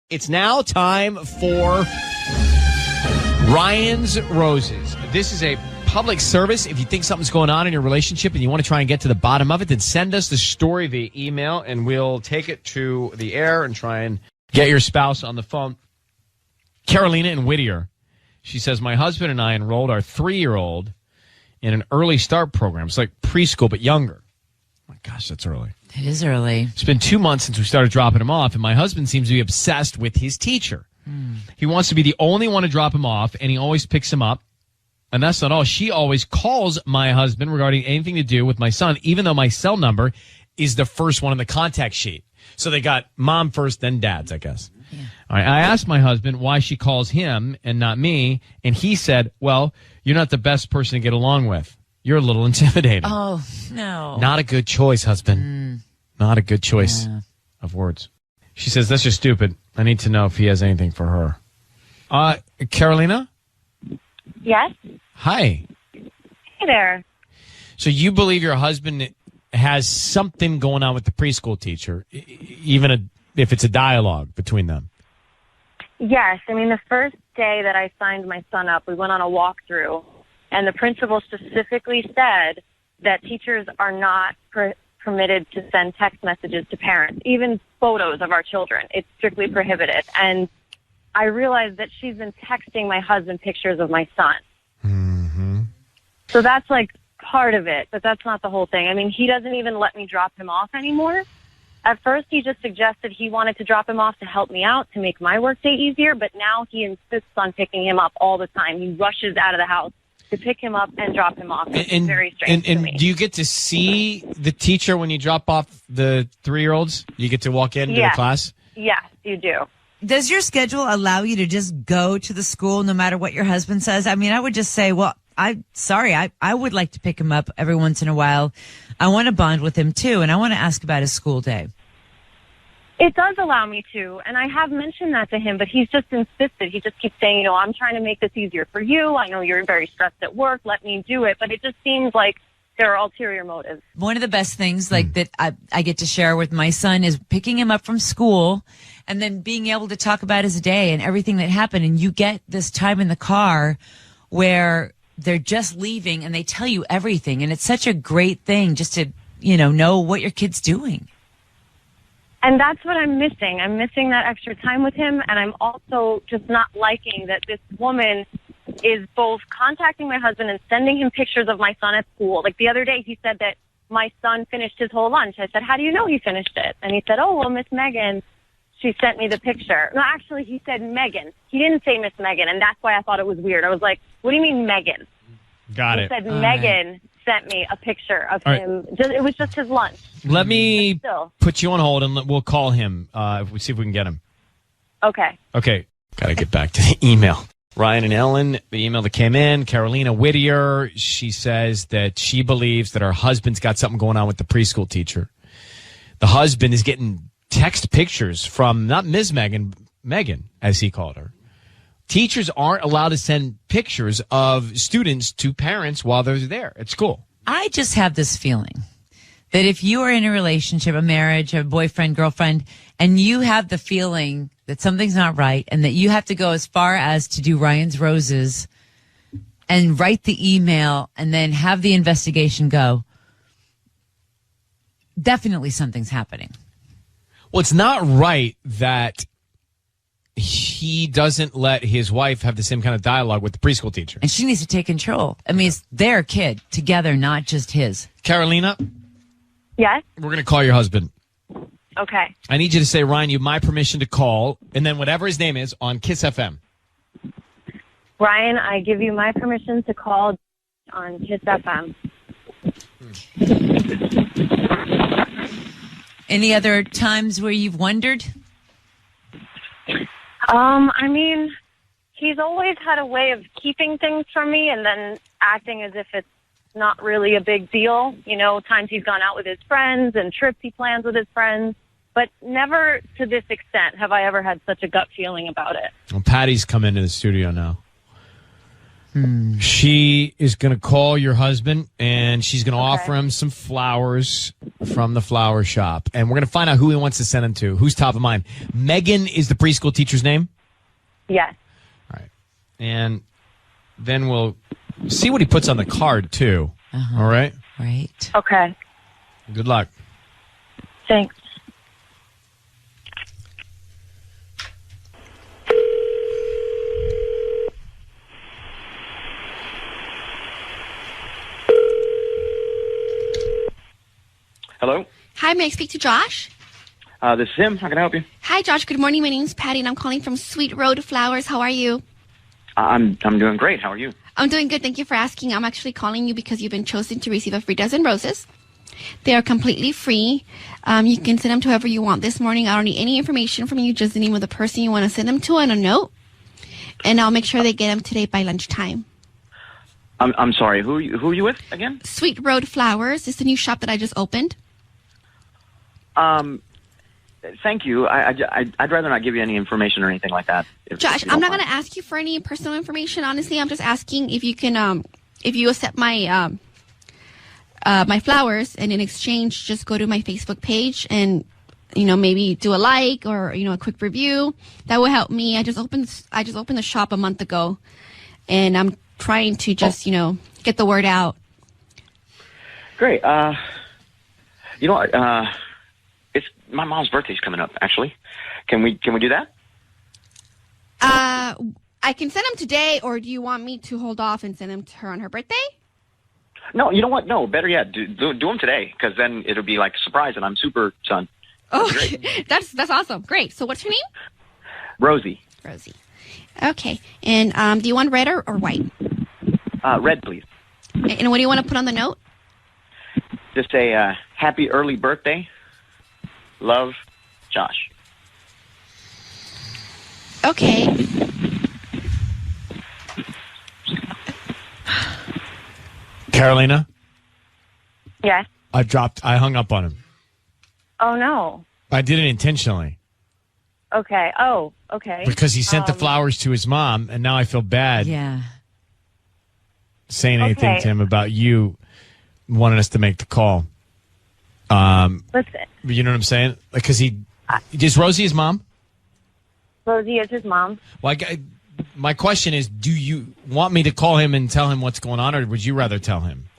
It's now time for Ryan's Roses. This is a public service. If you think something's going on in your relationship and you want to try and get to the bottom of it, then send us the story via email, and we'll take it to the air and try and get your spouse on the phone. Carolina in Whittier, she says, my husband and I enrolled our 3-year-old in an early start program. It's like preschool, but younger. Oh my gosh, that's early. It is early. It's been 2 months since we started dropping him off, and my husband seems to be obsessed with his teacher. He wants to be the only one to drop him off, and he always picks him up. And that's not all. She always calls my husband regarding anything to do with my son, even though my cell number is the first one on the contact sheet. So they got mom first, then dad's, I guess. Yeah. All right, I asked my husband why she calls him and not me, and he said, well, you're not the best person to get along with. You're a little intimidating. Oh, no. Not a good choice, husband. Not a good choice of words. She says, that's just stupid. I need to know if he has anything for her. Carolina? Yes? Hi. Hey there. So you believe your husband has something going on with the preschool teacher, even if it's a dialogue between them? Yes. I mean, the first day that I signed my son up, we went on a walkthrough, and the principal specifically said that teachers are not permitted to send text messages to parents, even photos of our children. It's strictly prohibited. And I realized that she's been texting my husband pictures of my son. Mm-hmm. So that's like part of it, but that's not the whole thing. I mean, he doesn't even let me drop him off anymore. At first, he just suggested he wanted to drop him off to help me out, to make my workday easier, but now he insists on picking him up all the time. He rushes out of the house to pick him up and drop him off. It's very strange to me. And do you get to see the teacher when you drop off the 3-year-olds? You get to walk into the class? Yes, you do. Does your schedule allow you to just go to the school no matter what your husband says? I mean, I would just say, well, I would like to pick him up every once in a while. I want to bond with him too, and I want to ask about his school day. It does allow me to, and I have mentioned that to him, but he's just insisted. He just keeps saying, I'm trying to make this easier for you. I know you're very stressed at work. Let me do it. But it just seems like there are ulterior motives. One of the best things that I get to share with my son is picking him up from school and then being able to talk about his day and everything that happened. And you get this time in the car where they're just leaving and they tell you everything. And it's such a great thing just to, know what your kid's doing. And that's what I'm missing. I'm missing that extra time with him, and I'm also just not liking that this woman is both contacting my husband and sending him pictures of my son at school. Like the other day, he said that my son finished his whole lunch. I said, how do you know he finished it? And he said, oh, well, Miss Megan, she sent me the picture. No, actually, he said Megan. He didn't say Miss Megan, and that's why I thought it was weird. I was like, what do you mean Megan? Got it. He said Megan sent me a picture of him. It was just his lunch. Let me put you on hold, and we'll call him. See if we can get him. Okay. Okay. Got to get back to the email. Ryan and Ellen, the email that came in. Carolina Whittier, she says that she believes that her husband's got something going on with the preschool teacher. The husband is getting text pictures from, not Ms. Megan, as he called her. Teachers aren't allowed to send pictures of students to parents while they're there at school. I just have this feeling that if you are in a relationship, a marriage, a boyfriend, girlfriend, and you have the feeling that something's not right and that you have to go as far as to do Ryan's Roses and write the email and then have the investigation go, definitely something's happening. Well, it's not right that he doesn't let his wife have the same kind of dialogue with the preschool teacher. And she needs to take control. I mean, it's their kid together, not just his. Carolina? Yes? We're going to call your husband. Okay. I need you to say, Ryan, you have my permission to call, and then whatever his name is, on Kiss FM. Ryan, I give you my permission to call on Kiss FM. Any other times where you've wondered? I mean, he's always had a way of keeping things from me and then acting as if it's not really a big deal. Times he's gone out with his friends and trips he plans with his friends, but never to this extent have I ever had such a gut feeling about it. Well, Patty's come into the studio now. She is going to call your husband, and she's going to offer him some flowers from the flower shop. And we're going to find out who he wants to send them to. Who's top of mind? Megan is the preschool teacher's name? Yes. All right. And then we'll see what he puts on the card, too. All right? Right. Okay. Good luck. Thanks. Hello? Hi, may I speak to Josh? This is him. How can I help you? Hi, Josh. Good morning. My name's Patty, and I'm calling from Sweet Road Flowers. How are you? I'm doing great. How are you? I'm doing good. Thank you for asking. I'm actually calling you because you've been chosen to receive a free dozen roses. They are completely free. You can send them to whoever you want this morning. I don't need any information from you, just the name of the person you want to send them to and a note. And I'll make sure they get them today by lunchtime. I'm sorry. Who are you with again? Sweet Road Flowers. It's the new shop that I just opened. Thank you. I'd rather not give you any information or anything like that. Josh, I'm not going to ask you for any personal information. Honestly, I'm just asking if you can, if you accept my my flowers, and in exchange, just go to my Facebook page and maybe do a like or a quick review. That will help me. I just opened the shop a month ago, and I'm trying to just get the word out. Great. It's my mom's birthday's coming up. Actually, can we do that? I can send them today, or do you want me to hold off and send them to her on her birthday? No, you know what? No, better yet, do them today, because then it'll be like a surprise, and I'm super son. Oh, that's awesome. Great. So what's your name? Rosie. Rosie. Okay. And do you want red or white? Red, please. And what do you want to put on the note? Just say happy early birthday. Love, Josh. Okay. Carolina? Yes. I hung up on him. Oh, no. I did it intentionally. Okay. Oh, okay. Because he sent the flowers to his mom, and now I feel bad saying anything to him about you wanting us to make the call. Listen. You know what I'm saying? Because is Rosie his mom? Rosie is his mom. Well, my question is, do you want me to call him and tell him what's going on, or would you rather tell him?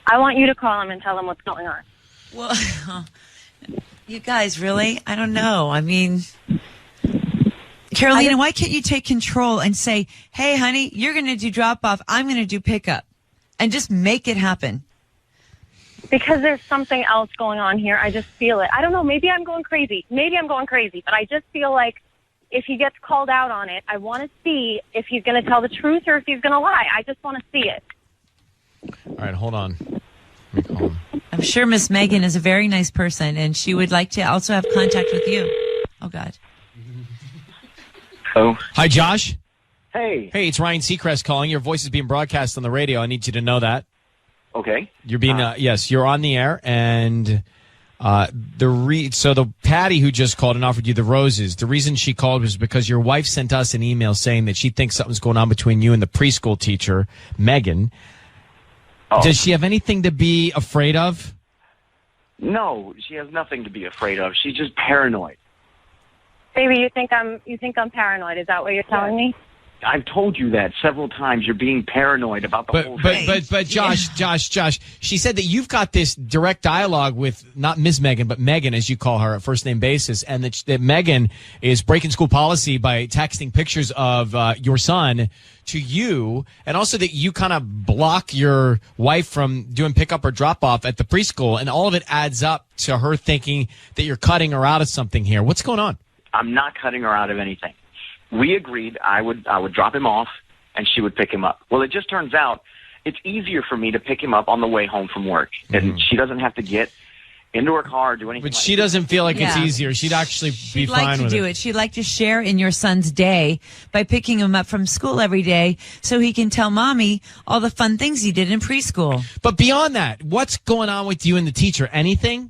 I want you to call him and tell him what's going on. Well, you guys, really? I don't know. I mean, Carolina, why can't you take control and say, hey, honey, you're going to do drop-off, I'm going to do pickup, and just make it happen? Because there's something else going on here. I just feel it. I don't know. Maybe I'm going crazy. But I just feel like if he gets called out on it, I want to see if he's going to tell the truth or if he's going to lie. I just want to see it. All right, hold on. Let me call him. I'm sure Miss Megan is a very nice person, and she would like to also have contact with you. Oh, God. Oh. Hi, Josh. Hey. Hey, it's Ryan Seacrest calling. Your voice is being broadcast on the radio. I need you to know that. Okay. You're being yes, you're on the air, and the Patty who just called and offered you the roses. The reason she called was because your wife sent us an email saying that she thinks something's going on between you and the preschool teacher, Megan. Oh. Does she have anything to be afraid of? No, she has nothing to be afraid of. She's just paranoid. Baby, you think I'm paranoid? Is that what you're telling me? I've told you that several times. You're being paranoid about the whole thing. But Josh, she said that you've got this direct dialogue with not Ms. Megan, but Megan, as you call her, at first name basis, and that Megan is breaking school policy by texting pictures of your son to you, and also that you kind of block your wife from doing pickup or drop off at the preschool, and all of it adds up to her thinking that you're cutting her out of something here. What's going on? I'm not cutting her out of anything. We agreed I would drop him off and she would pick him up. Well, it just turns out it's easier for me to pick him up on the way home from work. And she doesn't have to get into her car or do anything. But she doesn't feel like it's easier. She'd actually be fine with it. She'd like to do it. She'd like to share in your son's day by picking him up from school every day so he can tell mommy all the fun things he did in preschool. But beyond that, what's going on with you and the teacher? Anything?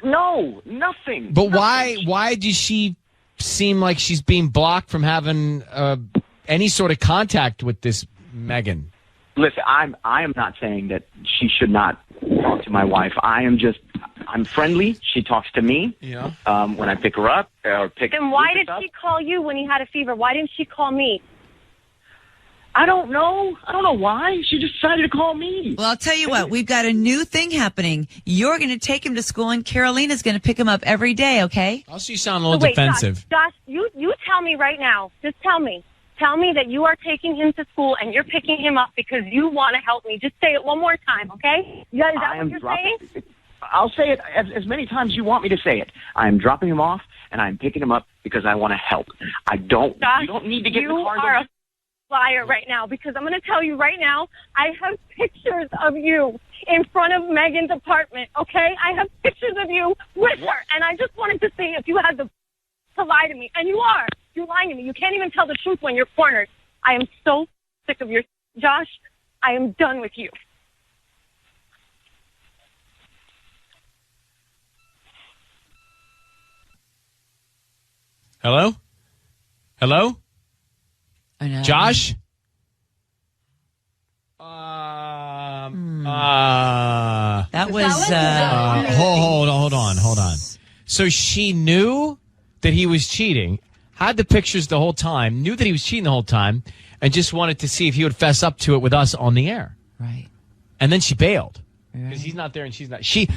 No, nothing. But why does she seem like she's being blocked from having a any sort of contact with this Megan. Listen, I am not saying that she should not talk to my wife. I'm friendly. She talks to me. Yeah. When I pick her up or pick. Then why Lucas did up. she call you when he had a fever? Why didn't she call me? I don't know. I don't know why. She just decided to call me. Well, I'll tell you what, we've got a new thing happening. You're going to take him to school, and Carolina's going to pick him up every day, okay? Also, you sound a little Wait, defensive. Josh, you tell me right now. Just tell me. Tell me that you are taking him to school and you're picking him up because you want to help me. Just say it one more time, okay? Is that what you're saying? I'll say it as many times as you want me to say it. I'm dropping him off and I'm picking him up because I want to help. Josh, you don't need to get in the car. You are a liar right now because I'm going to tell you right now, I have pictures of you in front of Megan's apartment, okay? I have pictures of you with her, and I just wanted to see if you had the to lie to me. And you are. You're lying to me. You can't even tell the truth when you're cornered. I am so sick of your... Josh, I am done with you. Hello? Hello? I know. Josh? That was... Hold on. So she knew that he was cheating, had the pictures the whole time, knew that he was cheating the whole time, and just wanted to see if he would fess up to it with us on the air. Right. And then she bailed because he's not there and she's not. She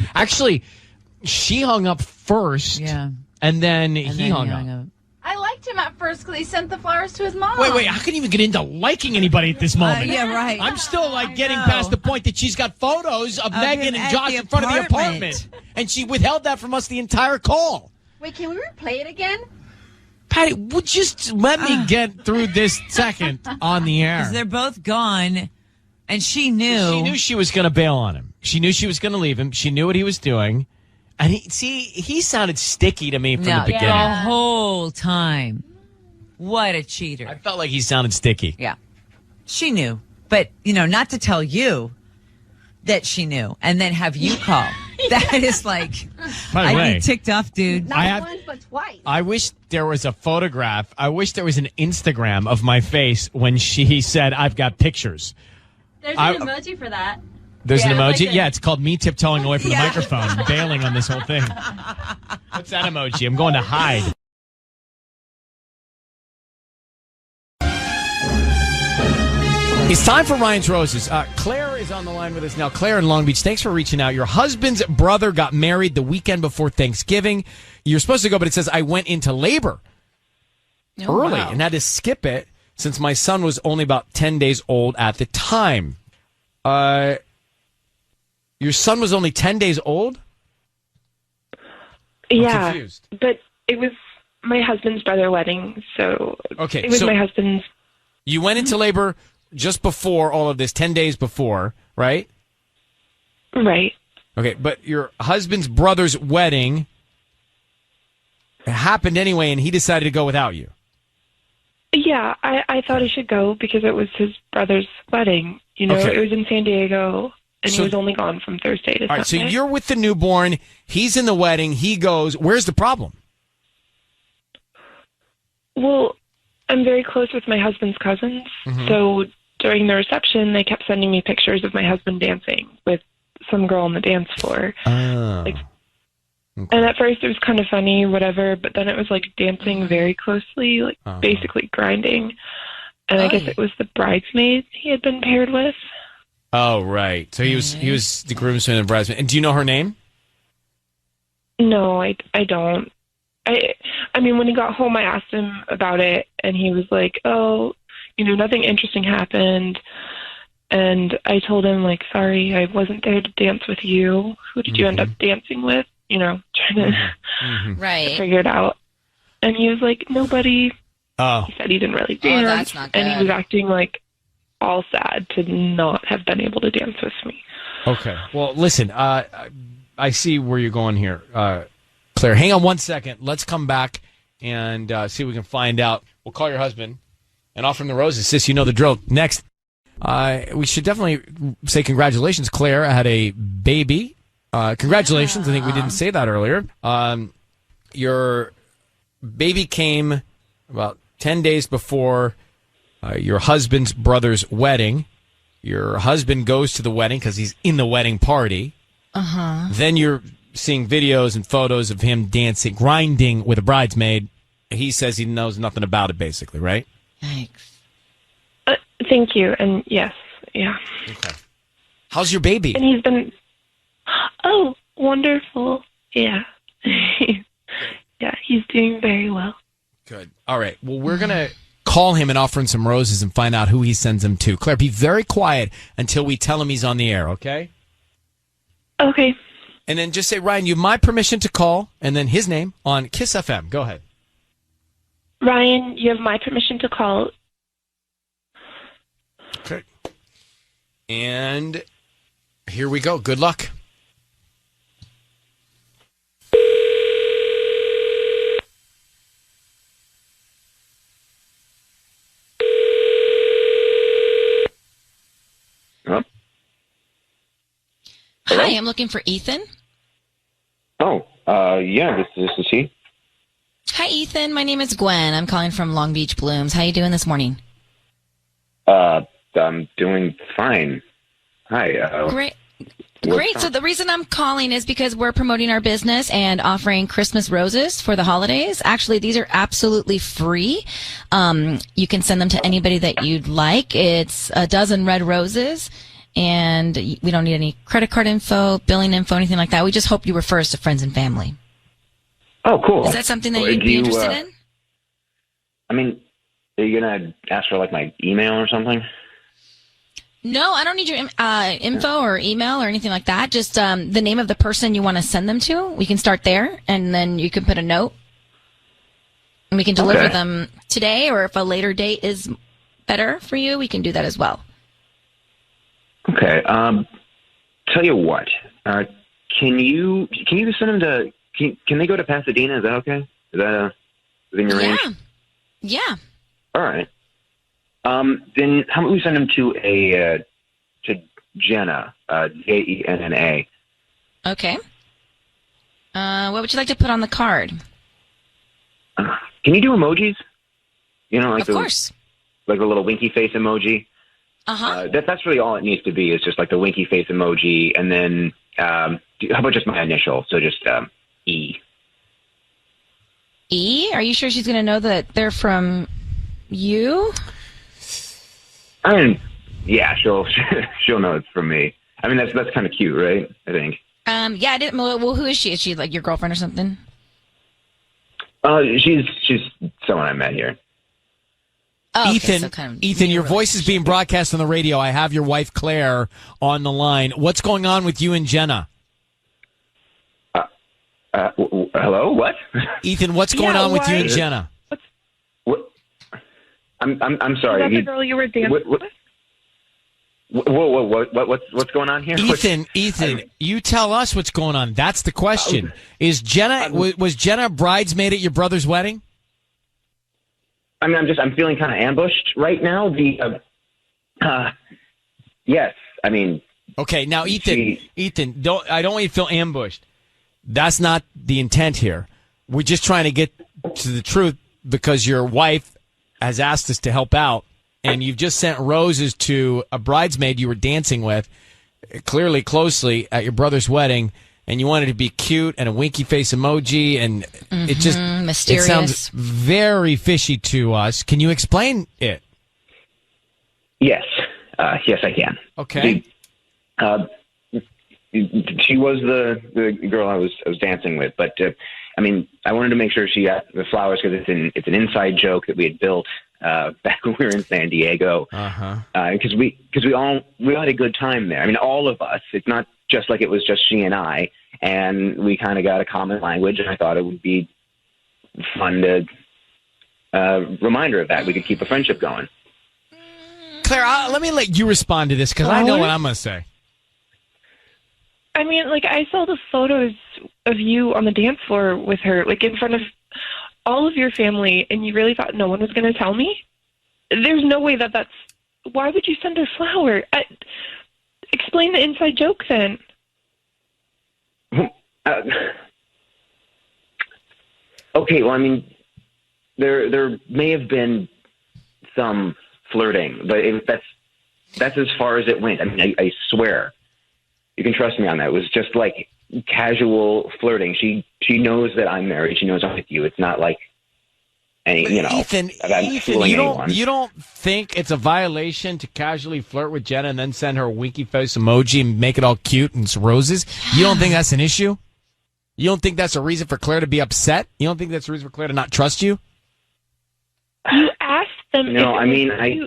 hung up first. Yeah. And then he hung up. I liked him at first because he sent the flowers to his mom. Wait, I couldn't even get into liking anybody at this moment. Yeah, right. I'm still getting past the point that she's got photos of Megan him and at Josh the in front of the apartment. apartment. And she withheld that from us the entire call. Wait, can we replay it again? Patty, would you just let me get through this second on the air? Because they're both gone, and she knew. She knew she was going to bail on him. She knew she was going to leave him. She knew what he was doing. And he sounded sticky to me from the beginning. The whole time. What a cheater. I felt like he sounded sticky. Yeah. She knew. But, not to tell you that she knew and then have you call. That is like, By the way, I'd be ticked off, dude. Not once, but twice. I wish there was a photograph. I wish there was an Instagram of my face when she said, I've got pictures. There's an emoji for that. There's an emoji? Like Yeah, it's called me tiptoeing away from the microphone, bailing on this whole thing. What's that emoji? I'm going to hide. It's time for Ryan's Roses. Claire is on the line with us now. Claire in Long Beach, thanks for reaching out. Your husband's brother got married the weekend before Thanksgiving. You're supposed to go, but it says, I went into labor early and had to skip it since my son was only about 10 days old at the time. Your son was only 10 days old? Yeah, confused. but it was my husband's brother wedding, so it was my husband's. You went into labor just before all of this, 10 days before, right? Right. Okay, but your husband's brother's wedding happened anyway, and he decided to go without you. Yeah, I thought he should go because it was his brother's wedding. Okay. It was in San Diego, and So- he was only gone from Thursday to Sunday. All right, so you're with the newborn. He's in the wedding. He goes. Where's the problem? Well, I'm very close with my husband's cousins, so during the reception, they kept sending me pictures of my husband dancing with some girl on the dance floor. And at first it was kind of funny, whatever, but then it was like dancing very closely, like basically grinding. And I guess it was the bridesmaid he had been paired with. Oh, right. So he was the groomsman and bridesmaid. And do you know her name? No, I don't. I mean, when he got home, I asked him about it, and he was like, oh, nothing interesting happened. And I told him, like, sorry, I wasn't there to dance with you. Who did you end up dancing with? Trying to figure it out. And he was like, nobody. Oh. He said he didn't really dance. That's not good. And he was acting like all sad to not have been able to dance with me. Okay. Well, listen, I see where you're going here, Claire. Hang on 1 second. Let's come back and see if we can find out. We'll call your husband and offer him the roses. Sis, you know the drill. Next, we should definitely say congratulations. Claire had a baby. Congratulations. I think we didn't say that earlier. Your baby came about 10 days before your husband's brother's wedding. Your husband goes to the wedding because he's in the wedding party. Then you're seeing videos and photos of him dancing, grinding with a bridesmaid. He says he knows nothing about it, basically, right? Thanks. Thank you. And yes, yeah. Okay. How's your baby? And he's been, wonderful. Yeah. Yeah, he's doing very well. Good. All right. Well, we're going to call him and offer him some roses and find out who he sends them to. Claire, be very quiet until we tell him he's on the air, okay? Okay. And then just say, Ryan, you have my permission to call, and then his name on Kiss FM. Go ahead. Ryan, you have my permission to call. Okay. And here we go. Good luck. Hi, I'm looking for Ethan. Yeah, this is he. Hi, Ethan. My name is Gwen. I'm calling from Long Beach Blooms. How you doing this morning? I'm doing fine. Hi. Great. Great. So the reason I'm calling is because we're promoting our business and offering Christmas roses for the holidays. Actually, these are absolutely free. You can send them to anybody that you'd like. It's a dozen red roses. And we don't need any credit card info, billing info, anything like that. We just hope you refer us to friends and family. Oh, cool. Is that something that you'd be interested in? I mean, are you going to ask for, like, my email or something? No, I don't need your info or email or anything like that. Just the name of the person you want to send them to. We can start there, and then you can put a note. And we can deliver them today, or if a later date is better for you, we can do that as well. Okay. Tell you what. Can you send them to? Can they go to Pasadena? Is that okay? Is that within your range? Yeah. All right. Then how about we send them to Jenna, Jenna. Okay. What would you like to put on the card? Can you do emojis? You know, like of course, like a little winky face emoji. That's really all it needs to be. Is just like the winky face emoji, and then how about just my initial? So just E. E? Are you sure she's going to know that they're from you? I mean, yeah, she'll know it's from me. I mean, that's kind of cute, right? I think. Yeah, I didn't. Well, who is she? Is she like your girlfriend or something? She's someone I met here. Oh, okay, Ethan, so kind of Ethan, your voice is being broadcast on the radio. I have your wife Claire on the line. What's going on with you and Jenna? Hello? What? Ethan, what's going on with you and Jenna? What? I'm sorry. Is that the girl you were dancing with? What's going on here? Ethan, you tell us what's going on. That's the question. Is Jenna was Jenna a bridesmaid at your brother's wedding? I mean, I'm feeling kind of ambushed right now. Yes. I mean. Okay, now Ethan, I don't want you to feel ambushed. That's not the intent here. We're just trying to get to the truth because your wife has asked us to help out, and you've just sent roses to a bridesmaid you were dancing with, clearly closely at your brother's wedding, and you wanted to be cute and a winky face emoji, and it just mysterious. It sounds very fishy to us. Can you explain it? Yes. Yes, I can. Okay. She was the girl I was dancing with, but I mean, I wanted to make sure she got the flowers because it's an inside joke that we had built back when we were in San Diego. Because we all had a good time there. I mean, all of us. It's not just like it was just she and I, and we kind of got a common language, and I thought it would be fun to reminder of that. We could keep a friendship going. Claire, let me let you respond to this because I know what I'm going to say. I mean, like, I saw the photos of you on the dance floor with her, like, in front of all of your family, and you really thought no one was going to tell me? There's no way that's... Why would you send her flower? Explain the inside joke, then. Okay, well, I mean, there may have been some flirting, but that's as far as it went. I mean, I swear, you can trust me on that. It was just like casual flirting. She knows that I'm married. She knows I'm with you. It's not like Ethan, you don't think it's a violation to casually flirt with Jenna and then send her a winky face emoji and make it all cute and it's roses? You don't think that's an issue? You don't think that's a reason for Claire to be upset? You don't think that's a reason for Claire to not trust you? You asked them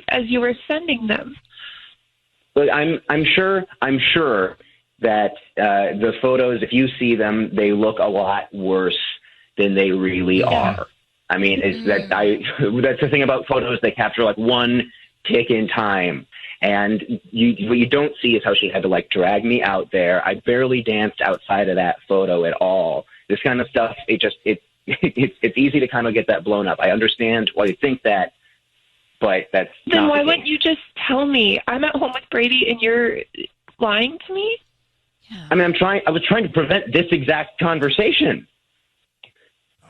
as you were sending them. But I'm sure that the photos, if you see them, they look a lot worse than they really are. I mean, that's the thing about photos. They capture like one tick in time. And what you don't see is how she had to like drag me out there. I barely danced outside of that photo at all. This kind of stuff, it's easy to kind of get that blown up. I understand why you think that, but that's then why wouldn't you just tell me? I'm at home with Brady and you're lying to me? Yeah. I mean, I was trying to prevent this exact conversation.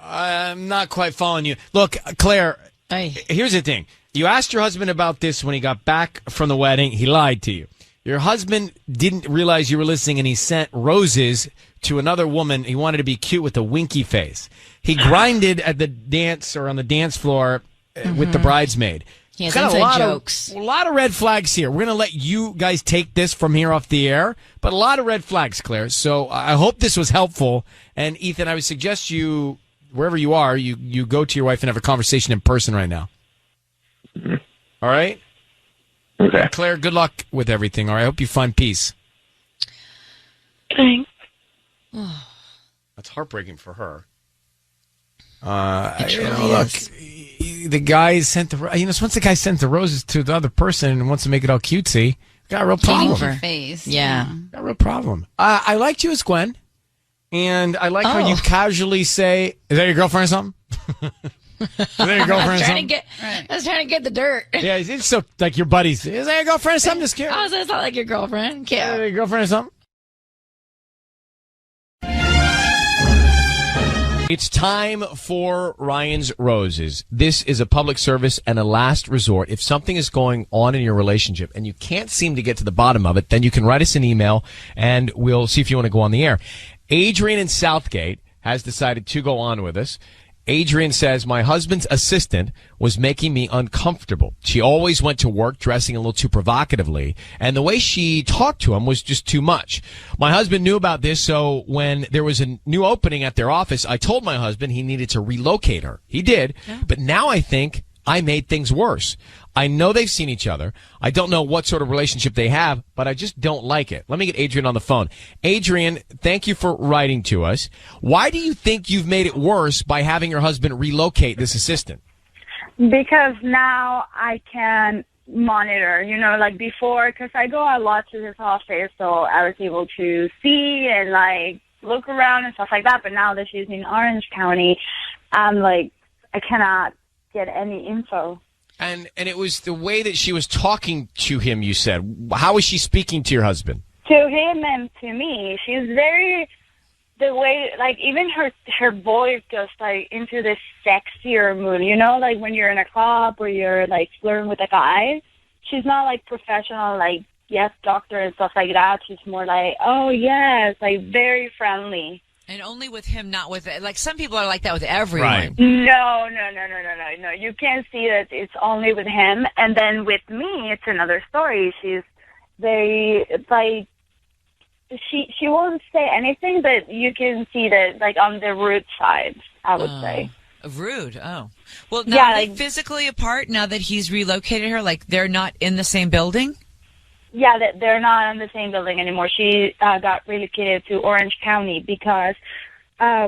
I'm not quite following you. Look, Claire, here's the thing. You asked your husband about this when he got back from the wedding. He lied to you. Your husband didn't realize you were listening, and he sent roses to another woman. He wanted to be cute with a winky face. He grinded at the dance or on the dance floor with the bridesmaid. He has inside jokes. A lot of red flags here. We're going to let you guys take this from here off the air, but a lot of red flags, Claire. So I hope this was helpful. And Ethan, I would suggest you, wherever you are, you go to your wife and have a conversation in person right now. Mm-hmm. All right? Okay. Claire, good luck with everything. All right? I hope you find peace. Thanks. That's heartbreaking for her. Look, the guy sent once the guy sent the roses to the other person and wants to make it all cutesy, got a real problem. Face. Yeah. Got a real problem. I liked you as Gwen, and I like how you casually say, "Is that your girlfriend or something?" Is that your girlfriend or something? I was trying to get the dirt. Yeah, it's so like your buddies. Is that your girlfriend or something? Just curious. Oh, so it's not like your girlfriend. Cute. Your girlfriend or something? It's time for Ryan's Roses. This is a public service and a last resort. If something is going on in your relationship and you can't seem to get to the bottom of it, then you can write us an email and we'll see if you want to go on the air. Adrian in Southgate has decided to go on with us. Adrian says, my husband's assistant was making me uncomfortable. She always went to work dressing a little too provocatively, and the way she talked to him was just too much. My husband knew about this, so when there was a new opening at their office, I told my husband he needed to relocate her. He did, but now I think I made things worse. I know they've seen each other. I don't know what sort of relationship they have, but I just don't like it. Let me get Adrian on the phone. Adrian, thank you for writing to us. Why do you think you've made it worse by having your husband relocate this assistant? Because now I can monitor, like before, because I go a lot to his office, so I was able to see and like look around and stuff like that. But now that she's in Orange County, I'm like, I cannot get any info. And it was the way that she was talking to him, you said. How was she speaking to your husband? To him and to me. She's very, the way, like, even her voice goes, like, into this sexier mood. Like when you're in a club or you're, like, flirting with a guy. She's not, like, professional, like, yes, doctor and stuff like that. She's more like, oh, yes, like, very friendly. And only with him, not with it. Like some people are like that with everyone. Right. No. You can't see that it's only with him. And then with me, it's another story. She's very, like, she won't say anything, but you can see that, like, on the rude side, I would say. Rude, oh. Well, now are they physically apart now that he's relocated her? Like, they're not in the same building? Yeah, they're not in the same building anymore. She got relocated to Orange County because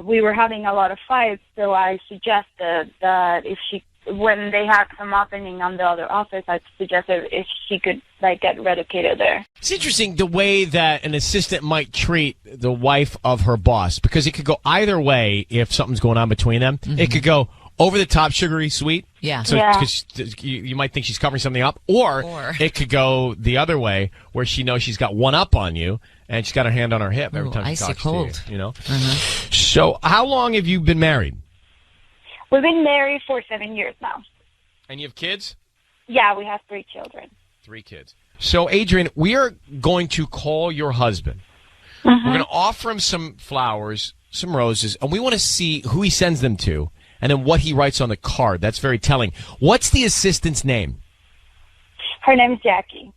we were having a lot of fights. So I suggested that when they had some opening on the other office, I suggested if she could like get relocated there. It's interesting the way that an assistant might treat the wife of her boss, because it could go either way if something's going on between them. Mm-hmm. It could go over the top, sugary, sweet. Yeah. So you might think she's covering something up, or it could go the other way where she knows she's got one up on you and she's got her hand on her hip every time she talks to you. Mm-hmm. So how long have you been married? We've been married for 7 years now. And you have kids? Yeah, we have 3 children. 3 kids. So, Adrian, we are going to call your husband. We're going to offer him some flowers, some roses, and we want to see who he sends them to and then what he writes on the card. That's very telling. What's the assistant's name? Her name is Jackie.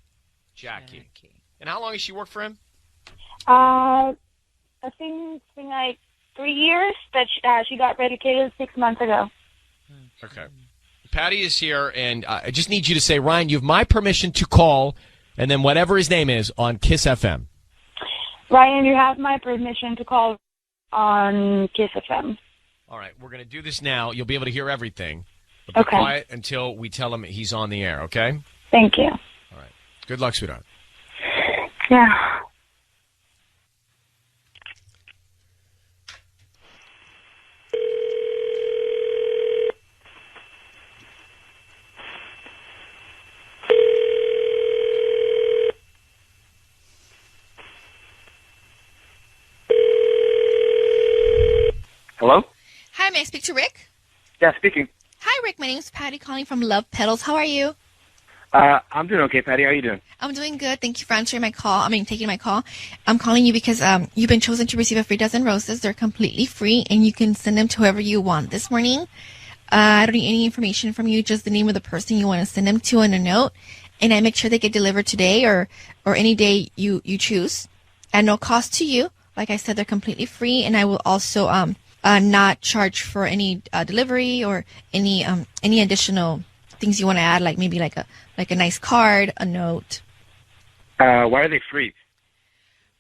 Jackie. And how long has she worked for him? I think it's been like 3 years that she got relocated 6 months ago. Okay. Patty is here, and I just need you to say, Ryan, you have my permission to call, and then whatever his name is, on Kiss FM. Ryan, you have my permission to call on Kiss FM. All right, we're going to do this now. You'll be able to hear everything. But be quiet until we tell him he's on the air, okay? Thank you. All right. Good luck, sweetheart. Yeah. Hello? Hi, may I speak to Rick? Yeah, speaking. Hi, Rick. My name's Patty calling from Love Petals. How are you? I'm doing okay, Patty. How are you doing? I'm doing good. Thank you for answering my call. Taking my call. I'm calling you because you've been chosen to receive a free dozen roses. They're completely free, and you can send them to whoever you want this morning. I don't need any information from you, just the name of the person you want to send them to and a note. And I make sure they get delivered today or any day you choose at no cost to you. Like I said, they're completely free, and I will also not charge for any delivery or any additional things you want to add, like maybe like a nice card, a note. Why are they free?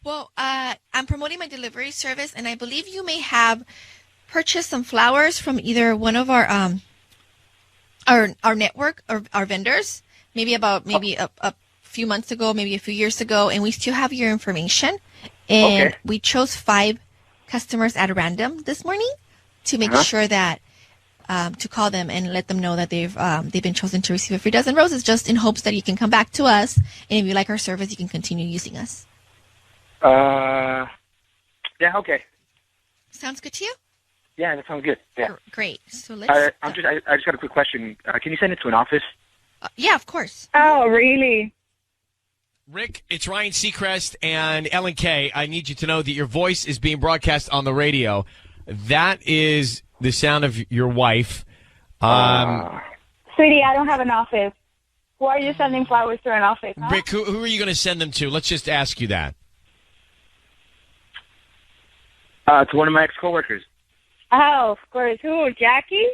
Well, I'm promoting my delivery service, and I believe you may have purchased some flowers from either one of our network or our vendors, maybe a few months ago, maybe a few years ago, and we still have your information. And we chose 5 customers at random this morning to make sure that to call them and let them know that they've been chosen to receive a free dozen roses, just in hopes that you can come back to us, and if you like our service, you can continue using us. Yeah, okay. Sounds good to you? Yeah, that sounds good. Yeah. Great. So let's. I just got a quick question. Can you send it to an office? Yeah, of course. Oh, really? Rick, it's Ryan Seacrest and Ellen Kay. I need you to know that your voice is being broadcast on the radio. That is the sound of your wife. Sweetie, I don't have an office. Who are you sending flowers to an office? Huh? Rick, who are you going to send them to? Let's just ask you that. To one of my ex-coworkers. Oh, of course. Who, Jackie?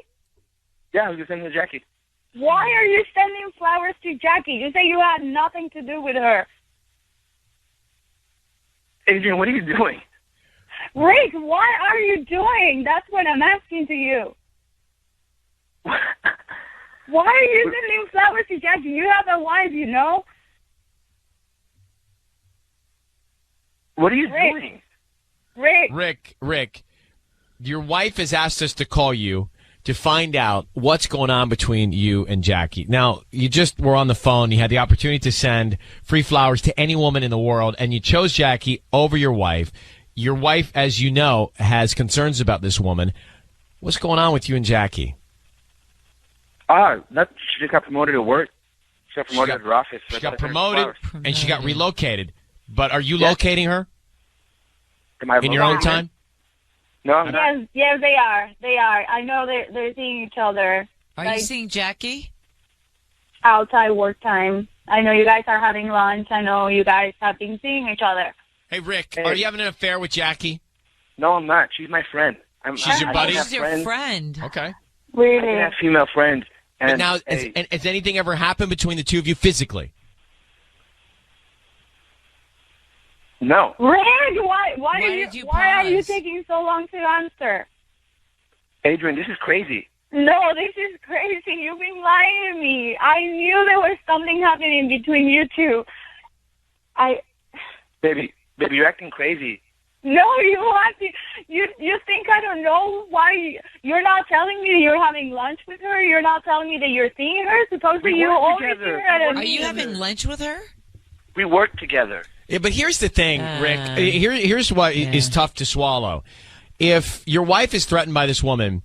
Yeah, I was going to send it to Jackie. Why are you sending flowers to Jackie? You say you had nothing to do with her. Adrian, what are you doing? Rick, what are you doing? That's what I'm asking to you. Why are you sending flowers to Jackie? You have a wife, you know? What are you doing? Rick, your wife has asked us to call you to find out what's going on between you and Jackie. Now, you just were on the phone. You had the opportunity to send free flowers to any woman in the world, and you chose Jackie over your wife. Your wife, as you know, has concerns about this woman. What's going on with you and Jackie? She just got promoted at work. She got promoted at her office. She got promoted, and she got relocated. But are you locating her in your own time? No, I'm not. Yes, they are. They are. I know they're seeing each other. Are you seeing Jackie? Outside work time. I know you guys are having lunch. I know you guys have been seeing each other. Hey, Rick, are you having an affair with Jackie? No, I'm not. She's my friend. She's your buddy? She's your friend. Okay. Really? I can have female friends. But now, has anything ever happened between the two of you physically? No. Rick, why are you taking so long to answer? Adrian, this is crazy. No, this is crazy. You've been lying to me. I knew there was something happening between you two. Baby, you're acting crazy. No, you think I don't know why you're not telling me that you're having lunch with her? You're not telling me that you're seeing her? Supposedly you always see her at a meeting. Are you having lunch with her? We work together. Yeah, but here's the thing, Rick. Here's what is tough to swallow. If your wife is threatened by this woman,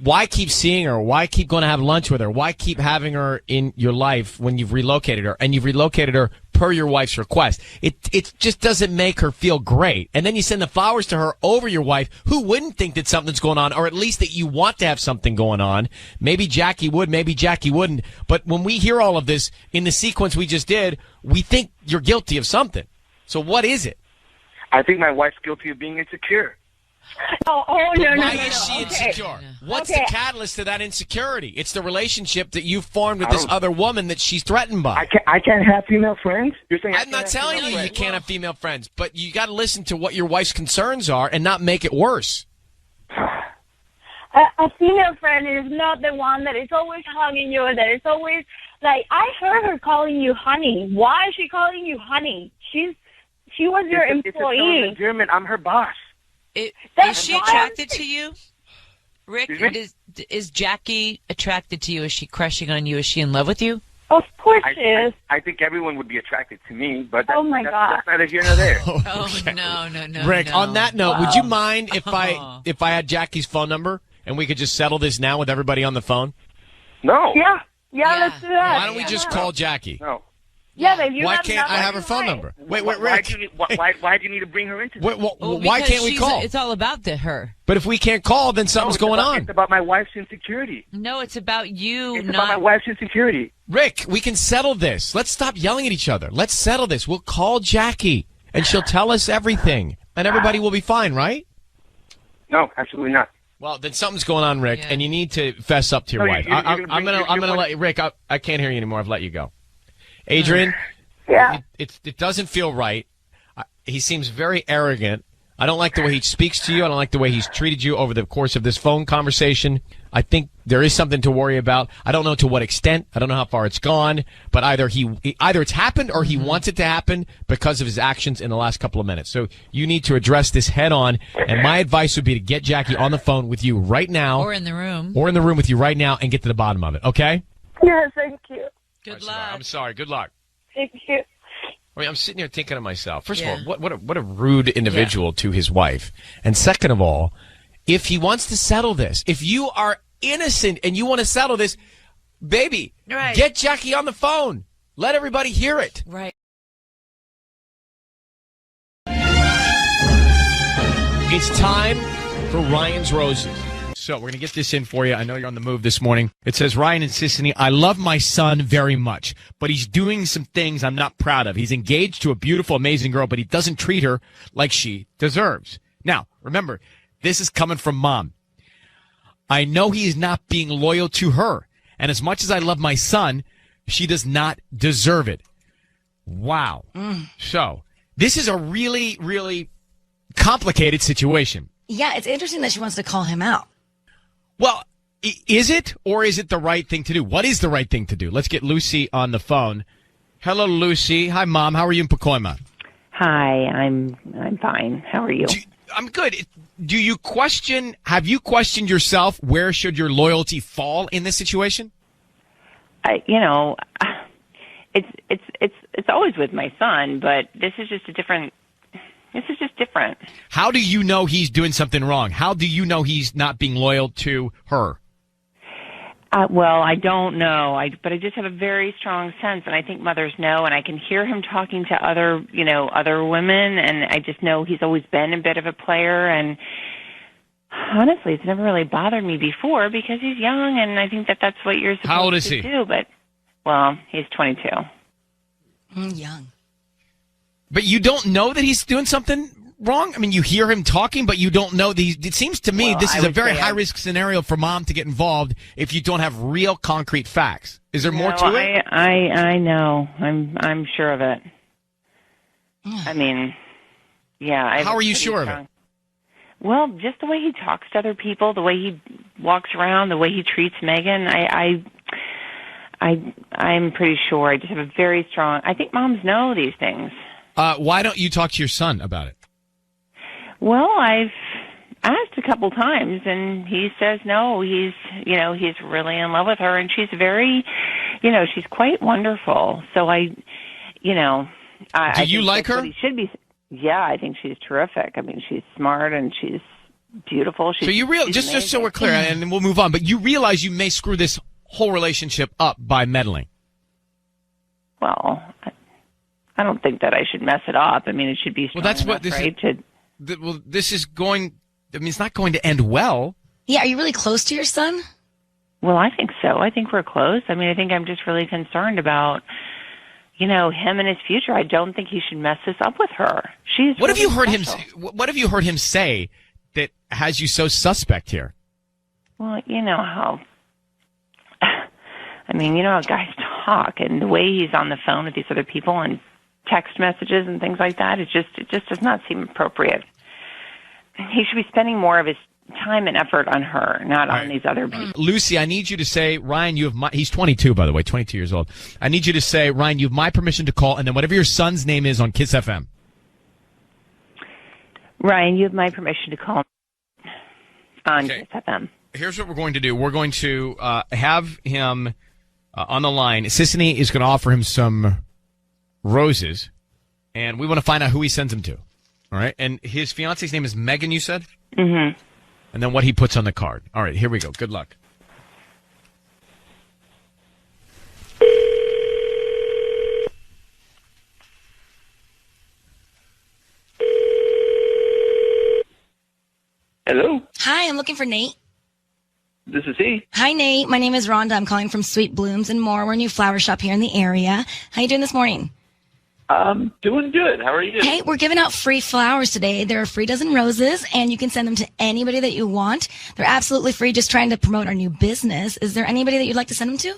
why keep seeing her? Why keep going to have lunch with her? Why keep having her in your life when you've relocated her? And you've relocated her per your wife's request. It just doesn't make her feel great. And then you send the flowers to her over your wife, who wouldn't think that something's going on, or at least that you want to have something going on. Maybe Jackie would, maybe Jackie wouldn't. But when we hear all of this in the sequence we just did, we think you're guilty of something. So what is it? I think my wife's guilty of being insecure. No, Why is she insecure? What's the catalyst to that insecurity? It's the relationship that you formed with this other woman that she's threatened by. I can't have female friends? You're saying I'm not telling you you can't have female friends, but you got to listen to what your wife's concerns are and not make it worse. A female friend is not the one that is always hugging you, that is always, like, I heard her calling you honey. Why is she calling you honey? She was your employee. It's a term of endearment. I'm her boss. Is she attracted to you, Rick? Is Jackie attracted to you? Is she crushing on you? Is she in love with you? Of course she is. I think everyone would be attracted to me, but oh my God. That's neither here nor there. Oh, no. Rick, no. on that note, would you mind if I had Jackie's phone number and we could just settle this now with everybody on the phone? No. Yeah, let's do that. Why don't we just call Jackie? No. Yeah, but you why have can't I have her phone number? Wait, Rick. Why do you need to bring her into this? Why can't we call? It's all about her. But if we can't call, then something's going on. It's about my wife's insecurity. No, it's about you. It's about my wife's insecurity. Rick, we can settle this. Let's stop yelling at each other. Let's settle this. We'll call Jackie, and she'll tell us everything, and everybody will be fine, right? No, absolutely not. Well, then something's going on, Rick, and you need to fess up to your wife. I'm gonna let you, Rick. I can't hear you anymore. I've let you go. Adrian. Yeah. It doesn't feel right. He seems very arrogant. I don't like the way he speaks to you. I don't like the way he's treated you over the course of this phone conversation. I think there is something to worry about. I don't know to what extent. I don't know how far it's gone. But either it's happened or he wants it to happen because of his actions in the last couple of minutes. So you need to address this head on. And my advice would be to get Jackie on the phone with you right now. Or in the room. Or in the room with you right now and get to the bottom of it. Okay? Yes, thank you. Good luck. I'm sorry. Good luck. Thank you. I mean, I'm sitting here thinking to myself, first of all, what a rude individual to his wife. And second of all, if he wants to settle this, if you are innocent and you want to settle this, baby, get Jackie on the phone. Let everybody hear it. Right. It's time for Ryan's Roses. So we're going to get this in for you. I know you're on the move this morning. It says, Ryan and Sissany, I love my son very much, but he's doing some things I'm not proud of. He's engaged to a beautiful, amazing girl, but he doesn't treat her like she deserves. Now, remember, this is coming from Mom. I know he is not being loyal to her. And as much as I love my son, she does not deserve it. Wow. So this is a really, really complicated situation. Yeah, it's interesting that she wants to call him out. Well, is it, or is it the right thing to do? What is the right thing to do? Let's get Lucy on the phone. Hello, Lucy. Hi, Mom. How are you in Pacoima? Hi, I'm fine. How are you? I'm good. Have you questioned yourself, where should your loyalty fall in this situation? It's always with my son, but this is just different. How do you know he's doing something wrong? How do you know he's not being loyal to her? Well, I don't know, but I just have a very strong sense, and I think mothers know, and I can hear him talking to other women, and I just know he's always been a bit of a player, and honestly, it's never really bothered me before because he's young, and I think that's what you're supposed How old is to he? do, but, well, he's 22. Young. But you don't know that he's doing something wrong? I mean, you hear him talking, but you don't know. It seems to me this is a very high-risk scenario for Mom to get involved if you don't have real concrete facts. Is there more to it? I know. I'm sure of it. I mean, yeah. How are you sure of it? Well, just the way he talks to other people, the way he walks around, the way he treats Megan. I'm pretty sure. I just have a very strong... I think moms know these things. Why don't you talk to your son about it? Well, I've asked a couple times, and he says no. He's really in love with her, and she's very, she's quite wonderful. So I Do you like her? He should be. Yeah, I think she's terrific. I mean, she's smart, and she's beautiful. So you just so we're clear, and then we'll move on. But you realize you may screw this whole relationship up by meddling. Well, I don't think that I should mess it up. I mean, it should be strong that's what enough, this right? this is going. I mean, it's not going to end well. Yeah, are you really close to your son? Well, I think so. I think we're close. I mean, I think I'm just really concerned about, him and his future. I don't think he should mess this up with her. She's. What really have you heard special. What have you heard him say that has you so suspect here? Well, you know how. I mean, you know how guys talk, and the way he's on the phone with these other people and text messages and things like that. It just does not seem appropriate. He should be spending more of his time and effort on her, not on these other people. Lucy, I need you to say, Ryan, he's 22, by the way, 22 years old. I need you to say, Ryan, you have my permission to call, and then whatever your son's name is on Kiss FM. Ryan, you have my permission to call on Kiss FM. Here's what we're going to do. We're going to have him on the line. Sissany is going to offer him some roses, and we want to find out who he sends them to. All right? And his fiance's name is Megan, you said? Mm-hmm. And then what he puts on the card. All right, here we go. Good luck. Hello? Hi, I'm looking for Nate. This is he. Hi, Nate. My name is Rhonda. I'm calling from Sweet Blooms and More. We're a new flower shop here in the area. How you doing this morning? I'm doing good. How are you? Hey, we're giving out free flowers today. They're a free dozen roses, and you can send them to anybody that you want. They're absolutely free, just trying to promote our new business. Is there anybody that you'd like to send them to?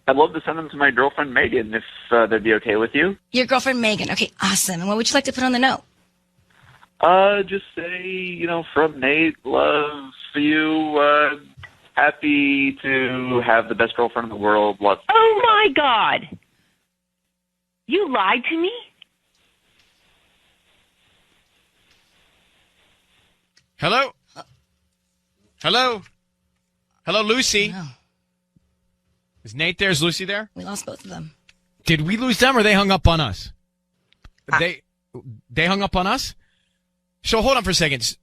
I'd love to send them to my girlfriend, Megan, if that'd be okay with you. Your girlfriend, Megan. Okay, awesome. And what would you like to put on the note? Just say, from Nate, love you, happy to have the best girlfriend in the world. Love. Oh, my God. You lied to me? Hello? Hello? Hello, Lucy? No. Is Nate there? Is Lucy there? We lost both of them. Did we lose them or they hung up on us? They hung up on us? So hold on for a second.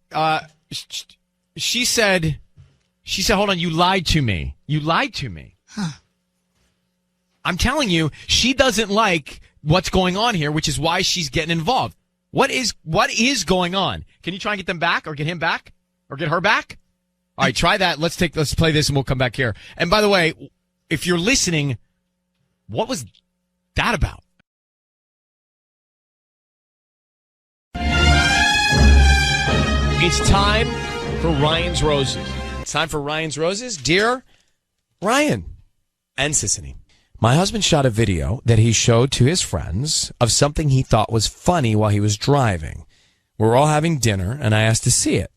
She said, hold on, you lied to me. You lied to me. Huh. I'm telling you, she doesn't like what's going on here, which is why she's getting involved. What is going on? Can you try and get them back or get him back or get her back? All right, try that. Let's play this and we'll come back here. And by the way, if you're listening, what was that about? It's time for Ryan's Roses. It's time for Ryan's Roses. Dear Ryan and Sissany, my husband shot a video that he showed to his friends of something he thought was funny while he was driving. We were all having dinner, and I asked to see it.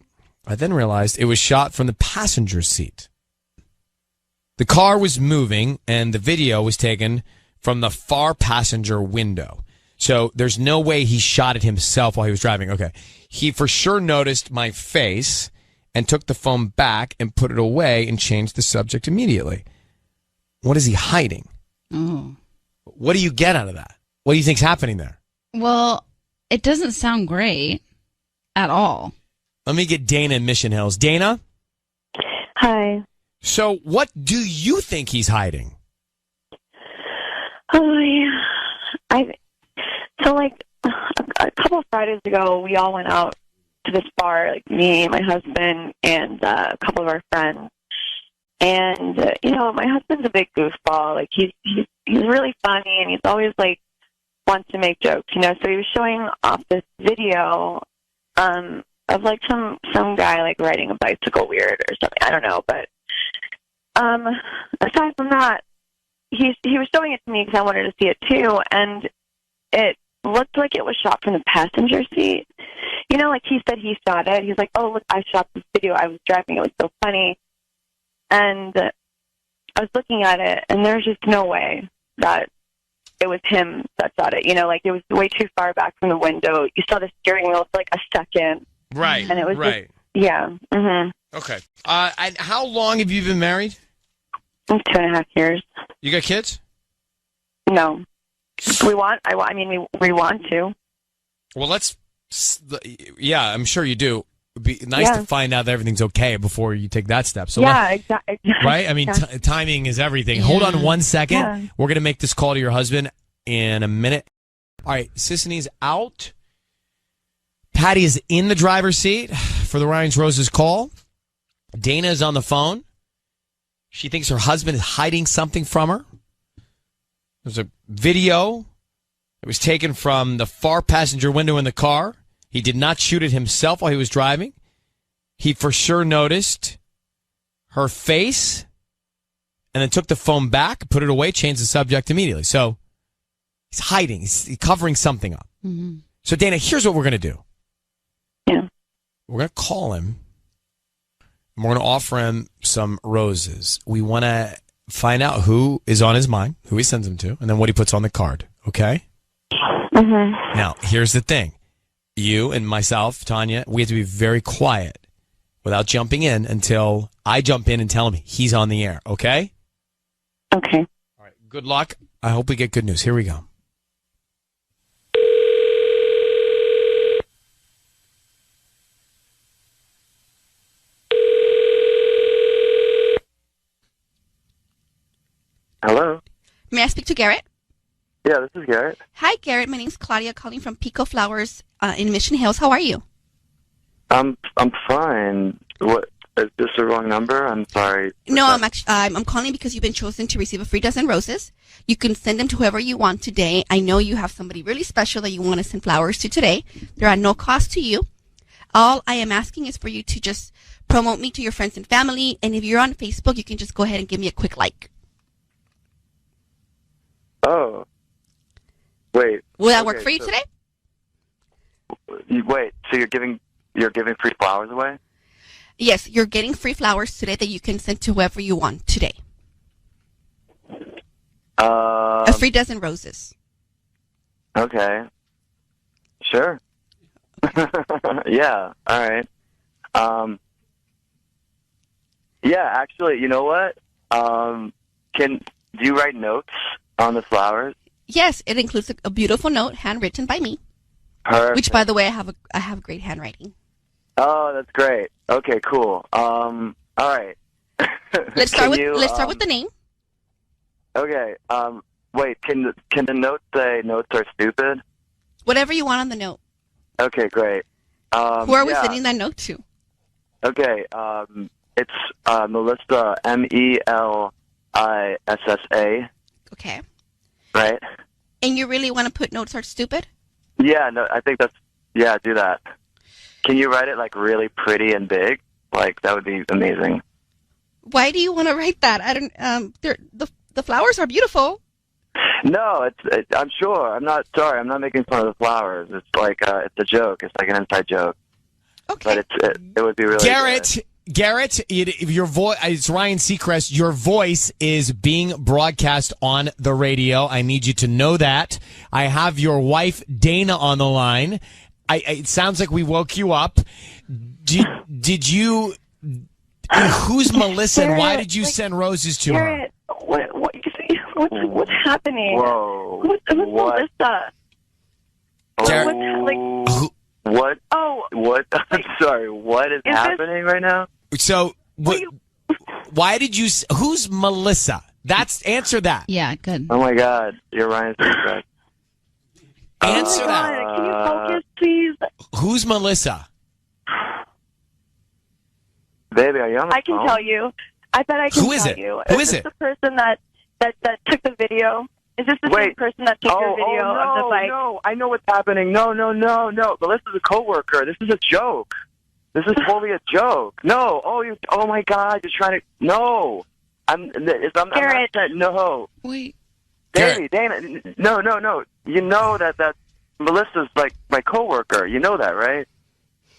I then realized it was shot from the passenger seat. The car was moving, and the video was taken from the far passenger window. So there's no way he shot it himself while he was driving. Okay. He for sure noticed my face and took the phone back and put it away and changed the subject immediately. What is he hiding? Oh. What do you get out of that? What do you think's happening there? Well, it doesn't sound great at all. Let me get Dana in Mission Hills. Dana? Hi. So what do you think he's hiding? Oh, yeah. So, a couple of Fridays ago, we all went out to this bar, like me, my husband, and a couple of our friends. And, my husband's a big goofball. Like, he's really funny, and he's always, wants to make jokes, So he was showing off this video of, some guy, riding a bicycle weird or something. I don't know. But aside from that, he was showing it to me because I wanted to see it, too. And it looked like it was shot from the passenger seat. He said he shot it. He's like, oh, look, I shot this video. I was driving. It was so funny. And I was looking at it, and there's just no way that it was him that shot it. It was way too far back from the window. You saw the steering wheel for a second. Right, and it was right. Yeah. Mm-hmm. Okay. And how long have you been married? 2.5 years. You got kids? No. We want to. Well, let's Yeah, I'm sure you do. It'd be nice to find out that everything's okay before you take that step. So exactly. Right? I mean, timing is everything. Yeah. Hold on 1 second. Yeah. We're going to make this call to your husband in a minute. All right, Sisney's out. Patty is in the driver's seat for the Ryan's Roses call. Dana is on the phone. She thinks her husband is hiding something from her. There's a video that was taken from the far passenger window in the car. He did not shoot it himself while he was driving. He for sure noticed her face and then took the phone back, put it away, changed the subject immediately. So he's hiding. He's covering something up. Mm-hmm. So, Dana, here's what we're going to do. Yeah. We're going to call him. And we're going to offer him some roses. We want to find out who is on his mind, who he sends them to, and then what he puts on the card. Okay? Mm-hmm. Now, here's the thing. You and myself, Tanya, we have to be very quiet without jumping in until I jump in and tell him he's on the air. Okay? Okay. All right. Good luck. I hope we get good news. Here we go. Hello? May I speak to Garrett? Yeah, this is Garrett. Hi, Garrett. My name's Claudia, calling from Pico Flowers in Mission Hills. How are you? I'm fine. What, is this the wrong number? I'm sorry. No, I'm calling because you've been chosen to receive a free dozen roses. You can send them to whoever you want today. I know you have somebody really special that you want to send flowers to today. They're at no cost to you. All I am asking is for you to just promote me to your friends and family. And if you're on Facebook, you can just go ahead and give me a quick like. Oh. Wait. Will that work for you today? Wait, so you're giving free flowers away? Yes, you're getting free flowers today that you can send to whoever you want today. A free dozen roses. Okay. Sure. Yeah, all right. Yeah, actually, you know what? Do you write notes on the flowers? Yes, it includes a beautiful note handwritten by me. Perfect. Which, by the way, I have great handwriting. Oh, that's great. Okay, cool. All right. Let's start with the name. Okay. Wait. Can the note say "notes are stupid"? Whatever you want on the note. Okay, great. Who are we sending that note to? Okay. It's Melissa, Melissa. Okay. Right. And you really want to put "notes are stupid"? Yeah. No, I think do that. Can you write it like really pretty and big? Like that would be amazing. Why do you want to write that? I don't. The flowers are beautiful. No, I'm sure. I'm not sorry. I'm not making fun of the flowers. It's like it's a joke. It's like an inside joke. Okay. But it would be really Garrett. good. Garrett, your voice. It's Ryan Seacrest. Your voice is being broadcast on the radio. I need you to know that. I have your wife Dana on the line. It sounds like we woke you up. Did you? Who's Melissa? And why did you send roses to her? What's happening? Whoa! Who's Melissa? What? Oh, what? I'm sorry. What is happening right now? So, why did you? Who's Melissa? Answer that. Yeah, good. Oh my God, you're Ryan Seacrest. Answer that. Can you focus, please? Who's Melissa? Baby, are you on the I can phone? tell you. I bet I can Who is tell it? you. Who is it? The person that took the video. Is this the same person that took your video of the bike? No, I know what's happening. No. Melissa's a coworker. This is a joke. This is totally a joke. No. Oh my God, you're trying to. No. I'm Garrett. No. Wait. Dana. No. You know that Melissa's like my coworker. You know that, right?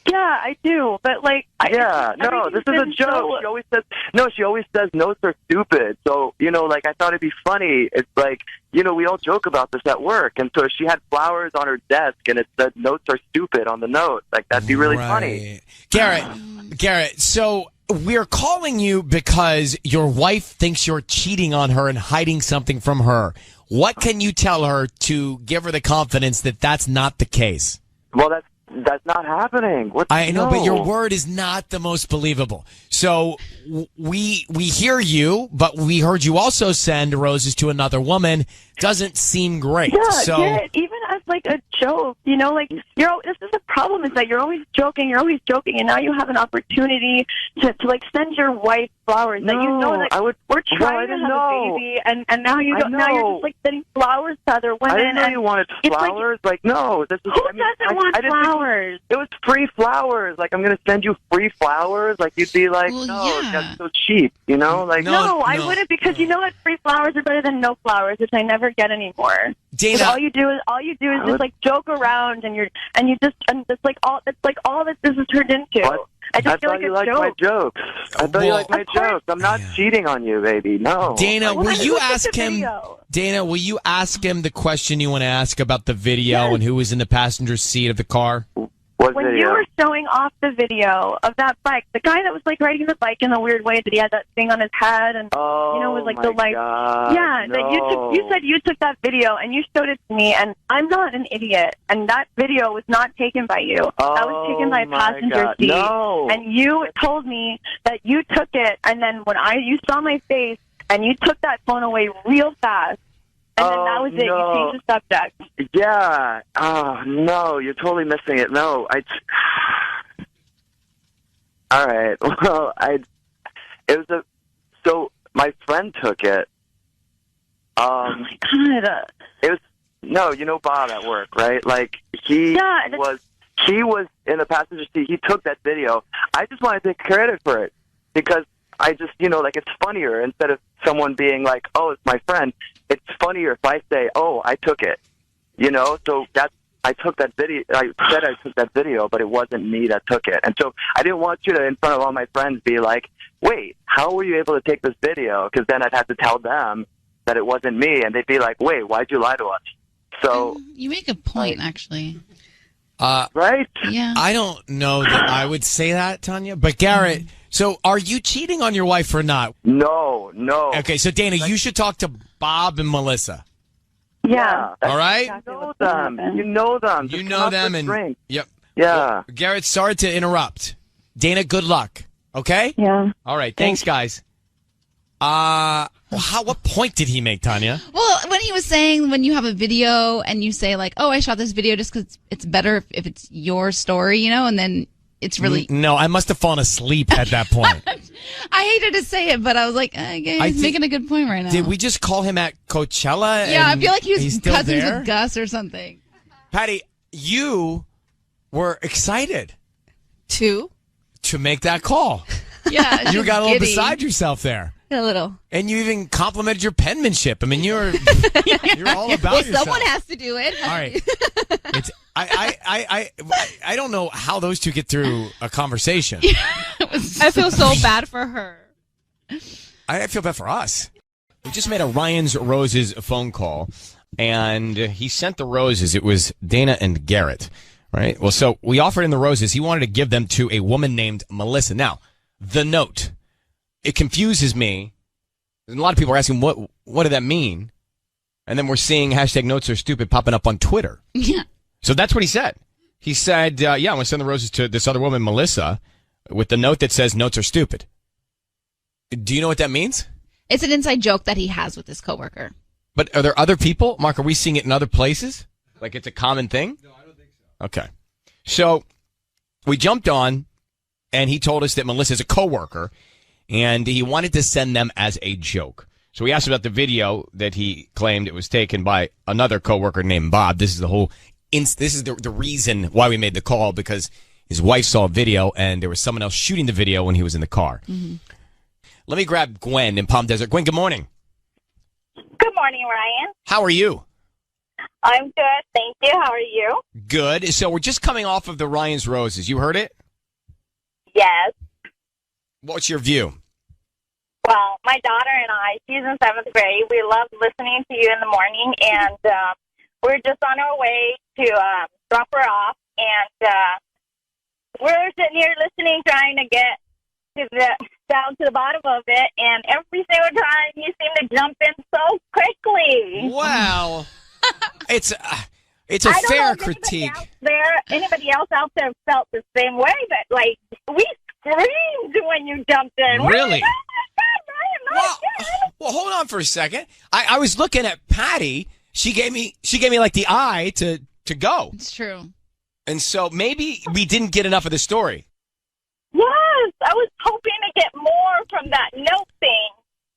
Yeah, I do. But like, this is a joke. She always says notes are stupid. So, like I thought it'd be funny. It's like, we all joke about this at work. And so she had flowers on her desk and it said notes are stupid on the note. Like that'd be really funny. Garrett, so we're calling you because your wife thinks you're cheating on her and hiding something from her. What can you tell her to give her the confidence that that's not the case? Well, That's not happening. I know, but your word is not the most believable. So we hear you, but we heard you also send roses to another woman. Doesn't seem great. Yeah, so Garrett, even as like a joke, you know, like this is the problem is that you're always joking, and now you have an opportunity to like send your wife flowers that you know that we're trying to have a baby, and now you don't. Now you're just like sending flowers to other women. I didn't know you wanted flowers. Like no, this is, who doesn't want flowers? It was free flowers. Like I'm gonna send you free flowers. Like you'd be like, that's so cheap. You know, like no, I wouldn't because you know what? Free flowers are better than no flowers, which I never get anymore. Dana, all you do is just like joke around, and it's like all that this is turned into. What? I just feel thought like you a liked joke. my jokes. I thought you liked my jokes. I'm not cheating on you, baby. No. Dana, will you ask him? Dana, will you ask him the question you want to ask about the video and who was in the passenger seat of the car? When you were showing off the video of that bike, the guy that was like riding the bike in a weird way, that he had that thing on his head, and was like the light. Yeah, no. that you said you took that video and you showed it to me, and I'm not an idiot, and that video was not taken by you. That was taken by a passenger seat, and you told me that you took it, and then when you saw my face, and you took that phone away real fast. And then that was it. No. You changed the subject. Yeah. Oh, no. You're totally missing it. No. All right. Well, so my friend took it. Oh, my God. It was, no, you know Bob at work, right? Like, he was in the passenger seat. He took that video. I just want to take credit for it because I just, like, it's funnier instead of someone being like, oh, it's my friend. It's funnier if I say, oh, I took it, so I took that video. I said I took that video, but it wasn't me that took it. And so I didn't want you to, in front of all my friends, be like, wait, how were you able to take this video? Because then I'd have to tell them that it wasn't me, and they'd be like, wait, why'd you lie to us? So you make a point, actually. Right? Yeah. I don't know that I would say that, Tanya, but Garrett, so are you cheating on your wife or not? No. Okay, so Dana, you should talk to Bob and Melissa. Yeah. All right? You know them. You know them. You know them, and drink. Yep. Yeah. Well, Garrett, sorry to interrupt. Dana, good luck. Okay? Yeah. All right. Thanks, guys. What point did he make, Tanya? Well, when he was saying when you have a video and you say like, oh, I shot this video just because it's better if it's your story, and then it's really... No, I must have fallen asleep at that point. I hated to say it, but I was like, he's making a good point right now. Did we just call him at Coachella? Yeah, I feel like he was he's still cousins there? with Gus or something. Patty, you were excited to make that call. Yeah, you got a little beside yourself there. A little. And you even complimented your penmanship. I mean, you're all about yourself. Someone has to do it. All right. I don't know how those two get through a conversation. I feel so bad for her. I feel bad for us. We just made a Ryan's Roses phone call, and he sent the roses. It was Dana and Garrett, right? Well, so we offered in the roses. He wanted to give them to a woman named Melissa. Now, the note. It confuses me. And a lot of people are asking, what did that mean? And then we're seeing hashtag notes are stupid popping up on Twitter. Yeah. So that's what he said. He said, I'm going to send the roses to this other woman, Melissa, with the note that says notes are stupid. Do you know what that means? It's an inside joke that he has with his coworker. But are there other people? Mark, are we seeing it in other places? Like it's a common thing? No, I don't think so. Okay. So we jumped on, and he told us that Melissa's a coworker. And he wanted to send them as a joke. So we asked about the video that he claimed it was taken by another coworker named Bob. This is the whole, this is the reason why we made the call, because his wife saw a video and there was someone else shooting the video when he was in the car. Mm-hmm. Let me grab Gwen in Palm Desert. Gwen, good morning. Good morning, Ryan. How are you? I'm good, thank you. How are you? Good. So we're just coming off of the Ryan's Roses. You heard it? Yes. What's your view? Well, my daughter and I, she's in 7th grade. We love listening to you in the morning, and we're just on our way to drop her off, and we're sitting here listening, trying to get down to the bottom of it, and every single time you seem to jump in so quickly. Wow. It's a fair critique. There, anybody else out there felt the same way, but like we screamed when you jumped in. Really? Well, hold on for a second. I was looking at Patty. She gave me like the eye to go. It's true. And so maybe we didn't get enough of the story. Yes, I was hoping to get more from that note thing.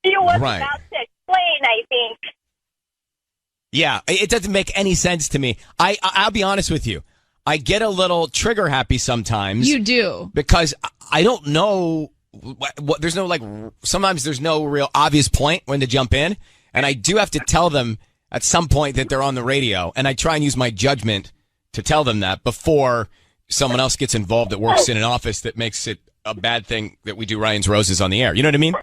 She was Right. about to explain, I think. Yeah, it doesn't make any sense to me. I'll be honest with you. I get a little trigger happy sometimes. You do. Because I don't know what there's no sometimes there's no real obvious point when to jump in. And I do have to tell them at some point that they're on the radio. And I try and use my judgment to tell them that before someone else gets involved that works in an office that makes it a bad thing that we do Ryan's Roses on the air. You know what I mean?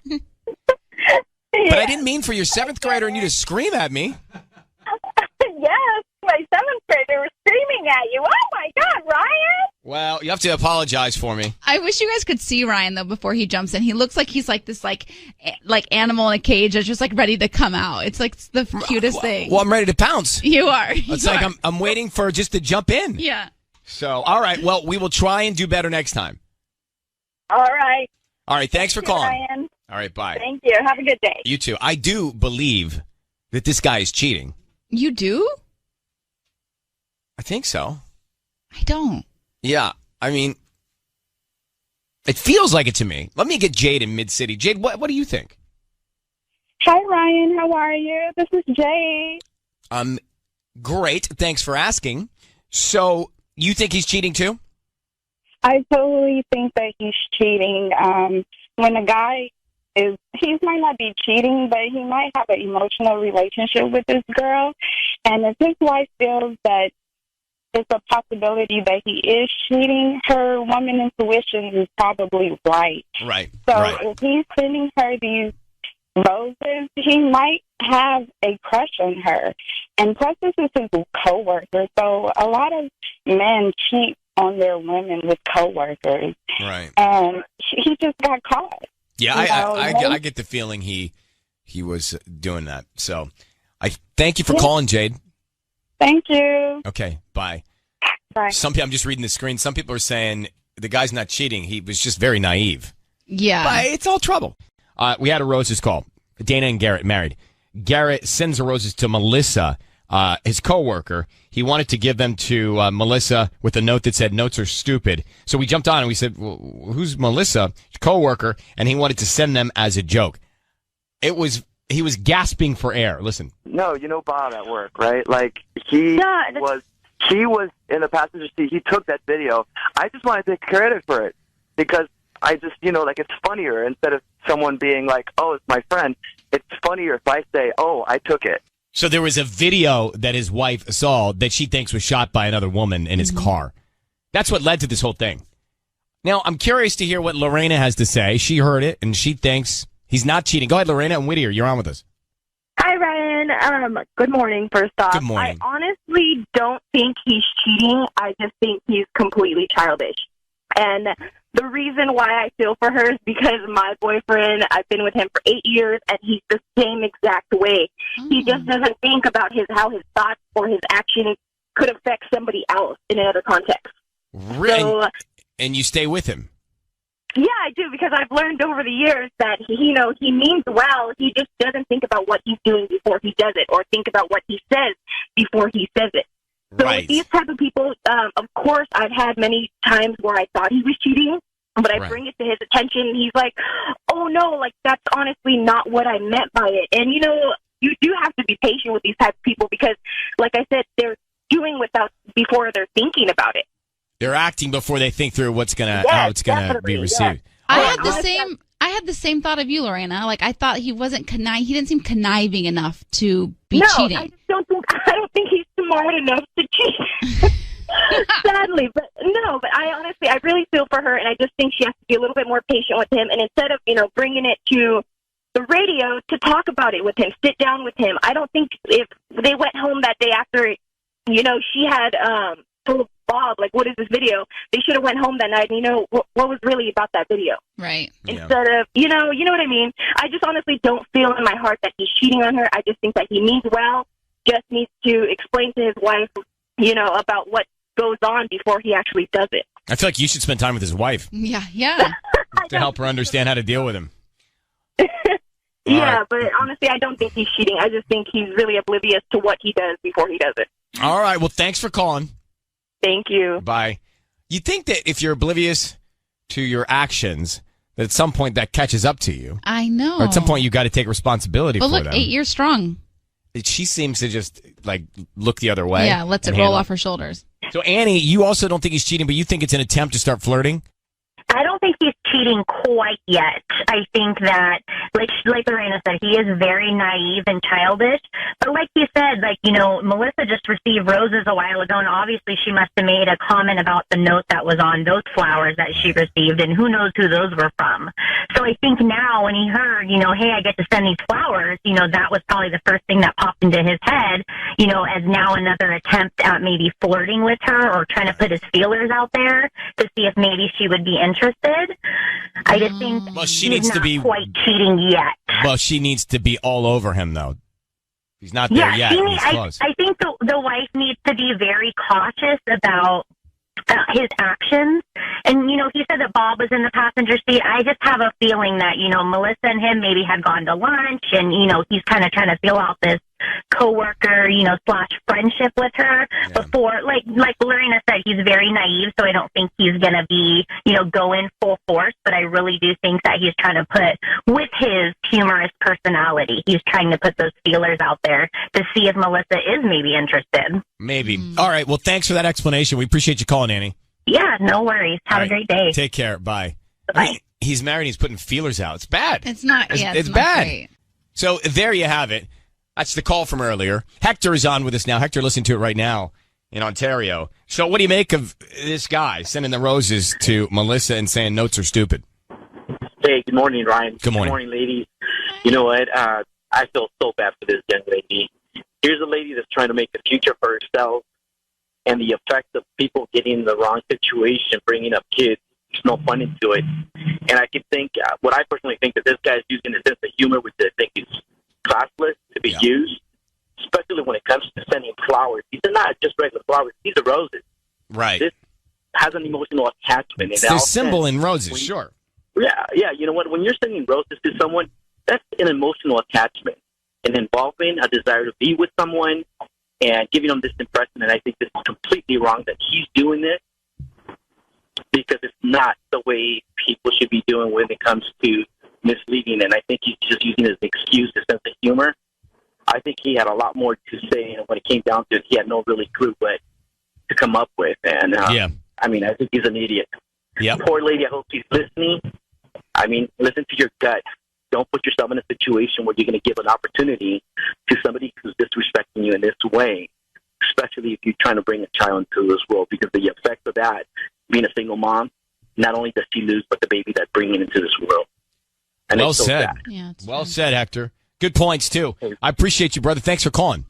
But I didn't mean for your 7th grader and you to scream at me. Yes, my 7th grader was screaming at you. Oh my God, Ryan! Well, you have to apologize for me. I wish you guys could see Ryan though before he jumps in. He looks like he's like this like animal in a cage that's just like ready to come out. It's like the cutest thing. Well, I'm ready to pounce. You are. It's like I'm waiting for just to jump in. Yeah. So, all right. Well, we will try and do better next time. All right. All right. Thanks for calling. Ryan. All right. Bye. Thank you. Have a good day. You too. I do believe that this guy is cheating. You do? I think so. I don't. Yeah. I mean, it feels like it to me. Let me get Jade in Mid-City. Jade, what do you think? Hi, Ryan. How are you? This is Jade. Great. Thanks for asking. So, you think he's cheating too? I totally think that he's cheating. When a guy he might not be cheating, but he might have an emotional relationship with this girl. And if his wife feels that it's a possibility that he is cheating, her woman intuition is probably right. Right. So right. if he's sending her these roses, he might have a crush on her. And plus, this is his coworker. So a lot of men cheat on their women with coworkers. Right. And he just got caught. Yeah, I get the feeling he was doing that. So I thank you for calling, Jade. Thank you. Okay, bye. Bye. I'm just reading the screen. Some people are saying the guy's not cheating. He was just very naive. Yeah. But it's all trouble. We had a roses call. Dana and Garrett married. Garrett sends the roses to Melissa, his coworker. He wanted to give them to Melissa with a note that said, "Notes are stupid." So we jumped on and we said, well, "Who's Melissa?" Coworker, and he wanted to send them as a joke. He was gasping for air. Listen. No, you know Bob at work, right? Like he was in the passenger seat. He took that video. I just want to take credit for it because I just, it's funnier instead of someone being like, "Oh, it's my friend." It's funnier if I say, "Oh, I took it." So there was a video that his wife saw that she thinks was shot by another woman in his car. That's what led to this whole thing. Now, I'm curious to hear what Lorena has to say. She heard it, and she thinks he's not cheating. Go ahead, Lorena and Whittier. You're on with us. Hi, Ryan. Good morning, first off. Good morning. I honestly don't think he's cheating. I just think he's completely childish. And the reason why I feel for her is because my boyfriend, I've been with him for 8 years, and he's the same exact way. He just doesn't think about how his thoughts or his actions could affect somebody else in another context. So, and you stay with him? Yeah, I do, because I've learned over the years that, he means well. He just doesn't think about what he's doing before he does it, or think about what he says before he says it. So with these type of people, of course, I've had many times where I thought he was cheating, but I bring it to his attention, and he's like, "Oh, no, that's honestly not what I meant by it." And, you do have to be patient with these type of people because, like I said, they're doing before they're thinking about it. They're acting before they think through how it's gonna be received. I had the same thought of you, Lorena. I thought he wasn't he didn't seem conniving enough to be cheating. I don't think he's smart enough to cheat. Sadly, but I really feel for her, and I just think she has to be a little bit more patient with him, and instead of, bringing it to the radio, to talk about it with him, sit down with him. I don't think if they went home that day after, she had told Bob, what is this video? They should have went home that night and, what was really about that video. Right. Instead of, you know what I mean? I just honestly don't feel in my heart that he's cheating on her. I just think that he means well, just needs to explain to his wife, about what goes on before he actually does it. I feel like you should spend time with his wife Yeah. to help her understand how to deal with him. Yeah, but honestly, I don't think he's cheating. I just think he's really oblivious to what he does before he does it. All right. Well, thanks for calling. Thank you. Bye. You think that if you're oblivious to your actions, that at some point that catches up to you. I know. Or at some point you got to take responsibility But for look, them. 8 years strong. She seems to just like look the other way. Yeah, lets it and roll handle off her shoulders. So Annie, you also don't think he's cheating, but you think it's an attempt to start flirting? I don't think he's cheating quite yet. I think that, like Lorena said, he is very naive and childish. But like you said, Melissa just received roses a while ago, and obviously she must have made a comment about the note that was on those flowers that she received, and who knows who those were from. So I think now when he heard, hey, I get to send these flowers, that was probably the first thing that popped into his head, as now another attempt at maybe flirting with her or trying to put his feelers out there to see if maybe she would be interested. I just think she he's needs not to be quite cheating yet. Well, she needs to be all over him, though. He's not there yet. He's close. I think the wife needs to be very cautious about his actions. And, he said that Bob was in the passenger seat. I just have a feeling that, Melissa and him maybe had gone to lunch and, he's kind of trying to feel out this coworker, / friendship with her before, like Lorena said, he's very naive, so I don't think he's going to be, go in full force, but I really do think that he's trying to put, with his humorous personality, he's trying to put those feelers out there to see if Melissa is maybe interested. Maybe. All right. Well, thanks for that explanation. We appreciate you calling, Annie. Yeah, no worries. Have a great day. Take care. Bye. Bye. He's married. He's putting feelers out. It's bad. It's not. It's not bad. great. So there you have it. That's the call from earlier. Hector is on with us now. Hector, listen to it right now in Ontario. So what do you make of this guy sending the roses to Melissa and saying notes are stupid? Hey, good morning, Ryan. Good morning. Good morning, ladies. You know what? I feel so bad for this young lady. Here's a lady that's trying to make a future for herself, and the effect of people getting in the wrong situation, bringing up kids, there's no fun into it. And I could think, what I personally think that this guy's using a sense of humor, which I think is classless to be used, especially when it comes to sending flowers. These are not just regular flowers. These are roses. Right. This has an emotional attachment. It's their symbol in roses, sure. Yeah. You know what? When you're sending roses to someone, that's an emotional attachment, an involvement, a desire to be with someone, and giving them this impression. And I think this is completely wrong that he's doing this, because it's not the way people should be doing when it comes to misleading. And I think he's just using it as an excuse, a sense of humor. I think he had a lot more to say, and when it came down to it, he had no really clue what to come up with. And I mean, I think he's an idiot. Yeah. Poor lady, I hope she's listening. I mean, listen to your gut. Don't put yourself in a situation where you're going to give an opportunity to somebody who's disrespecting you in this way, especially if you're trying to bring a child into this world, because the effect of that, being a single mom, not only does she lose, but the baby that's bringing into this world. And Well it's so said. sad. Yeah, Well said, Hector. Good points, too. I appreciate you, brother. Thanks for calling.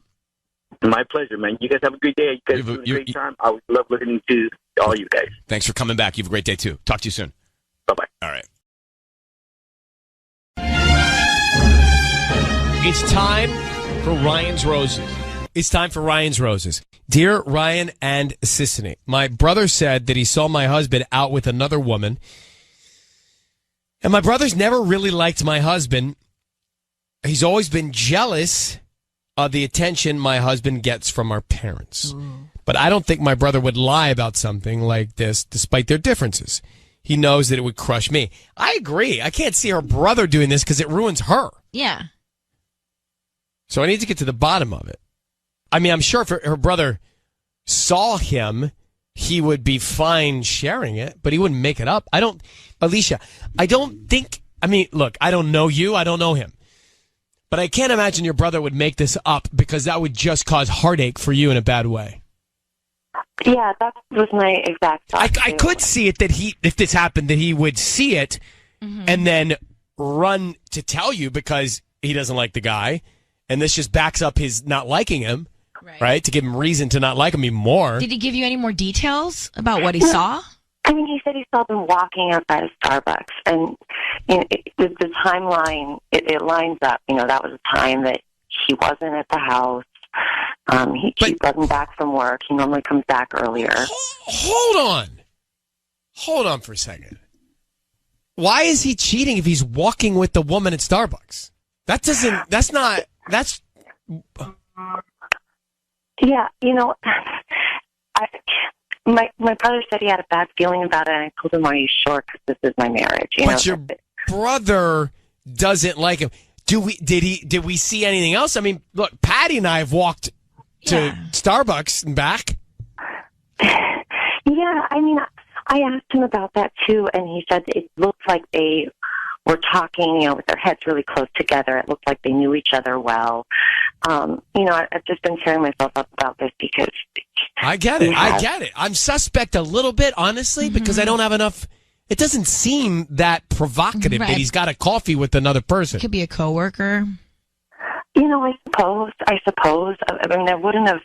My pleasure, man. You guys have a great day. You guys have a great time. I would love listening to all you guys. Thanks for coming back. You have a great day, too. Talk to you soon. Bye-bye. All right. It's time for Ryan's Roses. It's time for Ryan's Roses. Dear Ryan and Sissany, my brother said that he saw my husband out with another woman, and my brother's never really liked my husband. He's always been jealous of the attention my husband gets from our parents. But I don't think my brother would lie about something like this despite their differences. He knows that it would crush me. I agree. I can't see her brother doing this because it ruins her. Yeah. So I need to get to the bottom of it. I mean, I'm sure if her brother saw him, he would be fine sharing it, but he wouldn't make it up. Alicia, I don't mean, look, I don't know you. I don't know him. But I can't imagine your brother would make this up, because that would just cause heartache for you in a bad way. Yeah, that was my exact thought. I could see it that if this happened, that he would see it and then run to tell you because he doesn't like the guy. And this just backs up his not liking him, right? To give him reason to not like him even more. Did he give you any more details about what he saw? I mean, he said he saw them walking outside of Starbucks, and the timeline, it lines up. That was a time that he wasn't at the house. He keeps getting back from work. He normally comes back earlier. Hold on for a second. Why is he cheating if he's walking with the woman at Starbucks? Yeah, my brother said he had a bad feeling about it, and I told him, "Are you sure? Because this is my marriage." But your brother doesn't like him. Did we see anything else? I mean, look, Patty and I have walked to Starbucks and back. Yeah, I mean, I asked him about that too, and he said it looked like they were talking, with their heads really close together. It looked like they knew each other well. I've just been tearing myself up about this because I get it. I'm suspect a little bit, honestly, because I don't have enough. It doesn't seem that provocative that he's got a coffee with another person. Could be a coworker. I suppose. I mean, I wouldn't have.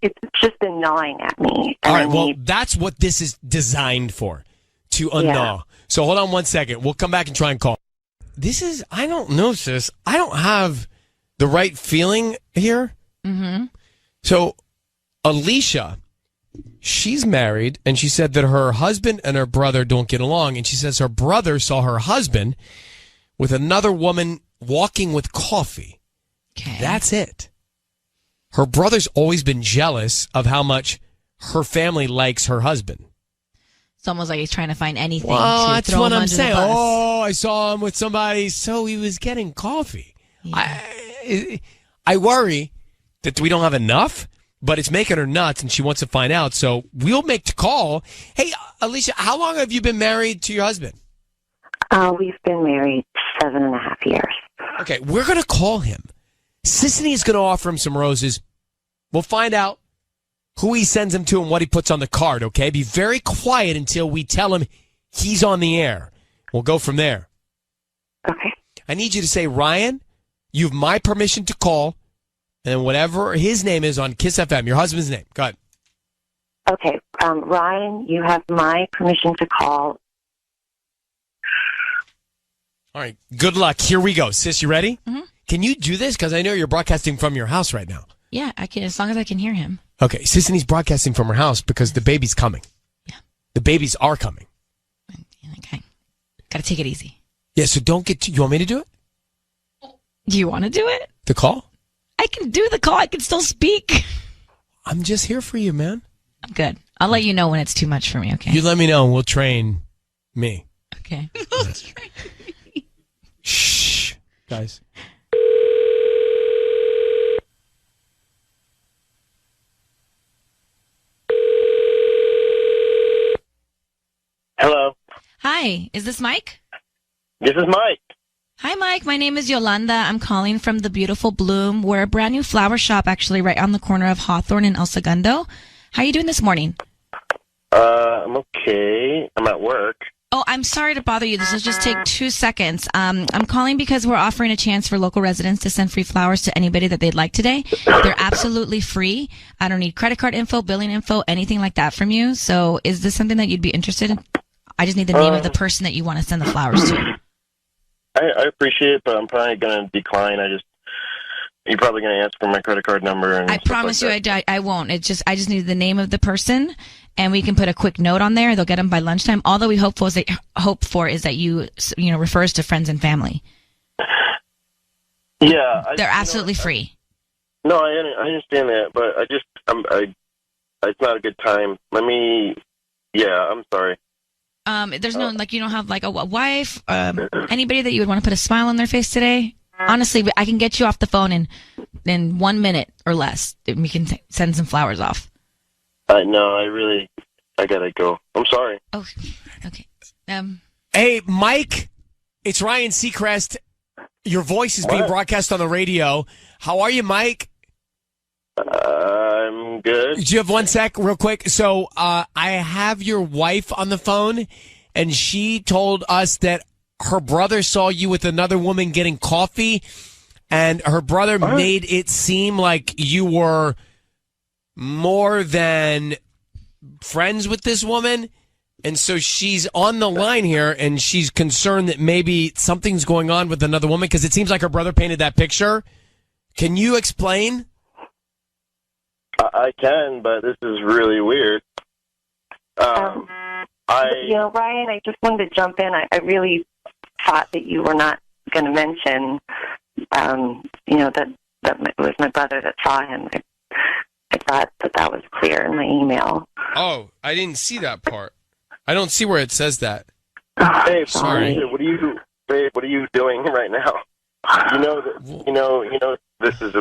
It's just been gnawing at me. All right, well, that's what this is designed for, to unknaw. Yeah. So hold on one second. We'll come back and try and call. I don't know, sis. I don't have the right feeling here. Mm-hmm. So Alicia, she's married, and she said that her husband and her brother don't get along, and she says her brother saw her husband with another woman walking with coffee. Okay. That's it. Her brother's always been jealous of how much her family likes her husband. It's almost like he's trying to find anything well, to that's throw what him I'm under saying. the bus. Oh, I saw him with somebody, so he was getting coffee. Yeah. I worry that we don't have enough, but it's making her nuts, and she wants to find out. So we'll make the call. Hey, Alicia, how long have you been married to your husband? We've been married 7.5 years. Okay, we're going to call him. Sissany is going to offer him some roses. We'll find out who he sends them to and what he puts on the card, okay? Be very quiet until we tell him he's on the air. We'll go from there. Okay. I need you to say, Ryan, you have my permission to call, and whatever his name is on Kiss FM, your husband's name. Go ahead. Okay. Ryan, you have my permission to call. All right. Good luck. Here we go. Sis, you ready? Mm-hmm. Can you do this? Because I know you're broadcasting from your house right now. Yeah, I can, as long as I can hear him. Okay. Sissany's broadcasting from her house because the baby's coming. Yeah. The babies are coming. Okay. Got to take it easy. Yeah, so don't get you want me to do it? Do you want to do it? The call? I can do the call. I can still speak. I'm just here for you, man. I'm good. I'll let you know when it's too much for me, okay? You let me know and we'll train me. Okay. Shh. Guys. Hello. Hi, is this Mike? This is Mike. Hi, Mike. My name is Yolanda. I'm calling from the beautiful Bloom. We're a brand new flower shop, actually, right on the corner of Hawthorne and El Segundo. How are you doing this morning? I'm okay. I'm at work. Oh, I'm sorry to bother you. This will just take 2 seconds. I'm calling because we're offering a chance for local residents to send free flowers to anybody that they'd like today. They're absolutely free. I don't need credit card info, billing info, anything like that from you. So is this something that you'd be interested in? I just need the name of the person that you want to send the flowers to. I appreciate it, but I'm probably going to decline. You're probably going to ask for my credit card number. And I promise you I won't. I just need the name of the person, and we can put a quick note on there. They'll get them by lunchtime. All that we hope for is that you refer us to friends and family. Yeah. They're absolutely free. No, I understand that, but it's not a good time. I'm sorry. There's no, you don't have a wife, anybody that you would want to put a smile on their face today? Honestly, I can get you off the phone in 1 minute or less. We can send some flowers off. No, I gotta go. I'm sorry. Oh, okay. Hey, Mike, it's Ryan Seacrest. Your voice is being broadcast on the radio. How are you, Mike? I'm good. Do you have 1 sec, real quick? So, I have your wife on the phone, and she told us that her brother saw you with another woman getting coffee, and her brother made it seem like you were more than friends with this woman. And so she's on the line here, and she's concerned that maybe something's going on with another woman because it seems like her brother painted that picture. Can you explain? I can, but this is really weird. Ryan, I just wanted to jump in. I really thought that you were not going to mention, that it was my brother that saw him. I thought that was clear in my email. Oh, I didn't see that part. I don't see where it says that. Babe, sorry. What are you doing right now? This is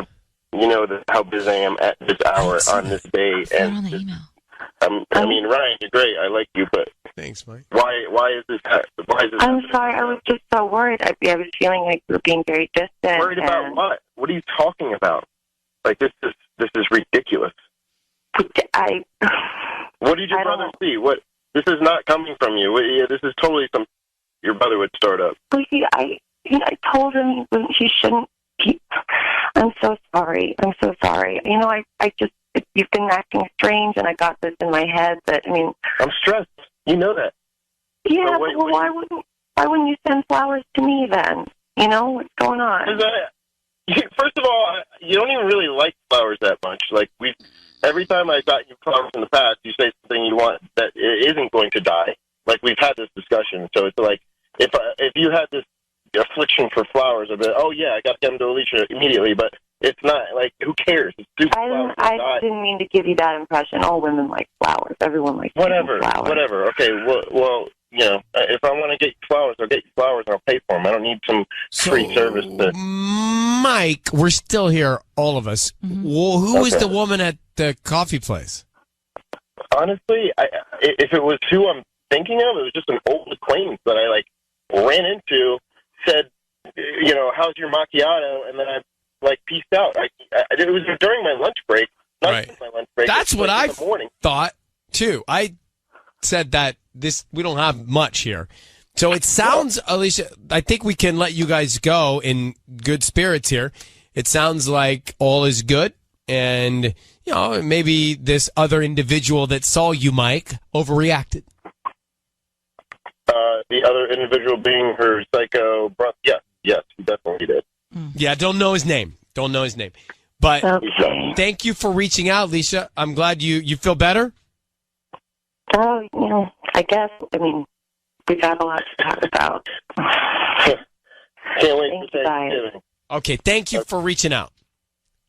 how busy I am at this hour on this day, and Ryan, you're great. I like you, but thanks, Mike. Why is this? I'm sorry. I was just so worried. I was feeling like we were being very distant. Worried about what? What are you talking about? Like this is ridiculous. What did your brother see? What? This is not coming from you. This is totally your brother would start up. I told him he shouldn't. I'm so sorry. You've been acting strange, and I got this in my head. But I'm stressed. You know that. Yeah. Why wouldn't you send flowers to me then? What's going on? First of all, you don't even really like flowers that much. Like every time I got you flowers in the past, you say something you want that it isn't going to die. Like we've had this discussion, so it's like if you had this affliction for flowers, I'd be like, oh yeah, I got to get them to Alicia immediately. But it's not like who cares? It's stupid flowers. I didn't mean to give you that impression. All women like flowers. Everyone likes flowers. Whatever. Okay. Well, if I want to get you flowers, I'll get you flowers and I'll pay for them. I don't need some free service. Mike, we're still here, all of us. Mm-hmm. Well, who was the woman at the coffee place? Honestly, if it was who I'm thinking of, it was just an old acquaintance that I ran into. Said, how's your macchiato? And then I peaced out. It was during my lunch break. Not my lunch break. That's what I thought too. I said that we don't have much here. So it sounds, Alicia, I think we can let you guys go in good spirits here. It sounds like all is good. And, maybe this other individual that saw you, Mike, overreacted. The other individual being her psycho brother. Yes, he definitely did. Yeah, don't know his name. But thank you for reaching out, Alicia. I'm glad you feel better. Oh, I guess. We got a lot to talk about. Can't wait for Thanksgiving. Okay, thank you for reaching out.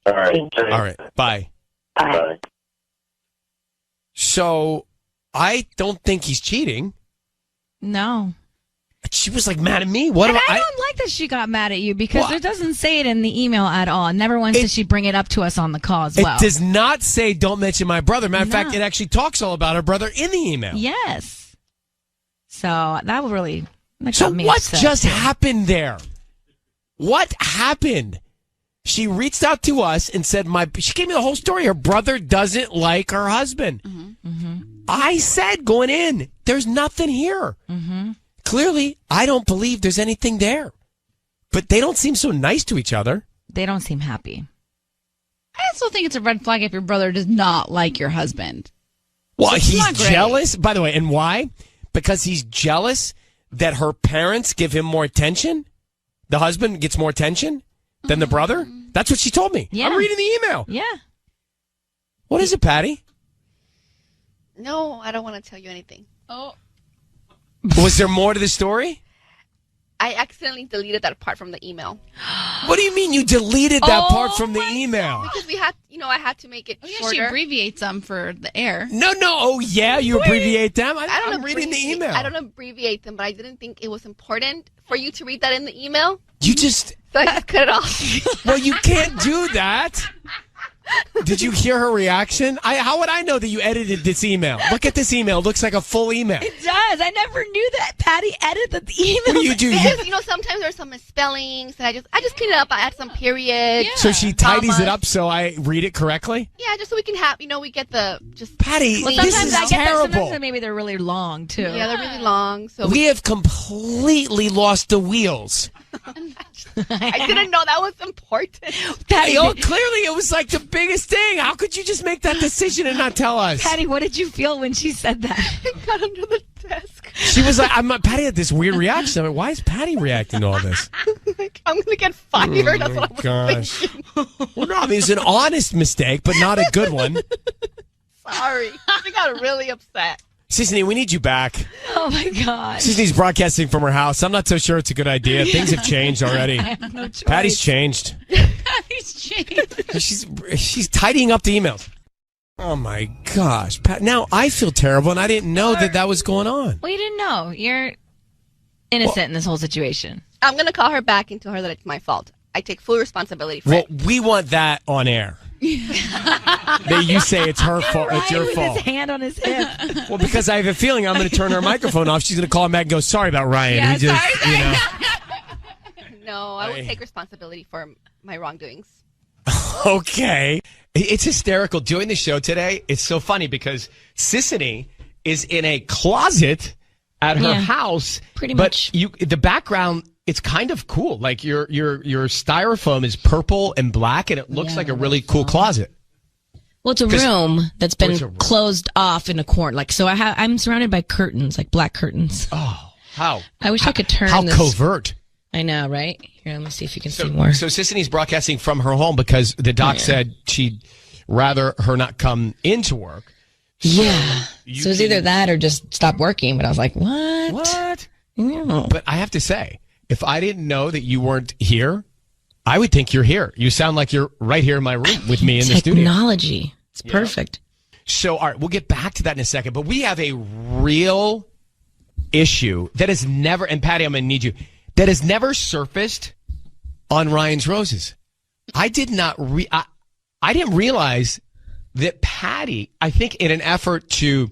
All right. All right, bye. Bye. So, I don't think he's cheating. No. She was mad at me. I don't like that she got mad at you because it doesn't say it in the email at all. Never once did she bring it up to us on the call as well. It does not say don't mention my brother. Matter of fact, it actually talks all about her brother in the email. Yes. So that really So got me what upset. just happened there? What happened? She reached out to us and said, she gave me the whole story. Her brother doesn't like her husband. Mm-hmm. Mm-hmm. I said going in, there's nothing here. Mm-hmm. Clearly, I don't believe there's anything there. But they don't seem so nice to each other. They don't seem happy. I also think it's a red flag if your brother does not like your husband. Well, he's jealous. By the way, and why? Because he's jealous that her parents give him more attention. The husband gets more attention than the brother. That's what she told me. Yeah. I'm reading the email. Yeah. What is it, Patty? No, I don't want to tell you anything. Oh. Was there more to the story? I accidentally deleted that part from the email. What do you mean you deleted that part from the email? Because I had to make it shorter. She abbreviates them for the air. No. Oh, yeah, you abbreviate them? I'm reading the email. I don't abbreviate them, but I didn't think it was important for you to read that in the email. You just... So I just cut it off. Well, you can't do that. Did you hear her reaction? How would I know that you edited this email? Look at this email. It looks like a full email. It does. I never knew that Patty edited the email. What do you do? Because, sometimes there's some misspellings, and I just clean it up. I add some periods. So she tidies it up so I read it correctly? Yeah, just so we can have, we get the just. Patty, this is terrible. Sometimes maybe they're really long too. Yeah, they're really long. So we have completely lost the wheels. I didn't know that was important. Patty, clearly it was the biggest thing. How could you just make that decision and not tell us? Patty, what did you feel when she said that? I got under the desk. She was like, Patty had this weird reaction. I'm like, why is Patty reacting to all this? I'm going to get fired. That's what I was thinking. Well, no, it's an honest mistake, but not a good one. sorry. She got really upset. Sisney, we need you back. Oh my God. Sisney's broadcasting from her house. I'm not so sure it's a good idea. Things have changed already. I have no choice. Patty's changed. Patty's changed. She's tidying up the emails. Oh my gosh. Pat, now I feel terrible and I didn't know that was going on. Well, you didn't know. You're innocent in this whole situation. I'm going to call her back and tell her that it's my fault. I take full responsibility for Well, it. we want that on air. That you say it's her fault. It's your with fault. his hand on his hip. Well, because I have a feeling I'm going to turn her microphone off. She's going to call him back and go, sorry about Ryan. Yeah, He just, sorry. you know. No, I will take responsibility for my wrongdoings. Okay. It's hysterical. Doing the show today, it's so funny because Sissany is in a closet at her house. Pretty but much. The background, it's kind of cool. Like your styrofoam is purple and black, and it looks like a really cool closet. Well, it's a room that's been closed off in a corner. Like, so I'm surrounded by curtains, like black curtains. Oh, how? I wish I could turn How this. covert. I know, right? Here, let me see if you can see more. So Sissany's broadcasting from her home because the doc said she'd rather her not come into work. Yeah. So it's either that or just stop working. But I was like, what? What? No. But I have to say, if I didn't know that you weren't here, I would think you're here. You sound like you're right here in my room with me in the studio. Technology. It's perfect. So, all right, we'll get back to that in a second. But we have a real issue that has never, and Patty, I'm going to need you, that has never surfaced on Ryan's Roses. I didn't realize that Patty, I think in an effort to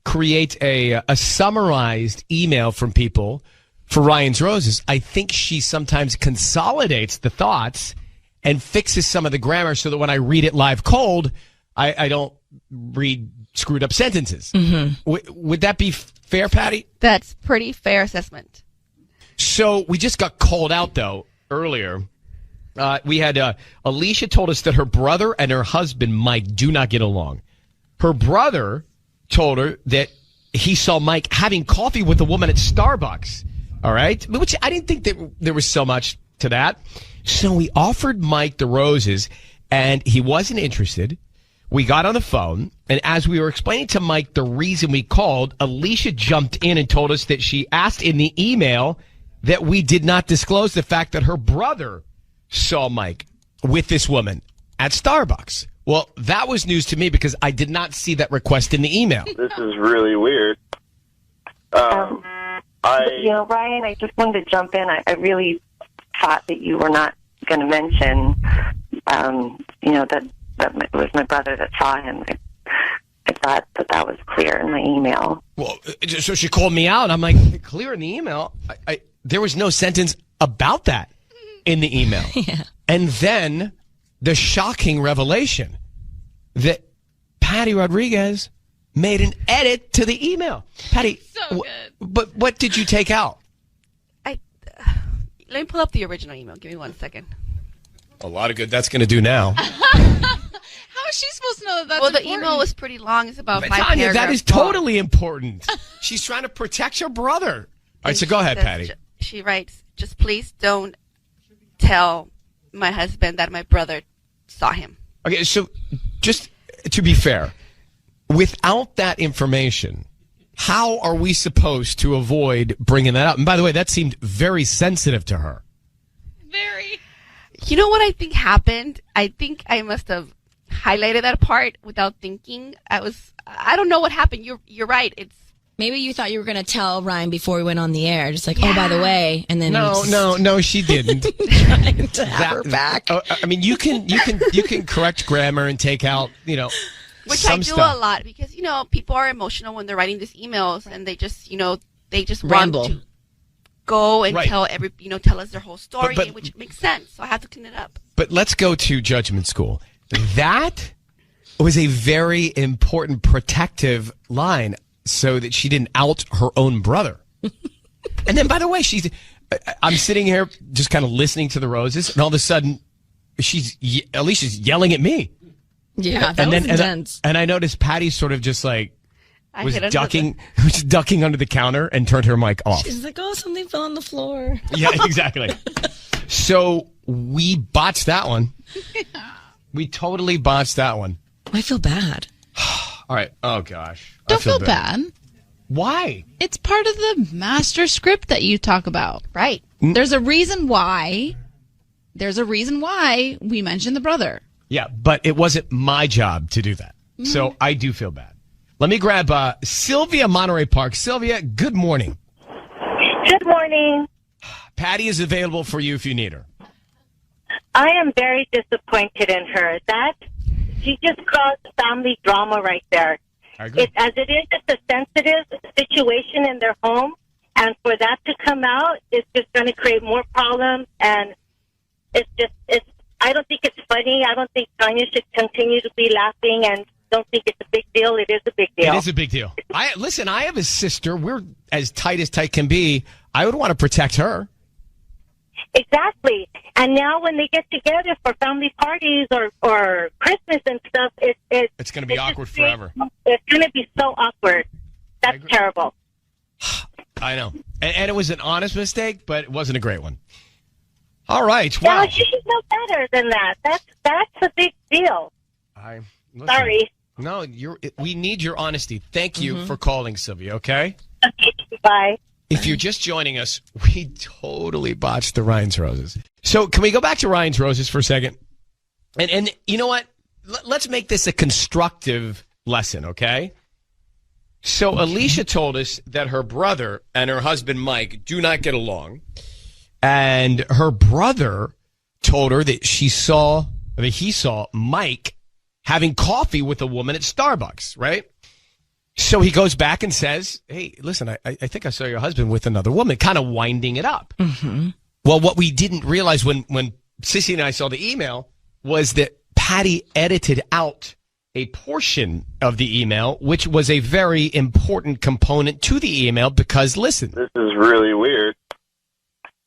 create a summarized email from people for Ryan's Roses, I think she sometimes consolidates the thoughts and fixes some of the grammar so that when I read it live cold, I don't read screwed up sentences. Mm-hmm. Would that be fair, Patty? That's pretty fair assessment. So we just got called out, though, earlier. We had Alicia told us that her brother and her husband, Mike, do not get along. Her brother told her that he saw Mike having coffee with a woman at Starbucks. All right? Which I didn't think that there was so much to that. So we offered Mike the roses, and he wasn't interested. We got on the phone, and as we were explaining to Mike the reason we called, Alicia jumped in and told us that she asked in the email that we did not disclose the fact that her brother saw Mike with this woman at Starbucks. Well, that was news to me because I did not see that request in the email. This is really weird. Ryan, I just wanted to jump in. I really thought that you were not going to mention, that it was my brother that saw him. I thought that was clear in my email. Well, so she called me out. I'm like, clear in the email? There was no sentence about that in the email. Yeah. And then the shocking revelation that Patty Rodriguez made an edit to the email. Patty, but what did you take out? Let me pull up the original email. Give me 1 second. A lot of good that's going to do now. How is she supposed to know that's Well, the important? email was pretty long. It's about 5 Tanya, paragraphs that is long. totally important. She's trying to protect your brother. All right, so go ahead, Says, Patty. She writes, just please don't tell my husband that my brother saw him. Okay, so just to be fair, without that information, how are we supposed to avoid bringing that up? And by the way, that seemed very sensitive to her. Very. You know what I think happened? I think I must have highlighted that part without thinking. I don't know what happened. You're right. Maybe you thought you were going to tell Ryan before we went on the air, just like, oh, by the way, and then No, she didn't. trying to have her back. I mean, you can correct grammar and take out, Which some I do stuff. a lot because, people are emotional when they're writing these emails and they just, Ramble. want to go and Right. tell us their whole story, But- which makes sense. So I have to clean it up. But let's go to judgment school. That was a very important protective line so that she didn't out her own brother. And then, by the way, I'm sitting here just kind of listening to the roses, and all of a sudden, Alicia's yelling at me. Yeah, that was intense. And I noticed Patty sort of just like I was hit her ducking under the counter and turned her mic off. She's like, oh, something fell on the floor. Yeah, exactly. So we botched that one. We totally botched that one. I feel bad. All right. Oh, gosh. Don't feel bad. Why? It's part of the master script that you talk about. Right. There's a reason why. We mentioned the brother. Yeah, but it wasn't my job to do that. So I do feel bad. Let me grab Sylvia, Monterey Park. Sylvia, good morning. Good morning. Patty is available for you if you need her. I am very disappointed in her. That she just caused family drama right there. It's a sensitive situation in their home, and for that to come out, it's just going to create more problems. And it's I don't think it's funny. I don't think Tanya should continue to be laughing, and don't think it's a big deal. It is a big deal. It is a big deal. I have a sister. We're as tight can be. I would want to protect her. Exactly. And now when they get together for family parties or Christmas and stuff, it's going to be awkward forever. It's going to be so awkward. That's terrible. I know. And it was an honest mistake, but it wasn't a great one. All right. Wow. No, you should know better than that. That's a big deal. Sorry. No, we need your honesty. Thank you for calling, Sylvia, okay? Okay, bye. If you're just joining us, we totally botched the Ryan's Roses. So can we go back to Ryan's Roses for a second? And you know what? Let's make this a constructive lesson, okay? So Alicia told us that her brother and her husband, Mike, do not get along. And her brother told her that he saw Mike having coffee with a woman at Starbucks, right? So he goes back and says, hey, listen, I think I saw your husband with another woman, kind of winding it up. Mm-hmm. Well, what we didn't realize when Sissy and I saw the email was that Patty edited out a portion of the email, which was a very important component to the email because, listen. This is really weird.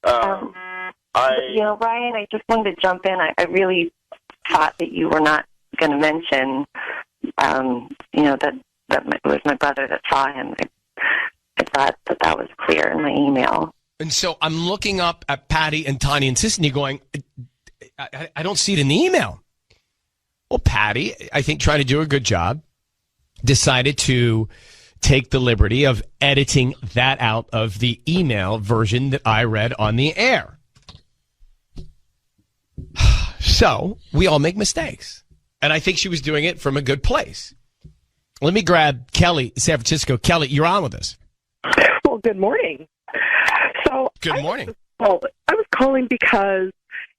Ryan, I just wanted to jump in. I really thought that you were not going to mention, that it was my brother that saw him. I thought that was clear in my email. And so I'm looking up at Patty and Tanya and Sissy going, I don't see it in the email. Well, Patty, I think trying to do a good job, decided to take the liberty of editing that out of the email version that I read on the air. So we all make mistakes. And I think she was doing it from a good place. Let me grab Kelly, San Francisco. Kelly, you're on with us. Well, good morning. Good morning. I was calling because,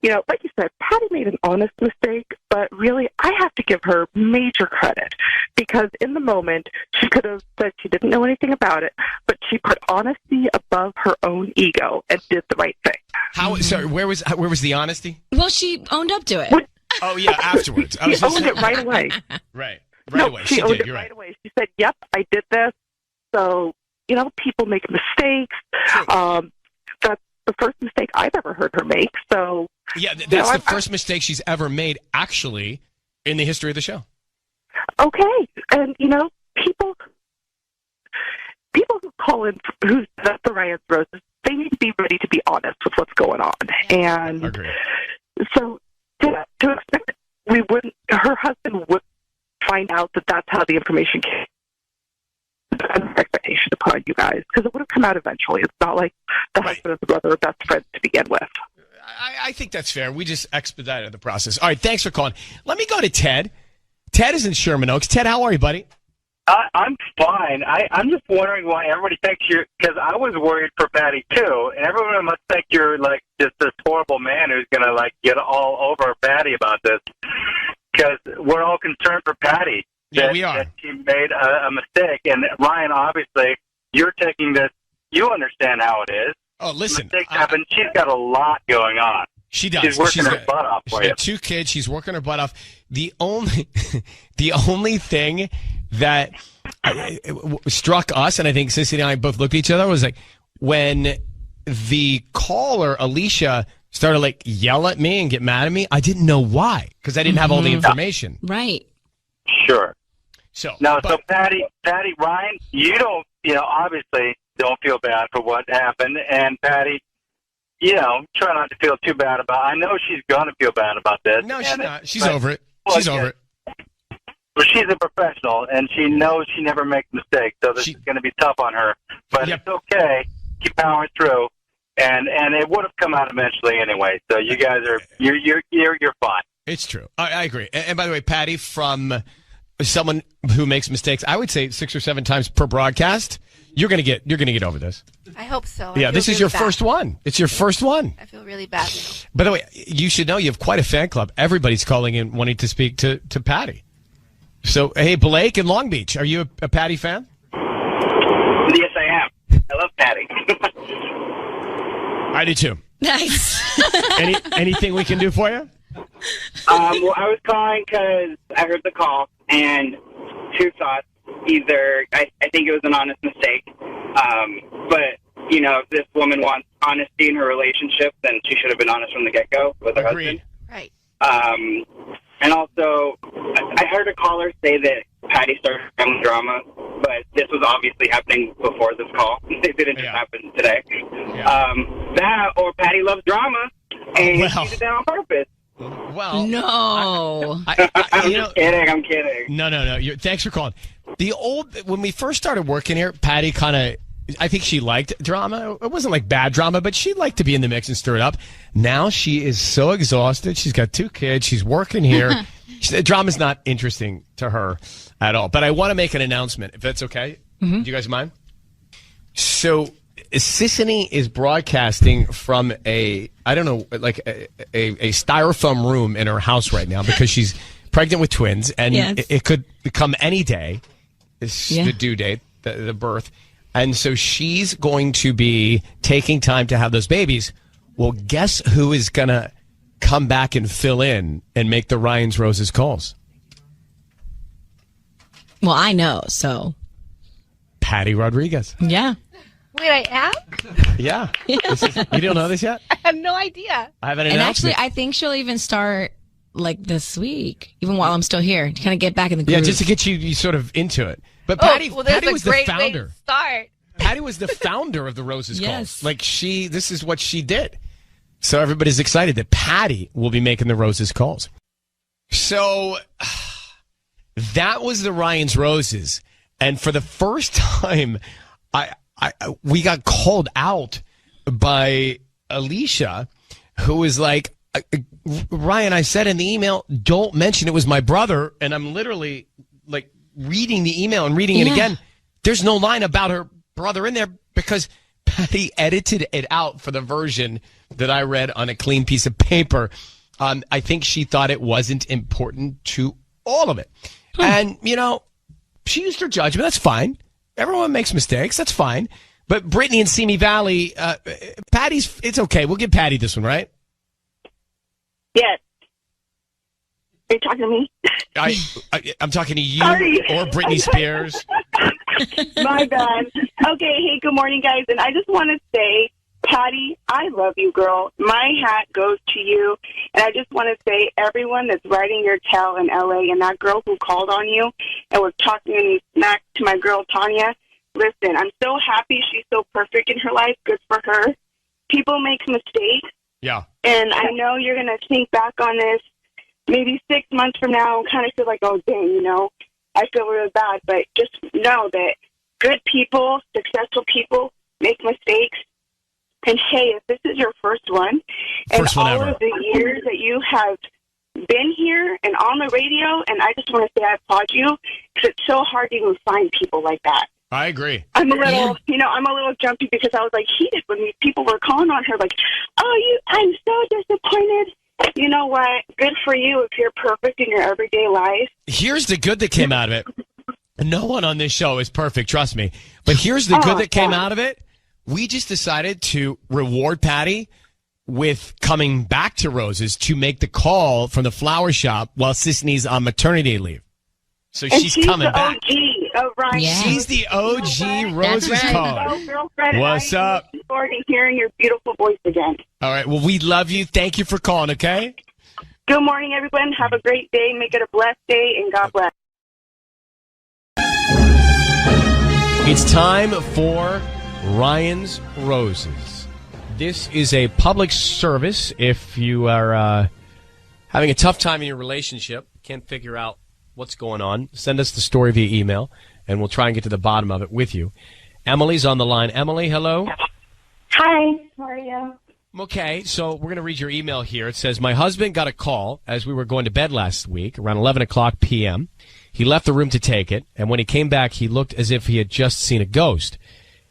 like you said, Patty made an honest mistake, but really I have to give her major credit because in the moment she could have said she didn't know anything about it, but she put honesty above her own ego and did the right thing. Sorry, where was the honesty? Well, she owned up to it. Oh, yeah, afterwards. She owned it right away. Right away. She owned it right away. She said, yep, I did this. So, people make mistakes. Sure. That's the first mistake I've ever heard her make. So, yeah, that's the first mistake she's ever made, actually, in the history of the show. Okay. And, people who call in, who's the Ryan's Roses, they need to be ready to be honest with what's going on. And Agreed. So, to expect her husband would find out that that's how the information came. An expectation to put on you guys because it would have come out eventually. It's not like the husband and the brother are best friends to begin with. I think that's fair. We just expedited the process. All right, thanks for calling. Let me go to Ted. Ted is in Sherman Oaks. Ted, how are you, buddy? I'm fine. I'm just wondering why everybody thinks because I was worried for Patty too, and everyone must think you're like just this horrible man who's going to like get all over Patty about this because we're all concerned for Patty. Yeah, we are. That she made a mistake. And Ryan, obviously, you're taking this. You understand how it is. Oh, listen. Mistakes happen. She's got a lot going on. She does. She's working her butt off for She's you. got 2 kids. She's working her butt off. The only thing that struck us, and I think Sissy and I both looked at each other, was like when the caller, Alicia, started like yell at me and get mad at me. I didn't know why because I didn't have all the information. Right. Sure. So Patty, Ryan, you don't, obviously don't feel bad for what happened, and Patty, try not to feel too bad about. I know she's going to feel bad about this. No, she's not. She's over it. She's over it. Well, she's a professional, and she knows she never makes mistakes, so this is going to be tough on her. But it's okay. Keep powering through, and it would have come out eventually anyway. So you guys are you're fine. It's true. I agree. And by the way, Patty, from someone who makes mistakes, I would say 6 or 7 times per broadcast, you're gonna get over this. I hope so. Yeah, this is your first one. It's your first one. I feel really bad now. By the way, you should know you have quite a fan club. Everybody's calling in wanting to speak to Patty. So, hey, Blake in Long Beach, are you a Patty fan? Yes, I am. I love Patty. I do too. Nice. Anything we can do for you? Well, I was calling because I heard the call, and 2 thoughts. Either I think it was an honest mistake, but, you know, if this woman wants honesty in her relationship, then she should have been honest from the get-go with her husband. Right. And also, I heard a caller say that Patty started family drama, but this was obviously happening before this call. It didn't just happen today. That or Patty loves drama, and she did that on purpose. Well, no. I'm kidding. No. Thanks for calling. When we first started working here, Patty I think she liked drama. It wasn't like bad drama, but she liked to be in the mix and stir it up. Now she is so exhausted. She's got 2 kids. She's working here. Drama's not interesting to her at all. But I want to make an announcement, if that's okay. Do you guys mind? So Sissany is broadcasting from a styrofoam room in her house right now because she's pregnant with twins, and it could come any day. It's the due date, the birth. And so she's going to be taking time to have those babies. Well, guess who is going to come back and fill in and make the Ryan's Roses calls? Well, I know, so. Patty Rodriguez. Yeah. Wait, I am? Yeah. You don't know this yet? I have no idea. I have an And announcement. actually, I think she'll even start like this week, even while I'm still here, to kind of get back in the groove. Yeah, just to get you sort of into it. But Patty was the founder. Start. Patty was the founder of the Roses Yes. calls. Like this is what she did. So everybody's excited that Patty will be making the Roses calls. So that was the Ryan's Roses. And for the first time, we got called out by Alicia, who was like, Ryan, I said in the email, don't mention it was my brother. And I'm literally like reading the email and reading it again. There's no line about her brother in there because Patty edited it out for the version that I read on a clean piece of paper. I think she thought it wasn't important to all of it. And, you know, she used her judgment. That's fine. Everyone makes mistakes. That's fine. But Brittany and Simi Valley, it's okay. We'll give Patty this one, right? Yes. Are you talking to me? I'm talking to you Sorry. or Britney Spears. My bad. Okay, hey, good morning, guys. And I just want to say, Patty, I love you, girl. My hat goes to you. And I just want to say, everyone that's writing your tale in L.A. and that girl who called on you and was talking to me smack to my girl, Tanya, listen, I'm so happy she's so perfect in her life. Good for her. People make mistakes. Yeah. And I know you're going to think back on this maybe 6 months from now and kind of feel like, oh, dang, you know, I feel really bad. But just know that good people, successful people make mistakes. And, hey, if this is your first one, and all ever. of the years that you have been here and on the radio, and I just want to say I applaud you because it's so hard to even find people like that. I agree. I'm a little, I'm a little jumpy because I was like heated when these people were calling on her, like, "Oh, I'm so disappointed." You know what? Good for you if you're perfect in your everyday life. Here's the good that came out of it. No one on this show is perfect, trust me. But here's the good that came out of it. We just decided to reward Patty with coming back to Roses to make the call from the flower shop while Sisney's on maternity leave. So And she's coming the back. OG of Ryan. She's the OG Roses That's right. caller. Oh, girlfriend, What's I'm up? looking forward to hearing your beautiful voice again. All right. Well, we love you. Thank you for calling, okay? Good morning, everyone. Have a great day. Make it a blessed day, and God bless. It's time for Ryan's Roses. This is a public service if you are having a tough time in your relationship, can't figure out what's going on. Send us the story via email, and we'll try and get to the bottom of it with you. Emily's on the line. Emily, hello. Hi. How are you? Okay, so we're going to read your email here. It says, my husband got a call as we were going to bed last week, around 11 o'clock p.m. He left the room to take it, and when he came back, he looked as if he had just seen a ghost.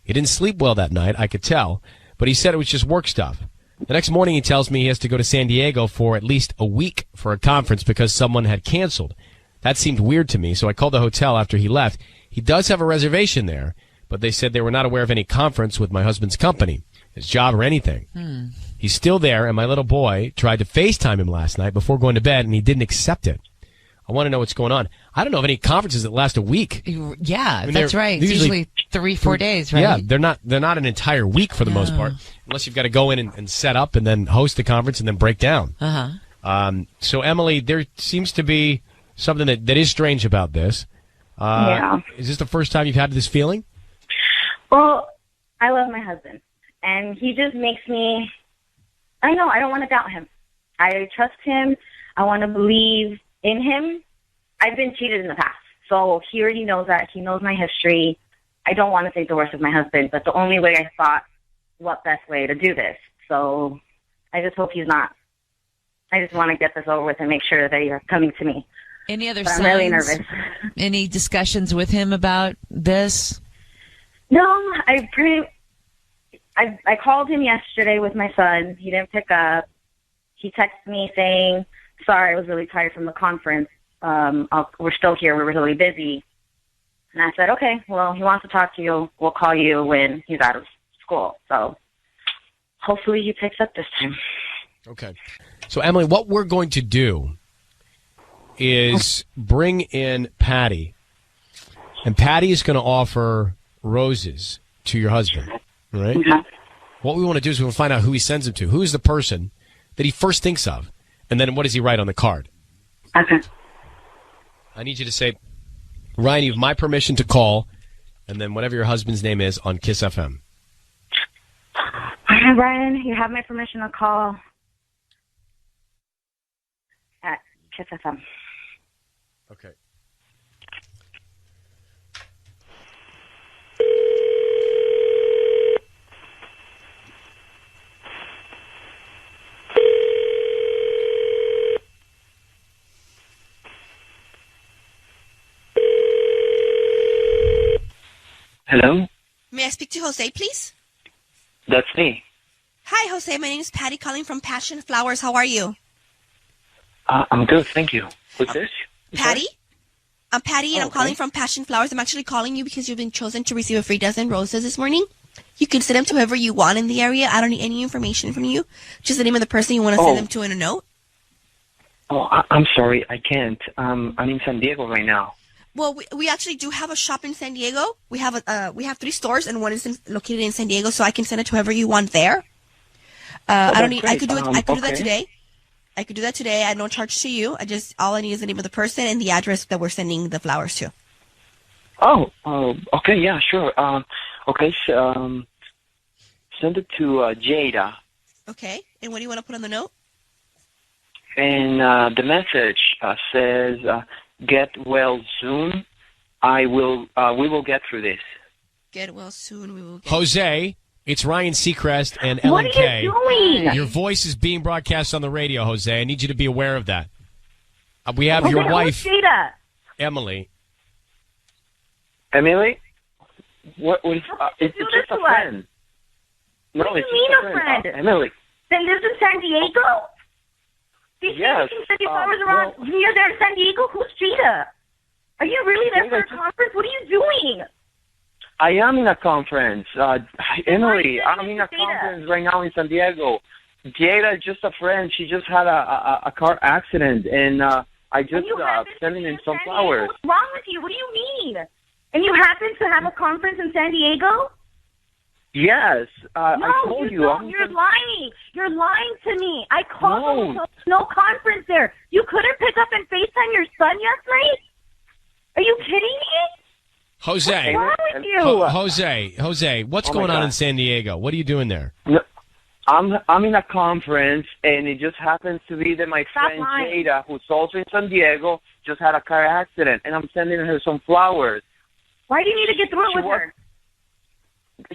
He didn't sleep well that night, I could tell, but he said it was just work stuff. The next morning, he tells me he has to go to San Diego for at least a week for a conference because someone had canceled. That seemed weird to me, so I called the hotel after he left. He does have a reservation there, but they said they were not aware of any conference with my husband's company, his job, or anything. He's still there, and my little boy tried to FaceTime him last night before going to bed, and he didn't accept it. I want to know what's going on. I don't know of any conferences that last a week. Yeah, I mean, that's right. It's usually 3-4 days, right? Yeah, they're not an entire week for the most part, unless you've got to go in and set up and then host the conference and then break down. So, Emily, there seems to be something that is strange about this. Is this the first time you've had this feeling? Well, I love my husband, and he just makes me, I don't want to doubt him. I trust him. I want to believe in him. I've been cheated in the past, so he already knows that. He knows my history. I don't want to think the worst of my husband, but the only way I thought, what best way to do this? So I just hope he's not. I just want to get this over with and make sure that you're coming to me. Any other but signs? I'm really nervous. Any discussions with him about this? No, I called him yesterday with my son. He didn't pick up. He texted me saying, sorry, I was really tired from the conference. We're still here. We're really busy. And I said, okay, well, he wants to talk to you. We'll call you when he's out of school. So hopefully he picks up this time. Okay. So, Emily, what we're going to do is bring in Patty. And Patty is going to offer roses to your husband, right? What we want to do is we want to find out who he sends them to. Who is the person that he first thinks of? And then what does he write on the card? Okay. I need you to say, Ryan, you have my permission to call, and then whatever your husband's name is on Kiss FM. Hi, Brian. You have my permission to call at Kiss FM. Okay. Hello? May I speak to Jose, please? That's me. Hi, Jose. My name is Patty calling from Passion Flowers. How are you? I'm good, thank you. Who's this? Patty? I'm Patty, and I'm calling from Passion Flowers. I'm actually calling you because you've been chosen to receive a free dozen roses this morning. You can send them to whoever you want in the area. I don't need any information from you. Just the name of the person you want to send them to in a note. Oh, I'm sorry, I can't. I'm in San Diego right now. Well, we actually do have a shop in San Diego. We have 3 stores, and one is located in San Diego, so I can send it to whoever you want there. I don't need. I could do it. I could do that today. I could do that today at no charge to you. All I need is the name of the person and the address that we're sending the flowers to. Oh, okay, yeah, sure. Okay, send it to Jada. Okay, and what do you want to put on the note? And the message says, "Get well soon. We will get through this." Get well soon. We will. Jose, it's Ryan Seacrest and Ellen Kay. What are you doing? Your voice is being broadcast on the radio, Jose. I need you to be aware of that. We have your wife, Emily. Emily? What is? It's just a friend. No, what do it's you mean just a friend? Emily. They lives in San Diego? Yes. Flowers around near there in San Diego? Who's Jada? Are you really there for a conference? What are you doing? I am in a conference. Emily, I'm in a conference right now in San Diego. Jada is just a friend. She just had a car accident, and I just sending in some flowers. What's wrong with you? What do you mean? And you happen to have a conference in San Diego? Yes, I told you. Don't. You're lying. You're lying to me. I called you. No conference there. You couldn't pick up and FaceTime your son last night? Are you kidding me? Jose. What's wrong with you? Jose, what's going on in San Diego? What are you doing there? No, I'm in a conference, and it just happens to be that my friend lying. Jada, who's also in San Diego, just had a car accident, and I'm sending her some flowers. Why do you need to get through it with her?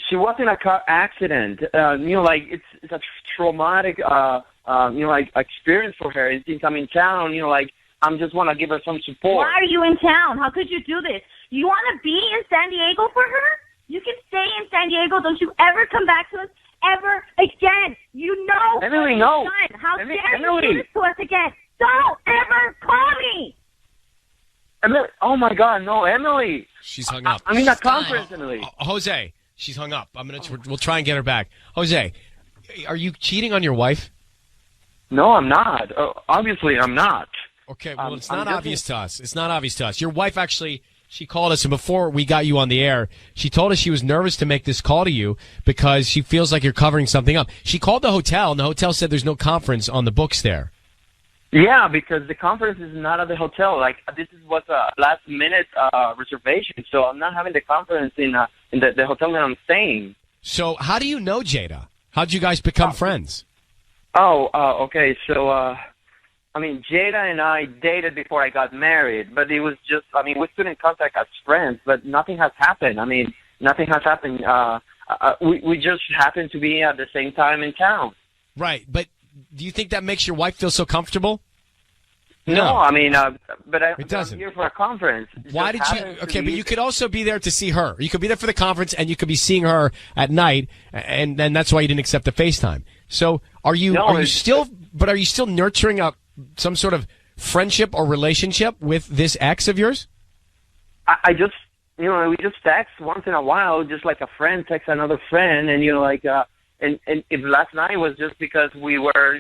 She was in a car accident. Like it's a traumatic, like experience for her. And since I'm in town, like I'm just want to give her some support. Why are you in town? How could you do this? You want to be in San Diego for her? You can stay in San Diego. Don't you ever come back to us ever again. You know. Emily, no. Son. How dare you Emily. do this to us again? Don't ever call me. Emily, oh my God, no, Emily. She's hung up. I'm in a conference, Emily. Jose, she's hung up. We'll try and get her back. Jose, are you cheating on your wife? No, I'm not. Obviously, I'm not. Okay, well, it's not obvious to us. It's not obvious to us. Your wife actually, she called us, and before we got you on the air, she told us she was nervous to make this call to you because she feels like you're covering something up. She called the hotel, and the hotel said there's no conference on the books there. Yeah, because the conference is not at the hotel. Like, this was a last-minute reservation, so I'm not having the conference in the hotel that I'm staying. So how do you know Jada? How'd you guys become friends? Okay. So, Jada and I dated before I got married, but it was just, we stood in contact as friends, but nothing has happened. Nothing has happened. We just happened to be at the same time in town. Right, but do you think that makes your wife feel so comfortable? No, but it doesn't. I'm here for a conference. Why did you? Okay, but you could also be there to see her. You could be there for the conference, and you could be seeing her at night, and that's why you didn't accept the FaceTime. So are you still nurturing some sort of friendship or relationship with this ex of yours? I just, we just text once in a while, just like a friend texts another friend, and and if last night was just because we were,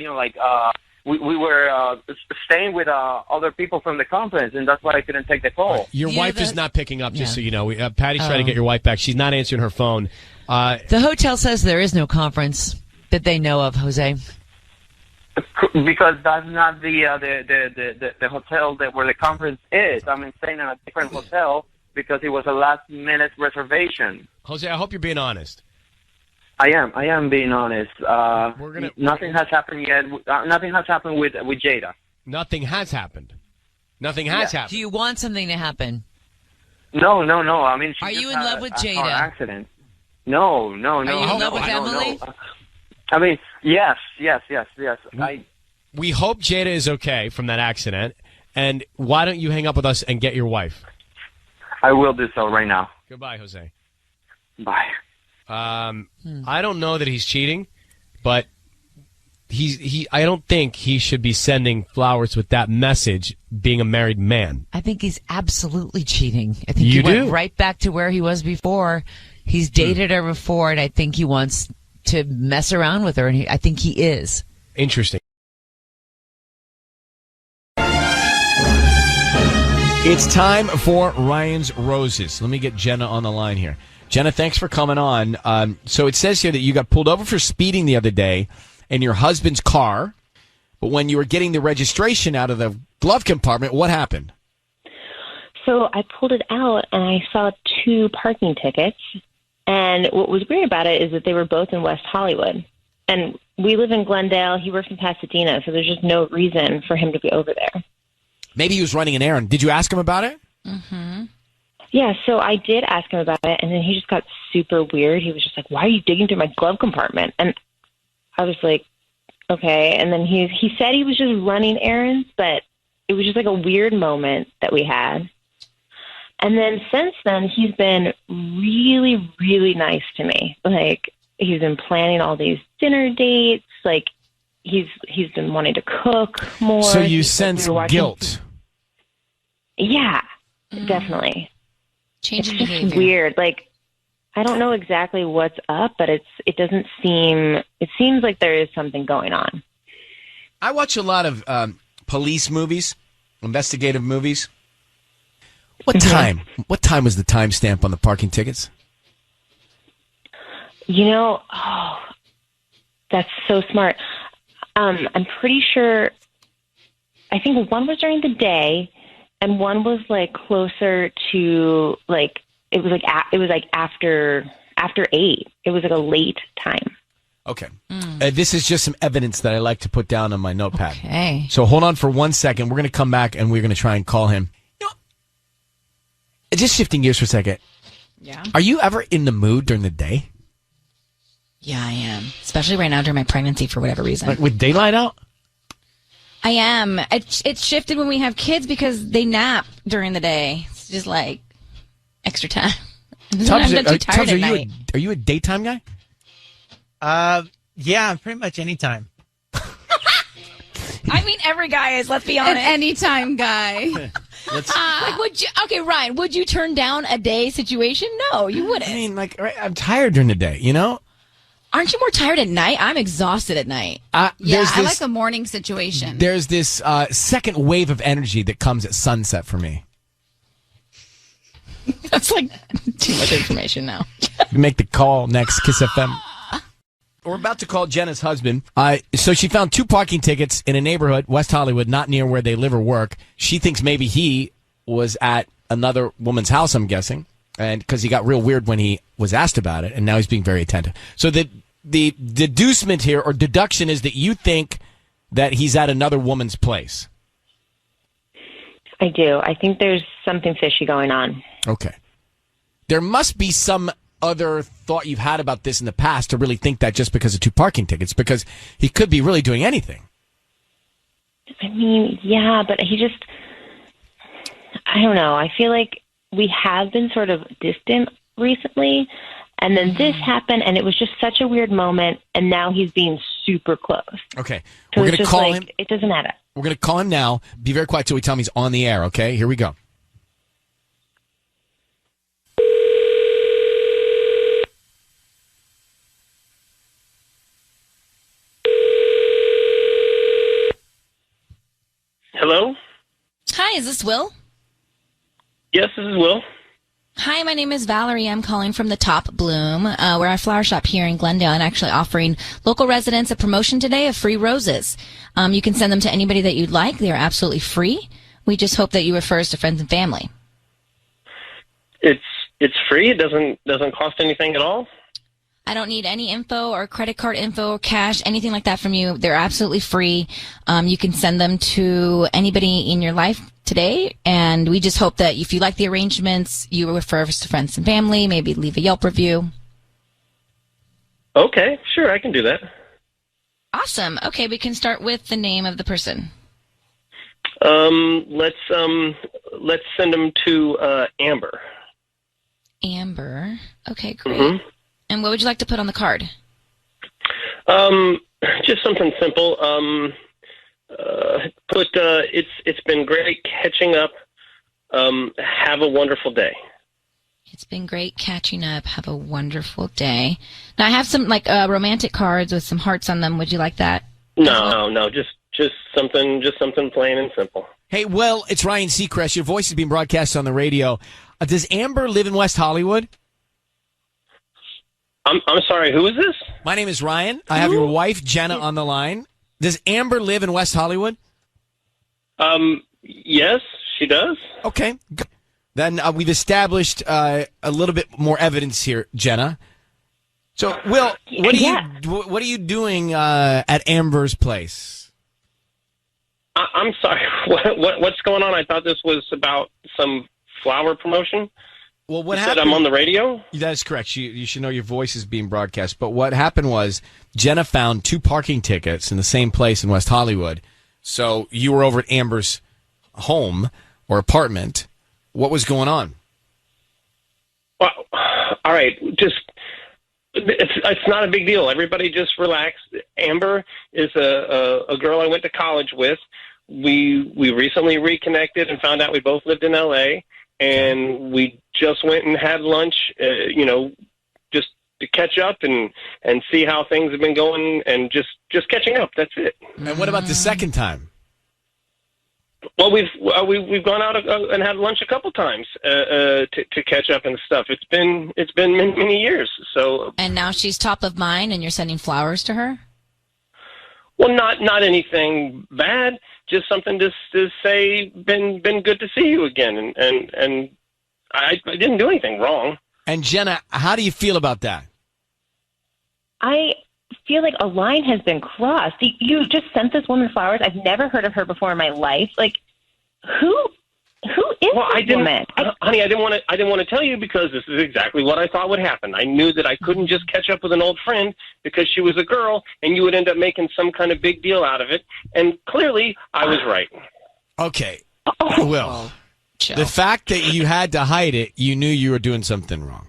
we were staying with other people from the conference, and that's why I couldn't take the call. Your wife is not picking up, just so you know. Patty's trying to get your wife back. She's not answering her phone. The hotel says there is no conference that they know of, Jose. Because that's not the hotel where the conference is. I'm staying in a different hotel because it was a last-minute reservation. Jose, I hope you're being honest. I am being honest. Nothing has happened yet. Nothing has happened with Jada. Nothing has happened. Nothing has happened. Do you want something to happen? No. She are you in had love with a Jada? car accident. No. Are you in love with Emily? Yes. We hope Jada is okay from that accident. And why don't you hang up with us and get your wife? I will do so right now. Goodbye, Jose. Bye. I don't know that he's cheating, but I don't think he should be sending flowers with that message being a married man. I think he's absolutely cheating. I think he went right back to where he was before. He's dated her before, and I think he wants to mess around with her, and I think he is. Interesting. It's time for Ryan's Roses. Let me get Jenna on the line here. Jenna, thanks for coming on. So it says here that you got pulled over for speeding the other day in your husband's car, but when you were getting the registration out of the glove compartment, what happened? So I pulled it out, and I saw 2 parking tickets, and what was weird about it is that they were both in West Hollywood. And we live in Glendale. He works in Pasadena, so there's just no reason for him to be over there. Maybe he was running an errand. Did you ask him about it? Mm-hmm. Yeah, so I did ask him about it, and then he just got super weird. He was just like, why are you digging through my glove compartment? And I was like, okay. And then he said he was just running errands, but it was just like a weird moment that we had. And then since then, he's been really, really nice to me. Like, he's been planning all these dinner dates. Like, he's been wanting to cook more. So you sense guilt. Yeah, definitely. Changing it's behavior. Just weird. Like, I don't know exactly what's up, but it seems like there is something going on. I watch a lot of police movies, investigative movies. What time? What time was the timestamp on the parking tickets? That's so smart. I'm pretty sure. I think one was during the day, and one was like closer to like it was like after 8. It was like a late time. Okay. This is just some evidence that I like to put down on my notepad. Okay. So hold on for 1 second. We're going to come back and we're going to try and call him. Just shifting gears for a second. Yeah. Are you ever in the mood during the day? Yeah, I am. Especially right now during my pregnancy for whatever reason. Like with daylight out? I am. It's shifted when we have kids because they nap during the day. It's just like extra time. I'm too tired at night. Are you a daytime guy? Yeah, pretty much anytime. I mean, every guy is, let's be honest. An anytime guy. Like, Ryan, would you turn down a day situation? No, you wouldn't. I mean, I'm tired during the day, you know? Aren't you more tired at night? I'm exhausted at night. I like a morning situation. There's this second wave of energy that comes at sunset for me. That's like too much information now. You make the call next, Kiss FM. We're about to call Jenna's husband. So she found 2 parking tickets in a neighborhood, West Hollywood, not near where they live or work. She thinks maybe he was at another woman's house, I'm guessing, and because he got real weird when he was asked about it, and now he's being very attentive. So the deducement here, or deduction, is that you think that he's at another woman's place. I do. I think there's something fishy going on. Okay. There must be some other thought you've had about this in the past to really think that just because of 2 parking tickets, because he could be really doing anything. I mean, yeah, but he just, I don't know. I feel like we have been sort of distant recently, and then this happened, and it was just such a weird moment, and now he's being super close. Okay. So We're going to call him. It doesn't add up. We're going to call him now. Be very quiet till we tell him he's on the air, okay? Here we go. Hello? Hi, is this Will? Yes, this is Will. Hi, my name is Valerie. I'm calling from the Top Bloom. We're a flower shop here in Glendale and actually offering local residents a promotion today of free roses. You can send them to anybody that you'd like. They're absolutely free. We just hope that you refer us to friends and family. It's free? It doesn't cost anything at all? I don't need any info or credit card info or cash, anything like that from you. They're absolutely free. You can send them to anybody in your life today, and we just hope that if you like the arrangements, you refer us to friends and family, maybe leave a Yelp review. Okay, sure, I can do that. Awesome. Okay, we can start with the name of the person. Let's send them to Amber. Amber. Okay, great. Mm-hmm. And what would you like to put on the card? Just something simple. It's been great catching up. Have a wonderful day. It's been great catching up. Have a wonderful day. Now I have some romantic cards with some hearts on them. Would you like that? No. Just something plain and simple. Hey, Will, it's Ryan Seacrest. Your voice is being broadcast on the radio. Does Amber live in West Hollywood? I'm sorry, who is this? My name is Ryan. I have your wife, Jenna, on the line. Does Amber live in West Hollywood? Yes, she does. Okay. Then we've established a little bit more evidence here, Jenna. So, Will, what are you doing at Amber's place? I'm sorry. What's going on? I thought this was about some flower promotion. Well, what you happened? said I'm on the radio? That is correct. You should know your voice is being broadcast. But what happened was Jenna found 2 parking tickets in the same place in West Hollywood. So you were over at Amber's home or apartment. What was going on? Well, all right. It's not a big deal. Everybody just relax. Amber is a girl I went to college with. We recently reconnected and found out we both lived in L.A., and we just went and had lunch, just to catch up and see how things have been going, and just catching up. That's it. And what about the second time? Well, we've gone out and had lunch a couple times to catch up and stuff. It's been many years. So. And now she's top of mind, and you're sending flowers to her? Well, not anything bad. Just something to say. Been good to see you again, and I didn't do anything wrong. And Jenna, how do you feel about that? I feel like a line has been crossed. You just sent this woman flowers. I've never heard of her before in my life. Like, who is this woman? Honey, I didn't want to tell you because this is exactly what I thought would happen. I knew that I couldn't just catch up with an old friend because she was a girl, and you would end up making some kind of big deal out of it. And clearly, I was right. Okay. Will, the fact that you had to hide it, you knew you were doing something wrong.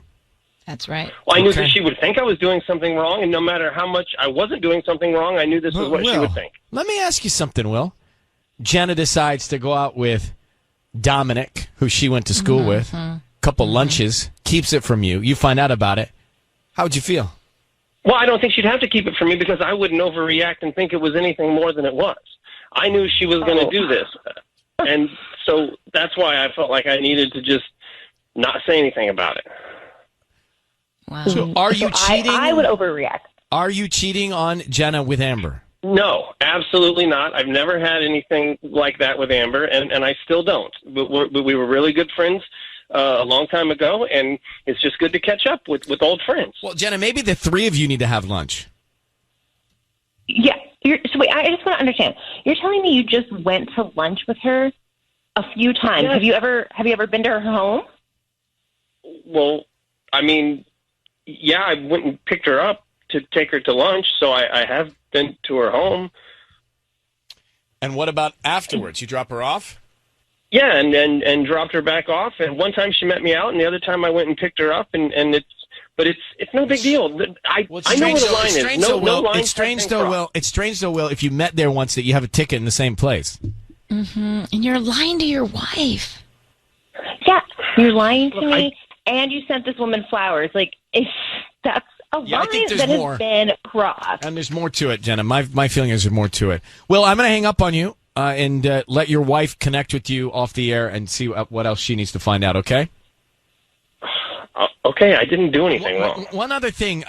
That's right. Well, I knew that she would think I was doing something wrong, and no matter how much I wasn't doing something wrong, I knew this was what she would think. Let me ask you something, Will. Jenna decides to go out with Dominic, who she went to school with, couple lunches, keeps it from you. You find out about it. How would you feel? Well, I don't think she'd have to keep it from me because I wouldn't overreact and think it was anything more than it was. I knew she was going to do this, and so that's why I felt like I needed to just not say anything about it. Wow. So are you cheating? I would overreact. Are you cheating on Jenna with Amber? No, absolutely not. I've never had anything like that with Amber, and I still don't. But we were really good friends a long time ago, and it's just good to catch up with old friends. Well, Jenna, maybe the three of you need to have lunch. Yeah. So wait, I just want to understand. You're telling me you just went to lunch with her a few times. Yes. Have you ever been to her home? Well, I mean, yeah, I went and picked her up to take her to lunch, so I have been to her home. And what about afterwards? You drop her off? Yeah, and dropped her back off. And one time she met me out, and the other time I went and picked her up. And it's no big deal. I know where the line is. No line. It's strange though, Will. It's strange though, Will. If you met there once, that you have a ticket in the same place. And you're lying to your wife. Yeah, you're lying to me, and you sent this woman flowers. Like, that's a line that has been crossed. And there's more to it, Jenna. My feeling is there's more to it. Will, I'm going to hang up on you and let your wife connect with you off the air and see what else she needs to find out, okay? Okay, I didn't do anything wrong. One other thing.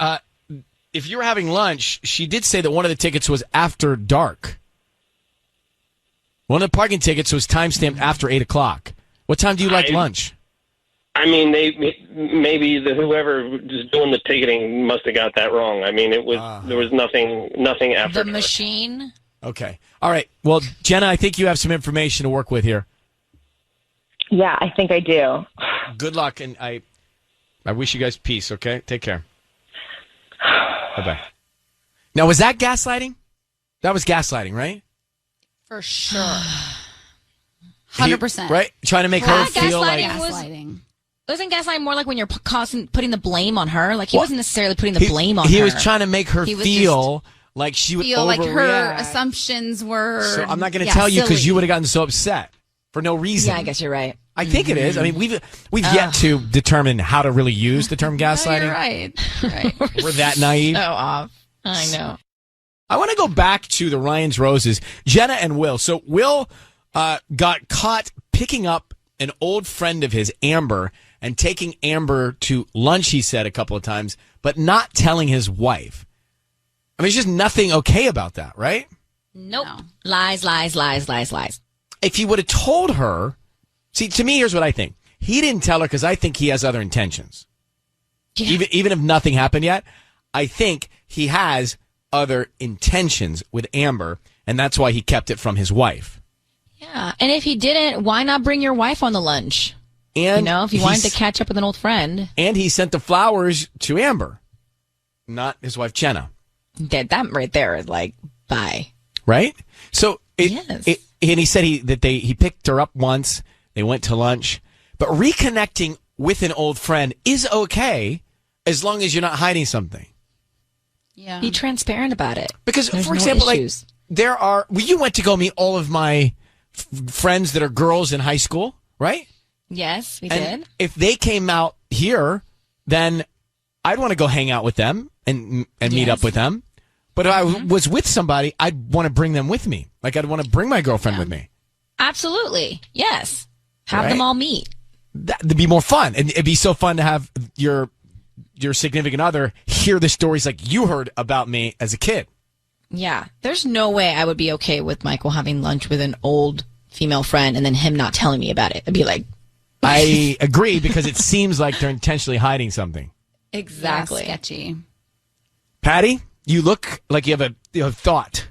If you were having lunch, she did say that one of the tickets was after dark. One of the parking tickets was time-stamped after 8 o'clock. What time do you like lunch? I mean, maybe whoever was doing the ticketing must have got that wrong. I mean, there was nothing after the machine. Okay. All right. Well, Jenna, I think you have some information to work with here. Yeah, I think I do. Good luck, and I wish you guys peace, okay? Take care. Bye-bye. Now, was that gaslighting? That was gaslighting, right? For sure. 100%. Right? Trying to make her feel like... Wasn't gaslighting more like when you're putting the blame on her? Like, he wasn't necessarily putting the blame on her. He was trying to make her feel like she would overreact. Like her assumptions were... So I'm not going to tell you because you would have gotten so upset for no reason. Yeah, I guess you're right. I think it is. I mean, we've yet to determine how to really use the term gaslighting. You're right. We're that naive. So off. I know. I want to go back to the Ryan's Roses, Jenna and Will. So Will got caught picking up an old friend of his, Amber, and taking Amber to lunch, he said a couple of times, but not telling his wife. I mean, there's just nothing okay about that, right? Nope. No. Lies. If he would have told her, see, to me, here's what I think. He didn't tell her because I think he has other intentions. Yeah. Even if nothing happened yet, I think he has other intentions with Amber, and that's why he kept it from his wife. Yeah, and if he didn't, why not bring your wife on the lunch? And if you wanted to catch up with an old friend. And he sent the flowers to Amber, not his wife, Jenna. That right there is like, bye. Right? So, yes. And he said he picked her up once, they went to lunch, but reconnecting with an old friend is okay as long as you're not hiding something. Yeah. Be transparent about it. Because, There's for example, issues. you went to go meet all of my friends that are girls in high school, right? Yes, we did. If they came out here, then I'd want to go hang out with them and meet up with them. But if I was with somebody, I'd want to bring them with me. Like, I'd want to bring my girlfriend with me. Absolutely. Yes. Have them all meet. That'd be more fun. And it'd be so fun to have your significant other hear the stories like you heard about me as a kid. Yeah. There's no way I would be okay with Michael having lunch with an old female friend and then him not telling me about it. I'd be like... I agree, because it seems like they're intentionally hiding something. Exactly. Yeah, sketchy. Patty, You look like you have a thought.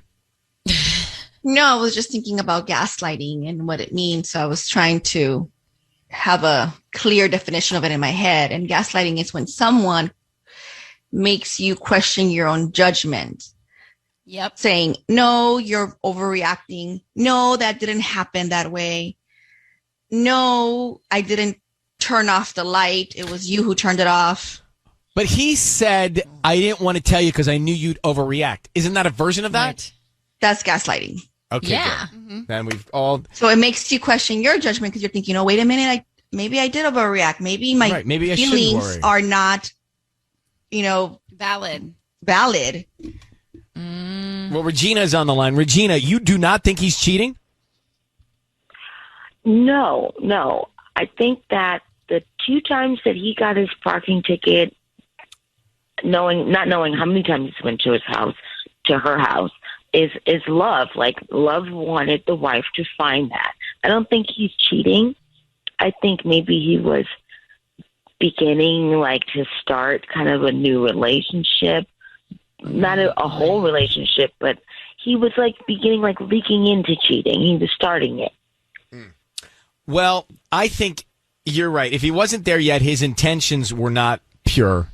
No, I was just thinking about gaslighting and what it means. So I was trying to have a clear definition of it in my head. And gaslighting is when someone makes you question your own judgment. Yep. Saying, no, you're overreacting. No, that didn't happen that way. No, I didn't turn off the light. It was you who turned it off. But he said, I didn't want to tell you because I knew you'd overreact. Isn't that a version of that? Right. That's gaslighting. Okay. Yeah. Good. Then we've all. So it makes you question your judgment because you're thinking, oh, wait a minute. Maybe I did overreact. Maybe my maybe I feelings are not, valid. Well, Regina's on the line. Regina, you do not think he's cheating? No. I think that the 2 times that he got his parking ticket, not knowing how many times he went to her house, is love. Like, love wanted the wife to find that. I don't think he's cheating. I think maybe he was beginning, to start kind of a new relationship. Not a whole relationship, but he was, beginning, leaking into cheating. He was starting it. Well, I think you're right. If he wasn't there yet, his intentions were not pure.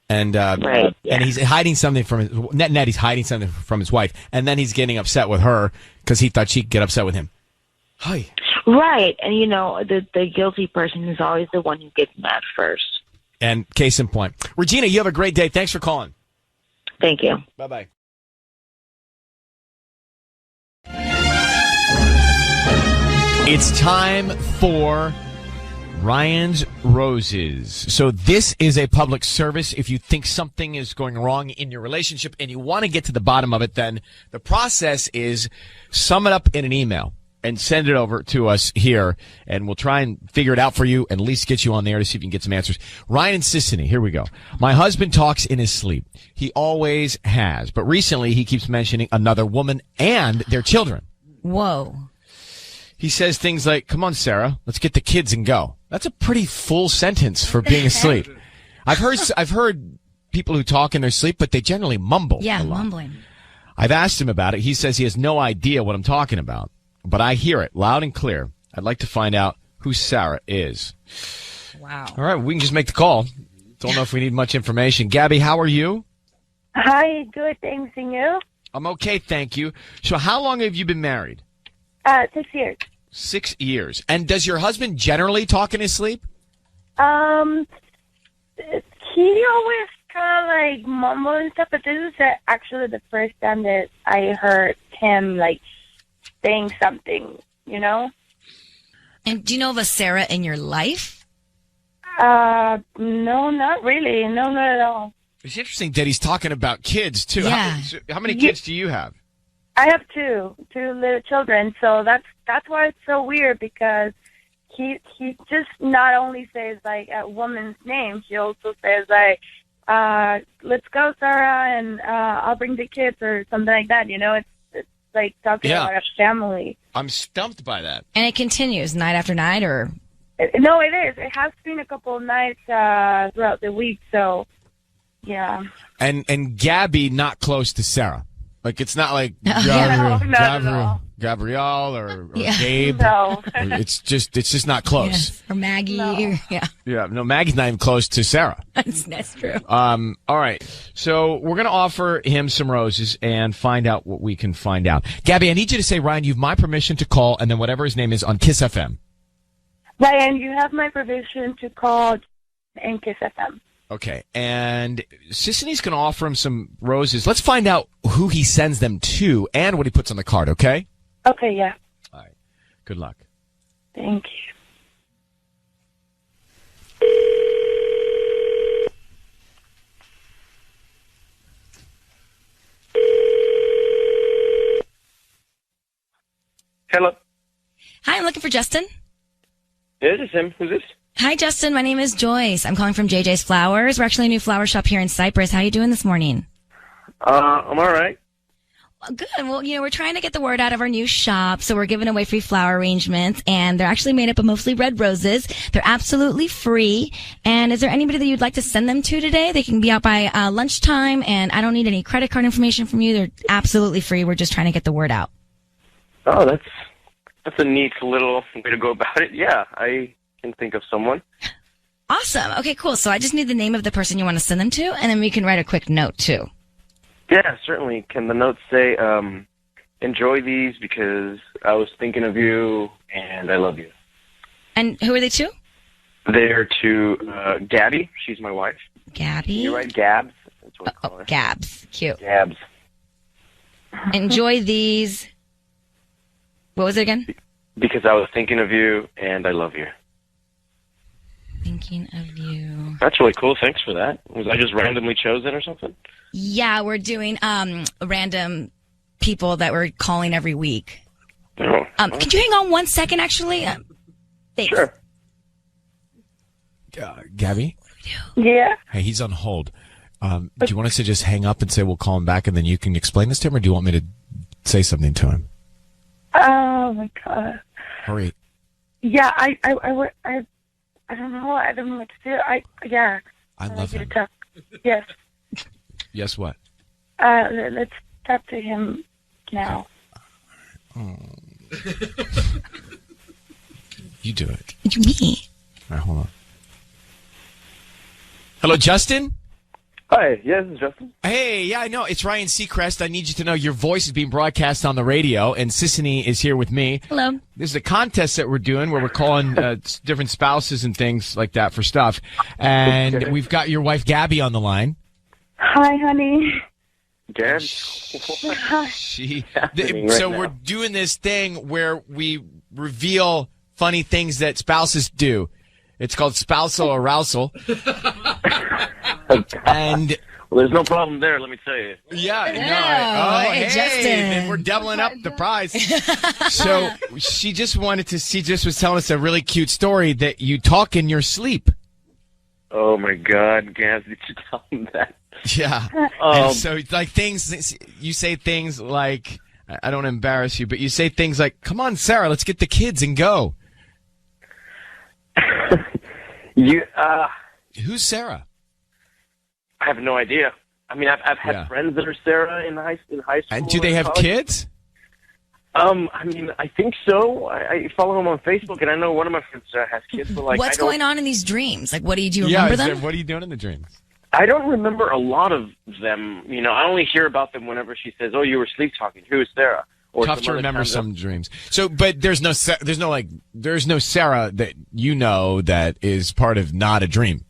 And right, yeah. And he's hiding something from he's hiding something from his wife, and then he's getting upset with her because he thought she'd get upset with him. Hi. Right, and the guilty person is always the one who gets mad first. And case in point, Regina, you have a great day. Thanks for calling. Thank you. Bye-bye. It's time for Ryan's Roses. So this is a public service. If you think something is going wrong in your relationship and you want to get to the bottom of it, then the process is sum it up in an email and send it over to us here, and we'll try and figure it out for you and at least get you on the air to see if you can get some answers. Ryan and Sissany, here we go. My husband talks in his sleep. He always has, but recently he keeps mentioning another woman and their children. Whoa. He says things like, come on, Sarah, let's get the kids and go. That's a pretty full sentence for being asleep. I've heard people who talk in their sleep, but they generally mumble. Yeah, mumbling. I've asked him about it. He says he has no idea what I'm talking about, but I hear it loud and clear. I'd like to find out who Sarah is. Wow. All right, we can just make the call. Don't know if we need much information. Gabby, how are you? Hi, good, thanks, and you? I'm okay, thank you. So how long have you been married? 6 years. 6 years. And does your husband generally talk in his sleep? He always kind of mumble and stuff, but this is actually the first time that I heard him saying something, And do you know of a Sarah in your life? No, not really. No, not at all. It's interesting that he's talking about kids, too. Yeah. How many kids do you have? I have two little children, so that's why it's so weird, because he just not only says a woman's name, he also says let's go, Sarah, and I'll bring the kids or something like that. It's like talking about a family. I'm stumped by that. And it continues night after night, or? No, it is. It has been a couple of nights throughout the week, so yeah. And Gabby not close to Sarah. It's not like Gabrielle or Gabe. No. It's just not close. Yes. Or Maggie. No. Yeah, no, Maggie's not even close to Sarah. That's true. All right. So we're going to offer him some roses and find out what we can find out. Gabby, I need you to say, Ryan, you have my permission to call, and then whatever his name is on Kiss FM. Ryan, you have my permission to call and Kiss FM. Okay, and Sissany's going to offer him some roses. Let's find out who he sends them to and what he puts on the card, okay? Okay, yeah. All right. Good luck. Thank you. Hello. Hi, I'm looking for Justin. Yeah, this is him. Who's this? Hi, Justin. My name is Joyce. I'm calling from JJ's Flowers. We're actually a new flower shop here in Cypress. How are you doing this morning? I'm all right. Good. Well, we're trying to get the word out of our new shop, so we're giving away free flower arrangements, and they're actually made up of mostly red roses. They're absolutely free. And is there anybody that you'd like to send them to today? They can be out by lunchtime, and I don't need any credit card information from you. They're absolutely free. We're just trying to get the word out. Oh, that's a neat little way to go about it. Yeah, I can think of someone. Awesome. Okay, cool. So I just need the name of the person you want to send them to, and then we can write a quick note, too. Yeah, certainly. Can the note say, enjoy these because I was thinking of you and I love you? And who are they to? They're to Gabby. She's my wife. Gabby? You're right, Gabs. That's what I call her. Gabs. Cute. Gabs. Enjoy these. What was it again? Because I was thinking of you and I love you. Thinking of you. That's really cool. Thanks for that. Was I just randomly chosen or something? Yeah, we're doing random people that we're calling every week. Oh. Could you hang on 1 second, actually? Thanks. Sure. Gabby? Yeah. Hey, he's on hold. Do you want us to just hang up and say we'll call him back and then you can explain this to him, or do you want me to say something to him? Oh my God. Hurry. Yeah, I don't know. I don't know what to do. I love him. Yes. Yes, what? Let's talk to him now. Oh. You do it. What do you mean? All right, hold on. Hello, Justin? Hi, yeah, this is Justin. Hey, yeah, I know. It's Ryan Seacrest. I need you to know your voice is being broadcast on the radio, and Sissany is here with me. Hello. This is a contest that we're doing where we're calling different spouses and things like that for stuff. And we've got your wife, Gabby, on the line. Hi, honey. Gabby? We're doing this thing where we reveal funny things that spouses do. It's called spousal arousal. And well, there's no problem there, let me tell you. Yeah, hey, Justin. Then we're doubling up the prize. So she just was telling us a really cute story that you talk in your sleep. Oh my God, Gaz, did you tell him that? Yeah. And so like you say things like, I don't embarrass you, but you say things like, come on, Sarah, let's get the kids and go. Who's Sarah? I have no idea. I mean, I've had friends that are Sarah in high school. And do they have college. kids? I mean, I think so. I follow them on Facebook, and I know one of my friends has kids. But like, what's going on in these dreams? Like, what do you remember them? What are you doing in the dreams? I don't remember a lot of them. I only hear about them whenever she says, "Oh, you were sleep talking." Who is Sarah? Or tough to remember some dreams. So, but there's no Sarah that you know that is part of not a dream.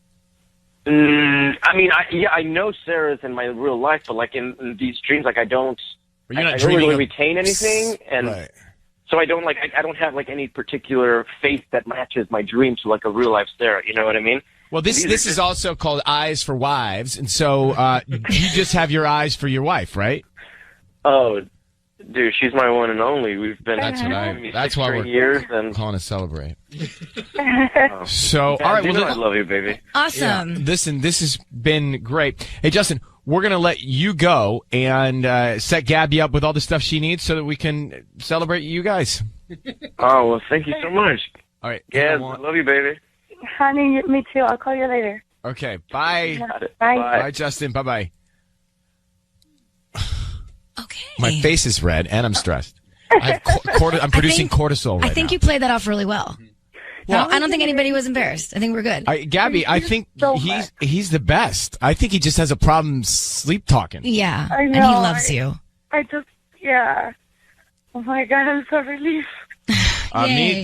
I mean, I know Sarah's in my real life, but like in these dreams, like I don't really retain anything, and so I don't have like any particular face that matches my dream to like a real life Sarah. You know what I mean? Well, this is also called Eyes for Wives, and so you just have your eyes for your wife, right? Oh, dude, she's my one and only. We've been that's why we're years and calling to celebrate. So, all right, I love you, baby. Awesome. Yeah, listen, this has been great. Hey, Justin, we're gonna let you go and set Gabby up with all the stuff she needs so that we can celebrate you guys. Oh well, thank you so much. All right, yeah, I love you, baby. Honey, me too. I'll call you later. Okay, bye. Bye. Bye, Justin. Bye bye. Okay. My face is red and I'm stressed. I'm producing cortisol right now. I think you played that off really well. Well, I don't think anybody was embarrassed. I think we're good. Gabby, I think he's the best. I think he just has a problem sleep talking. Yeah, I know, and he loves you. Oh my God, I'm so relieved.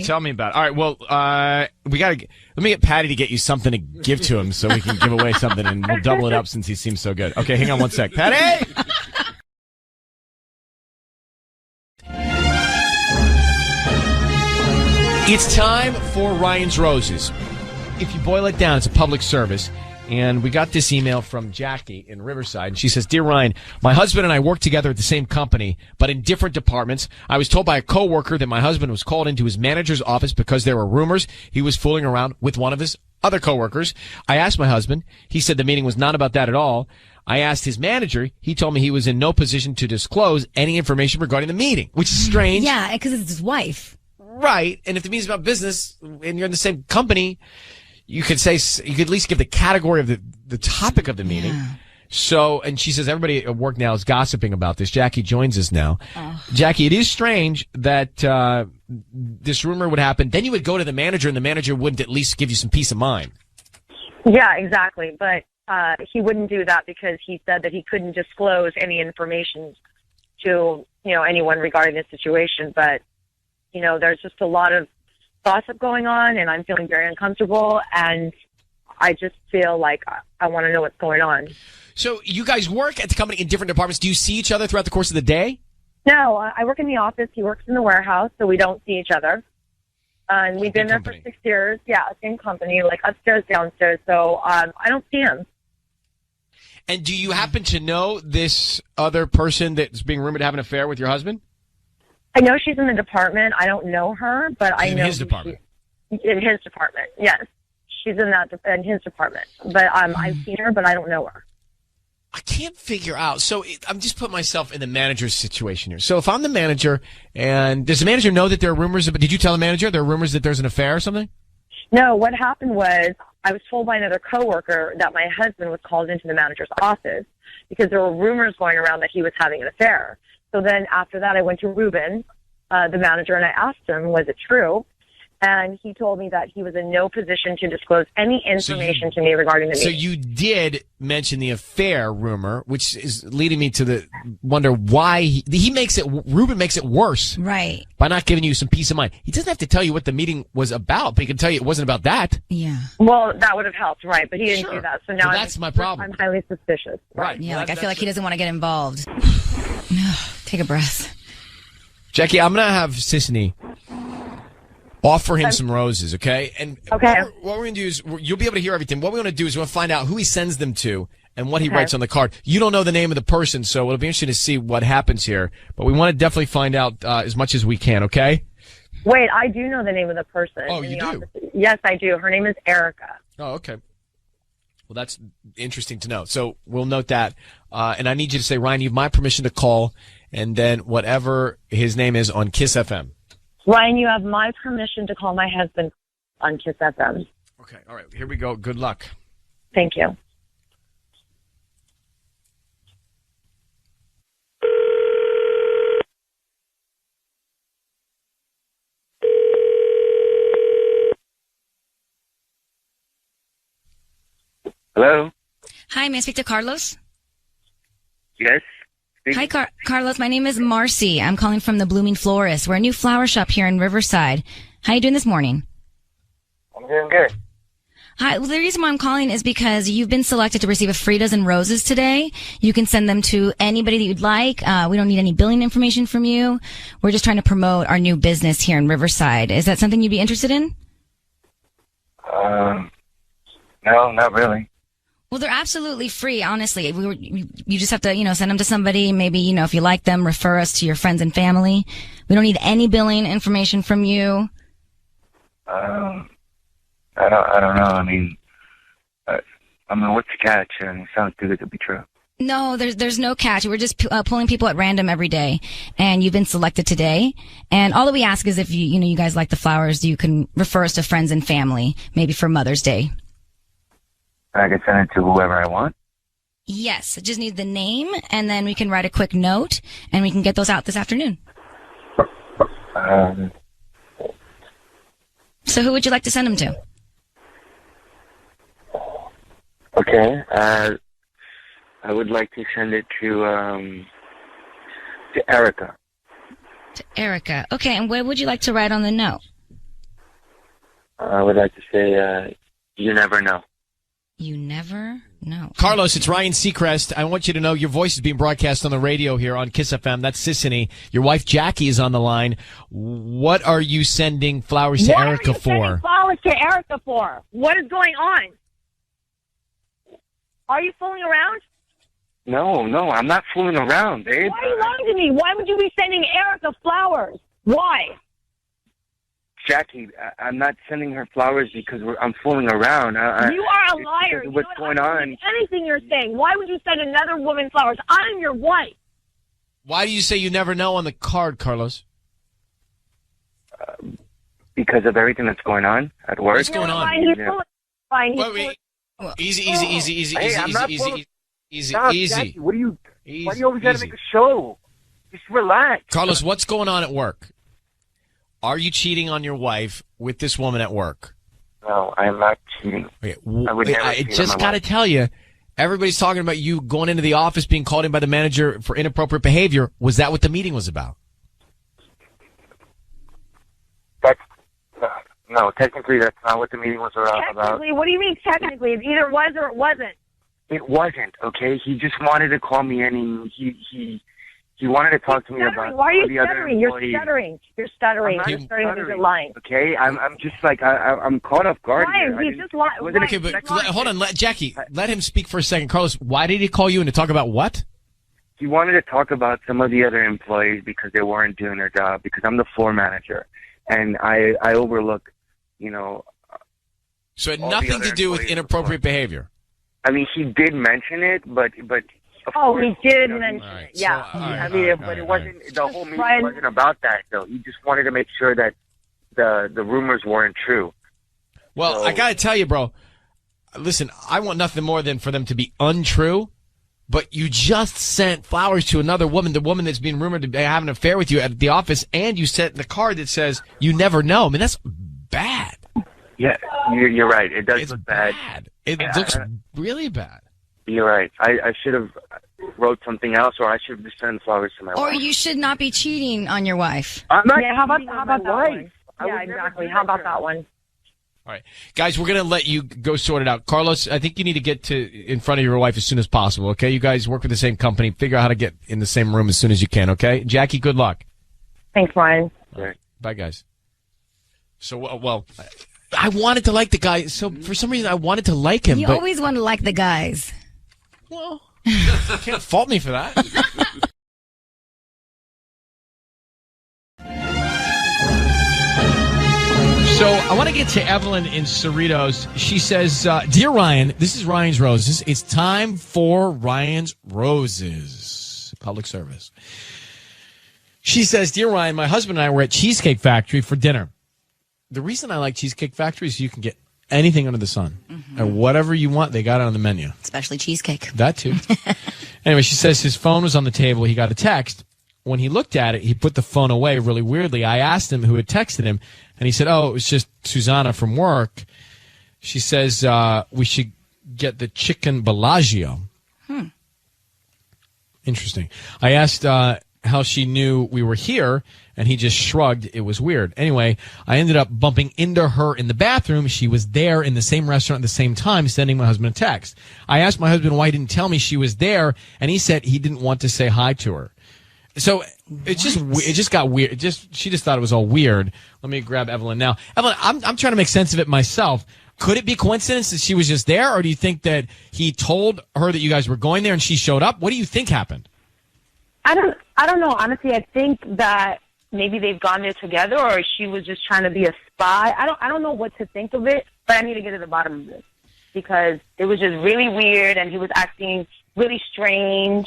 Tell me about it. All right, well, let me get Patty to get you something to give to him so we can give away something and we'll double it up since he seems so good. Okay, hang on 1 sec. Patty! It's time for Ryan's Roses. If you boil it down, it's a public service. And we got this email from Jackie in Riverside. And she says, Dear Ryan, my husband and I work together at the same company, but in different departments. I was told by a coworker that my husband was called into his manager's office because there were rumors he was fooling around with one of his other coworkers. I asked my husband. He said the meeting was not about that at all. I asked his manager. He told me he was in no position to disclose any information regarding the meeting, which is strange. Yeah, because it's his wife. Right. And if the meeting's about business and you're in the same company, you could at least give the category of the topic of the meeting. Yeah. So, and she says everybody at work now is gossiping about this. Jackie joins us now. Oh. Jackie, it is strange that this rumor would happen. Then you would go to the manager, and the manager wouldn't at least give you some peace of mind. Yeah, exactly. But he wouldn't do that because he said that he couldn't disclose any information to anyone regarding this situation. But there's just a lot of gossip going on, and I'm feeling very uncomfortable, and I just feel like I want to know what's going on. So you guys work at the company in different departments. Do you see each other throughout the course of the day? No, I work in the office. He works in the warehouse, so we don't see each other. And we've been there for 6 years. Yeah, same company, like upstairs, downstairs. So I don't see him. And do you happen to know this other person that's being rumored to have an affair with your husband? I know she's in the department. I don't know her, but I know in his department. In his department, yes. She's in his department. But I've seen her, but I don't know her. I can't figure out. So I'm just putting myself in the manager's situation here. So if I'm the manager, and does the manager know that there are rumors? Did you tell the manager there are rumors that there's an affair or something? No, what happened was I was told by another coworker that my husband was called into the manager's office because there were rumors going around that he was having an affair. So then after that, I went to Ruben, the manager, and I asked him, was it true? And he told me that he was in no position to disclose any information to me regarding the meeting. So you did mention the affair rumor, which is leading me to wonder why Ruben makes it worse. Right. By not giving you some peace of mind. He doesn't have to tell you what the meeting was about, but he can tell you it wasn't about that. Yeah. Well, that would have helped, right? But he didn't do that. So now that's my problem. I'm highly suspicious. Right. Yeah, I feel like he doesn't want to get involved. Take a breath. Jackie, I'm going to have Sissany offer him some roses, okay? And okay. What we're going to do is, you'll be able to hear everything. What we want to do is we're going to find out who he sends them to and what he writes on the card. You don't know the name of the person, so it'll be interesting to see what happens here. But we want to definitely find out as much as we can, okay? Wait, I do know the name of the person. Oh, you do? Office. Yes, I do. Her name is Erica. Oh, okay. Well, that's interesting to know. So we'll note that. And I need you to say, Ryan, you have my permission to call, and then whatever his name is on Kiss FM. Ryan, you have my permission to call my husband on Kiss FM. Okay, all right. Here we go. Good luck. Thank you. Hello? Hi, may I speak to Carlos? Yes? Hi, Carlos. My name is Marcy. I'm calling from the Blooming Florist. We're a new flower shop here in Riverside. How are you doing this morning? I'm doing good. Hi. Well, the reason why I'm calling is because you've been selected to receive a free dozen roses today. You can send them to anybody that you'd like. We don't need any billing information from you. We're just trying to promote our new business here in Riverside. Is that something you'd be interested in? No, not really. Well, they're absolutely free, honestly. You just have to, send them to somebody. Maybe, if you like them, refer us to your friends and family. We don't need any billing information from you. I don't know. I mean, what's the catch? I mean, it sounds too good to be true. No, there's no catch. We're just pulling people at random every day, and you've been selected today. And all that we ask is if you guys like the flowers, you can refer us to friends and family, maybe for Mother's Day. I can send it to whoever I want? Yes. I just need the name, and then we can write a quick note, and we can get those out this afternoon. So who would you like to send them to? Okay. I would like to send it to Erica. To Erica. Okay, and what would you like to write on the note? I would like to say, you never know. You never know. Carlos, it's Ryan Seacrest. I want you to know your voice is being broadcast on the radio here on Kiss FM. That's Sissany. Your wife Jackie is on the line. What are you sending flowers to Erica for? What are you sending flowers to Erica for? What is going on? Are you fooling around? No, I'm not fooling around, babe. Why are you lying to me? Why would you be sending Erica flowers? Why? Jackie, I'm not sending her flowers because I'm fooling around. You are a liar. What's going on? Anything you're saying. Why would you send another woman flowers? I'm your wife. Why do you say you never know on the card, Carlos? Because of everything that's going on at work. What's going on? Fine. Easy. Hey, I'm not Easy. Jackie, why do you always got to make a show? Just relax. Carlos, what's going on at work? Are you cheating on your wife with this woman at work? No, I'm not cheating. Okay. I just got to tell you, everybody's talking about you going into the office, being called in by the manager for inappropriate behavior. Was that what the meeting was about? No, technically that's not what the meeting was about. Technically? What do you mean technically? It either was or it wasn't. It wasn't, okay? He just wanted to call me in and he wanted to talk to me about Why are you the other stuttering? employees. You're stuttering. I'm You're not stuttering. You're lying. Okay, I'm just like I'm caught off guard. Ryan, he's just lying. Okay, but hold on, Jackie. Let him speak for a second. Carlos, why did he call you in to talk about what? He wanted to talk about some of the other employees because they weren't doing their job. Because I'm the floor manager, and I overlook, So it had nothing to do with inappropriate behavior. I mean, he did mention it, but. He did mention it. Yeah. But it wasn't. The whole meeting wasn't about that, though. He just wanted to make sure that the rumors weren't true. Well, I gotta tell you, bro. Listen, I want nothing more than for them to be untrue. But you just sent flowers to another woman, the woman that's being rumored to be having an affair with you at the office, and you sent the card that says you never know. I mean, that's bad. Yeah, you're right. It does look bad. It looks really bad. You're right. I should have wrote something else, or I should have just sent flowers to my wife. Or you should not be cheating on your wife. I'm not how about that wife. one? Yeah, exactly. How about that one? All right, guys, we're going to let you go sort it out. Carlos, I think you need to get in front of your wife as soon as possible, okay? You guys work for the same company. Figure out how to get in the same room as soon as you can, okay? Jackie, good luck. Thanks, Ryan. All right. Bye, guys. So, well, I wanted to like the guy. So, for some reason, I wanted to like him. You always want to like the guys. Well, you can't fault me for that. So I want to get to Evelyn in Cerritos. She says, Dear Ryan, this is Ryan's Roses. It's time for Ryan's Roses. Public service. She says, Dear Ryan, my husband and I were at Cheesecake Factory for dinner. The reason I like Cheesecake Factory is you can get anything under the sun. Mm-hmm. And whatever you want, they got it on the menu. Especially cheesecake. That too. Anyway, she says his phone was on the table. He got a text. When he looked at it, he put the phone away really weirdly. I asked him who had texted him, and he said, oh, it was just Susanna from work. She says, we should get the chicken Bellagio. Interesting. I asked how she knew we were here, and he just shrugged. It was weird. Anyway, I ended up bumping into her in the bathroom. She was there in the same restaurant at the same time, sending my husband a text. I asked my husband why he didn't tell me she was there, and he said he didn't want to say hi to her. So it just got weird. She just thought it was all weird. Let me grab Evelyn now. Evelyn, I'm trying to make sense of it myself. Could it be coincidence that she was just there, or do you think that he told her that you guys were going there and she showed up? What do you think happened? I don't know. Honestly, I think that maybe they've gone there together, or she was just trying to be a spy. I don't know what to think of it, but I need to get to the bottom of this because it was just really weird, and he was acting really strange.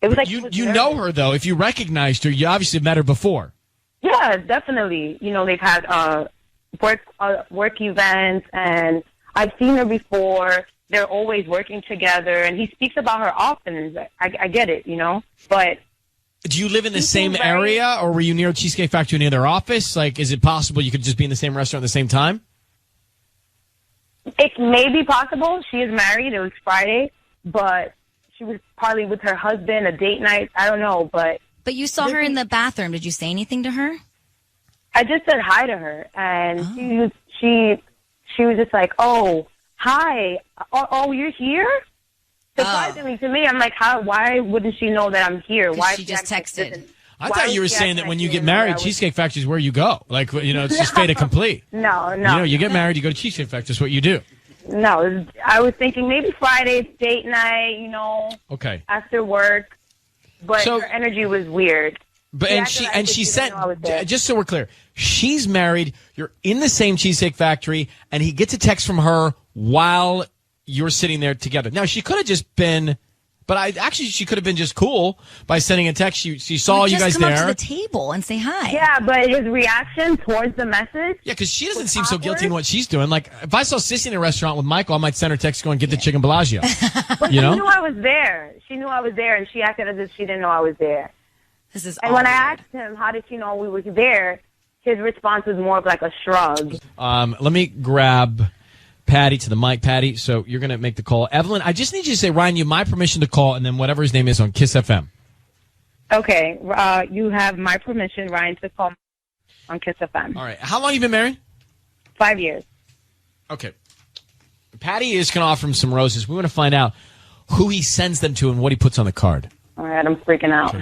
It was like you know her though. If you recognized her, you obviously met her before. Yeah, definitely. They've had work events, and I've seen her before. They're always working together, and he speaks about her often. I get it, but. Do you live in the same area, or were you near Cheesecake Factory near their office? Like, is it possible you could just be in the same restaurant at the same time? It may be possible. She is married. It was Friday, but she was probably with her husband, a date night. I don't know, but... But you saw her in the bathroom. Did you say anything to her? I just said hi to her, and she was just like, oh, hi. Oh, you're here? Surprisingly to me, I'm like, why wouldn't she know that I'm here? Why she just texted? I thought you were saying that when you get married, Cheesecake Factory is where you go. Like, it's just fait accompli. No. You get married, you go to Cheesecake Factory. That's what you do. No, I was thinking maybe Friday, date night, Okay. after work. But her energy was weird. But she sent, just so we're clear, she's married, you're in the same Cheesecake Factory, and he gets a text from her while you're sitting there together. Now, she could have just been, she could have been just cool by sending a text. She saw you guys there. Just come up to the table and say hi. Yeah, but his reaction towards the message. Yeah, because she doesn't seem so guilty in what she's doing. Like, if I saw Sissy in a restaurant with Michael, I might send her a text going, get the chicken Bellagio. But she knew I was there. She knew I was there, and she acted as if she didn't know I was there. And when I asked him, how did she know we were there, his response was more of like a shrug. Let me grab Patty to the mic. Patty, so you're going to make the call. Evelyn, I just need you to say, Ryan, you have my permission to call, and then whatever his name is on Kiss FM. Okay. You have my permission, Ryan, to call on Kiss FM. All right. How long have you been married? 5 years. Okay. Patty is going to offer him some roses. We want to find out who he sends them to and what he puts on the card. All right. I'm freaking out.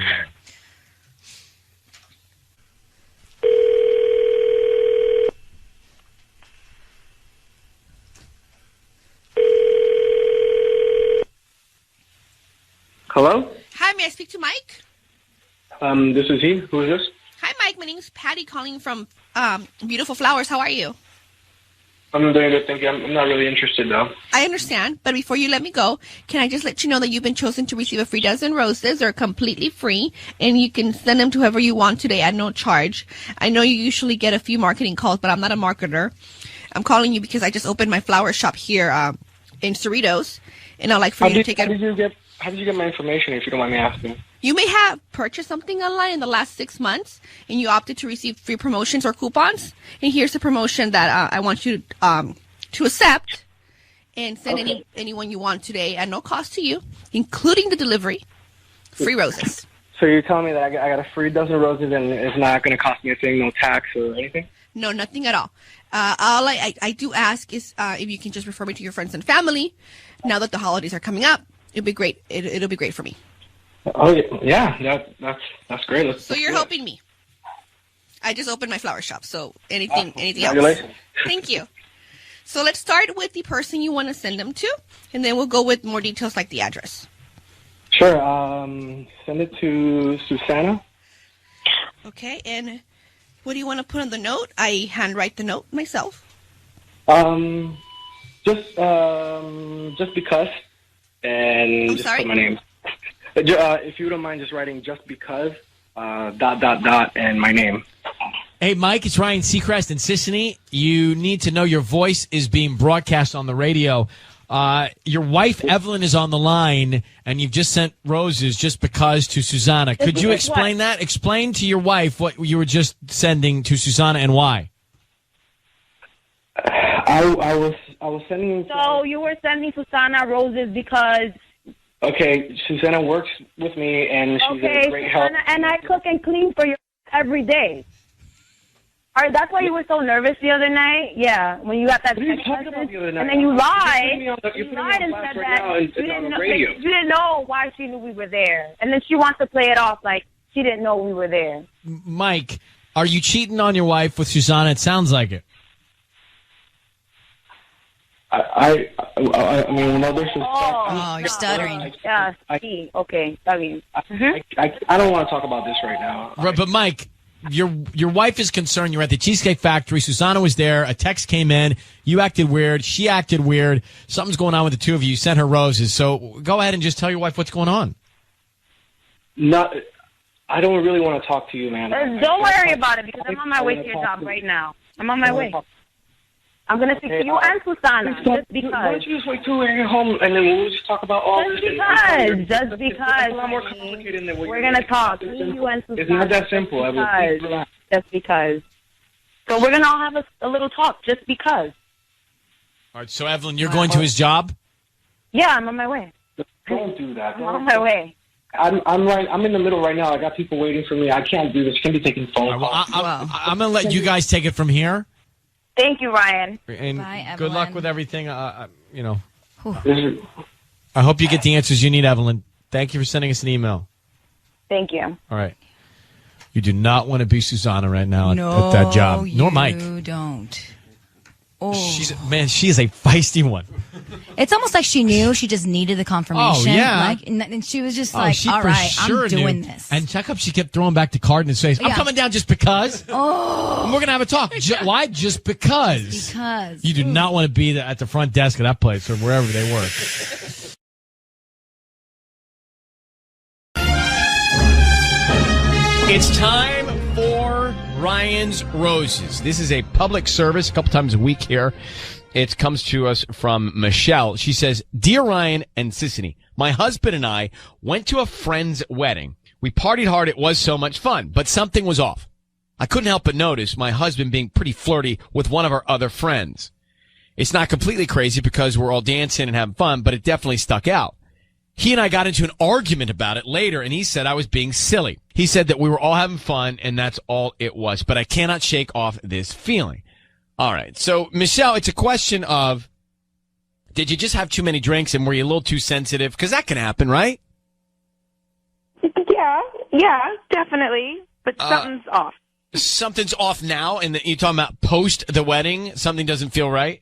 Hello? Hi, may I speak to Mike? This is he. Who is this? Hi, Mike. My name's Patty calling from Beautiful Flowers. How are you? I'm doing good, thank you. I'm not really interested, though. I understand, but before you let me go, can I just let you know that you've been chosen to receive a free dozen roses. They're completely free, and you can send them to whoever you want today at no charge. I know you usually get a few marketing calls, but I'm not a marketer. I'm calling you because I just opened my flower shop here in Cerritos, and I'd like for you to take it. How did you get my information, if you don't mind me asking? You may have purchased something online in the last 6 months, and you opted to receive free promotions or coupons. And here's the promotion that I want you to accept and send anyone you want today at no cost to you, including the delivery. Free roses. So you're telling me that I got a free dozen roses and it's not going to cost me a thing, no tax or anything? No, nothing at all. All I do ask is if you can just refer me to your friends and family. Now that the holidays are coming up, it'll be great. It'll be great for me. Oh yeah, that's great. So you're helping me. I just opened my flower shop, so anything else? Thank you. So let's start with the person you want to send them to, and then we'll go with more details like the address. Sure. Send it to Susanna. Okay, and what do you want to put on the note? I handwrite the note myself. Just because, and I'm just sorry? put my name. If you don't mind just writing just because, ... and my name. Hey, Mike, it's Ryan Seacrest and Sissany. You need to know your voice is being broadcast on the radio. Your wife, Evelyn, is on the line, and you've just sent roses just because to Susanna. Could you explain that? Explain to your wife what you were just sending to Susanna and why. I was sending... So you were sending Susanna roses because... Okay, Susanna works with me, and she's a great help. And I cook and clean for you every day. All right, that's why you were so nervous the other night? Yeah, when you got that text message. And then you lied. You lied and said that you didn't know why she knew we were there. And then she wants to play it off like she didn't know we were there. Mike, are you cheating on your wife with Susanna? It sounds like it. I mean, no disrespect. Oh, you're stuttering. Yeah, okay, está bien. I don't want to talk about this right now. But Mike, your wife is concerned. You're at the Cheesecake Factory. Susanna was there. A text came in. You acted weird. She acted weird. Something's going on with the two of you. You sent her roses. So go ahead and just tell your wife what's going on. I don't really want to talk to you, man. Don't worry about it because I'm on my way to your job right now. I'm on my way. I'm going to speak to you and Susanna, just because. Why don't you just wait till we're home, and then we'll just talk about all this. Just because. It's a lot more complicated than we're going to talk. You and Susanna. It's not that simple. Just because. So we're going to all have a little talk, just because. All right, so Evelyn, you're going to his job? Yeah, I'm on my way. Don't do that. I'm on my way. I'm in the middle right now. I got people waiting for me. I can't do this. I can't be taking phone calls. I'm going to let you guys take it from here. Thank you, Ryan. And bye, good luck with everything. I hope you get the answers you need, Evelyn. Thank you for sending us an email. Thank you. All right. You do not want to be Susanna right now at that job. Nor Mike. You don't. She is a feisty one. It's almost like she knew. She just needed the confirmation. Oh, yeah. Like, and she was just like, she all for right, sure I'm doing knew. this. And check up, she kept throwing back the card in his face. I'm Yeah. coming down just because. Oh. And we're going to have a talk. Why? Just because. Because. You do not want to be at the front desk of that place or wherever they work. It's time for Ryan's Roses. This is a public service a couple times a week here. It comes to us from Michelle. She says, Dear Ryan and Sissany, my husband and I went to a friend's wedding. We partied hard. It was so much fun, but something was off. I couldn't help but notice my husband being pretty flirty with one of our other friends. It's not completely crazy because we're all dancing and having fun, but it definitely stuck out. He and I got into an argument about it later, and he said I was being silly. He said that we were all having fun, and that's all it was. But I cannot shake off this feeling. All right. So, Michelle, it's a question of, did you just have too many drinks, and were you a little too sensitive? Because that can happen, right? Yeah, definitely. But something's off. Something's off now, and you're talking about post the wedding? Something doesn't feel right?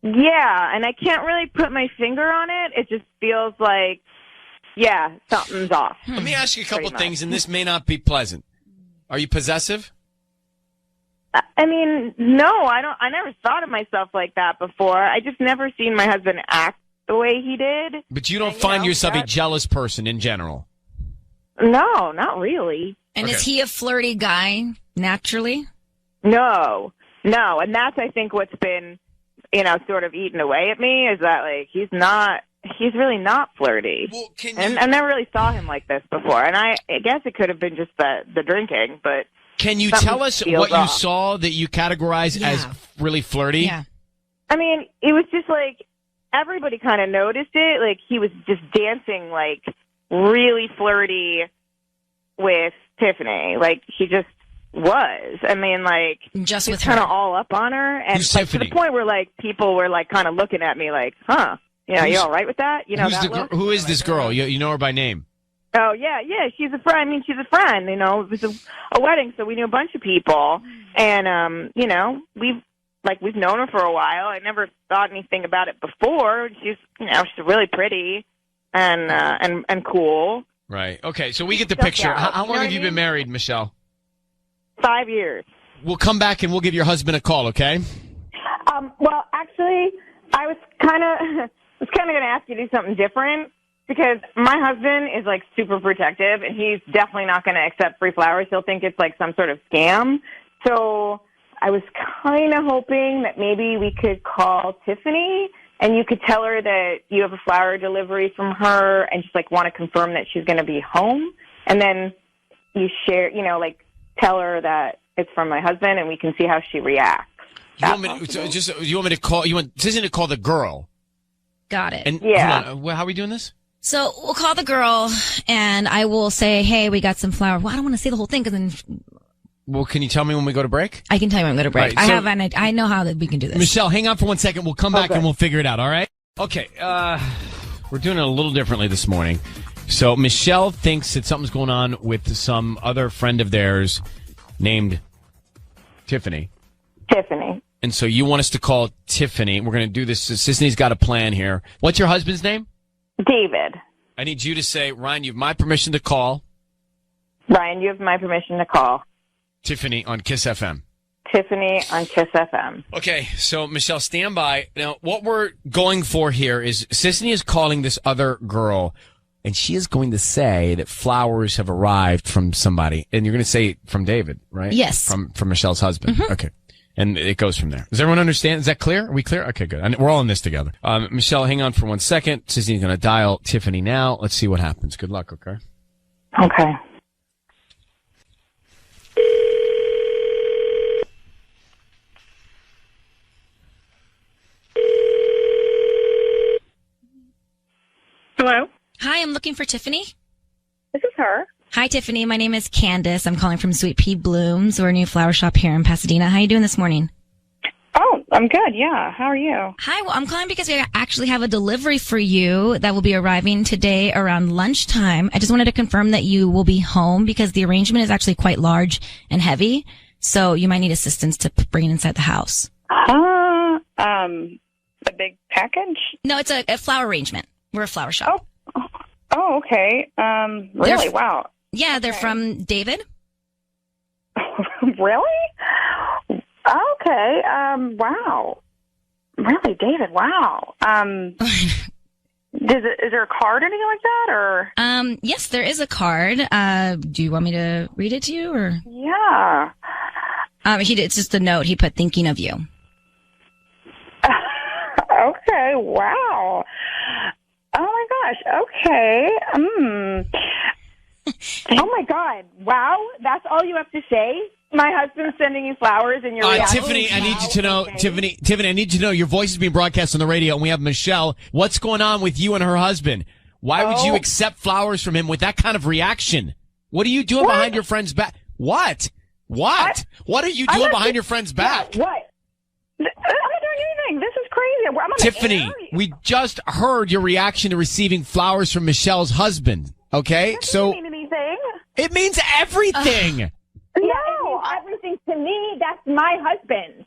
Yeah, and I can't really put my finger on it. It just feels like, yeah, something's off. Let me ask you a couple things, and this may not be pleasant. Are you possessive? I mean, no, I don't. I never thought of myself like that before. I just never seen my husband act the way he did. But you don't find yourself a jealous person in general? No, not really. And is he a flirty guy naturally? No, and that's, I think, what's been, sort of eaten away at me is that, like, he's really not flirty. Well, and I never really saw him like this before. And I guess it could have been just the drinking, but. Can you tell us what you saw that you categorize as really flirty? Yeah. I mean, it was just like, everybody kind of noticed it. Like, he was just dancing, like, really flirty with Tiffany. Like, he just was. I mean, like, just he with was kind her. of all up on her, and Who's like, to Tiffany? the point where, like, people were like kind of looking at me like, huh, you all right with that? Who is this girl? You know her by name? Oh yeah, she's a friend. I mean, she's a friend. It was a wedding, so we knew a bunch of people, and we've known her for a while. I never thought anything about it before. She's really pretty and cool. Right. Okay. So we get the picture. How long have you been married, Michelle? 5 years. We'll come back and we'll give your husband a call. Okay. Well, actually, I was kind of going to ask you to do something different because my husband is like super protective, and he's definitely not going to accept free flowers. He'll think it's like some sort of scam. So I was kind of hoping that maybe we could call Tiffany, and you could tell her that you have a flower delivery from her, and just like want to confirm that she's going to be home, and then you share, tell her that it's from my husband, and we can see how she reacts. You want me to call? You want Susan to call the girl? Got it. And yeah. Hold on, how are we doing this? So we'll call the girl, and I will say, "Hey, we got some flowers." Well, I don't want to say the whole thing because then. Well, can you tell me when we go to break? I can tell you when we go to break. Right, I know how that we can do this. Michelle, hang on for 1 second. We'll come back and we'll figure it out. All right? Okay. We're doing it a little differently this morning. So Michelle thinks that something's going on with some other friend of theirs named Tiffany. And so you want us to call Tiffany. We're going to do this. Sisney's got a plan here. What's your husband's name? David. I need you to say, Ryan, you have my permission to call. Ryan, you have my permission to call. Tiffany on Kiss FM. Tiffany on Kiss FM. Okay, so Michelle, stand by. Now, what we're going for here is Sisney is calling this other girl, and she is going to say that flowers have arrived from somebody. And you're going to say from David, right? Yes. From Michelle's husband. Okay. And it goes from there. Does everyone understand? Is that clear? Are we clear? Okay, good. And we're all in this together. Michelle, hang on for 1 second. Sisney's going to dial Tiffany now. Let's see what happens. Good luck, okay? Okay. Hello? Hi, I'm looking for Tiffany. This is her. Hi, Tiffany. My name is Candace. I'm calling from Sweet Pea Blooms. We're a new flower shop here in Pasadena. How are you doing this morning? Oh, I'm good. Yeah. How are you? Hi. Well, I'm calling because we actually have a delivery for you that will be arriving today around lunchtime. I just wanted to confirm that you will be home because the arrangement is actually quite large and heavy. So you might need assistance to bring it inside the house. A big package? No, it's a flower arrangement. We're a flower shop. Oh, okay. Really? Wow. Yeah, they're from David. Really? Okay. Wow. Really, David? Wow. Is there a card or anything like that, or? Yes, there is a card. Do you want me to read it to you, or? Yeah. It's just a note. He put "thinking of you." Okay. Wow. Oh my gosh. Okay. Oh my God. Wow. That's all you have to say? My husband's sending you flowers and you're Tiffany, I need you to know, Tiffany, I need you to know your voice is being broadcast on the radio, and we have Michelle. What's going on with you and her husband? Why would you accept flowers from him with that kind of reaction? What are you doing behind your friend's back? What? What are you doing behind your friend's back? What? I'm not doing anything. This is crazy. I'm on Tiffany, we just heard your reaction to receiving flowers from Michelle's husband. Okay? That doesn't mean anything. It means everything. No, it means everything to me. That's my husband.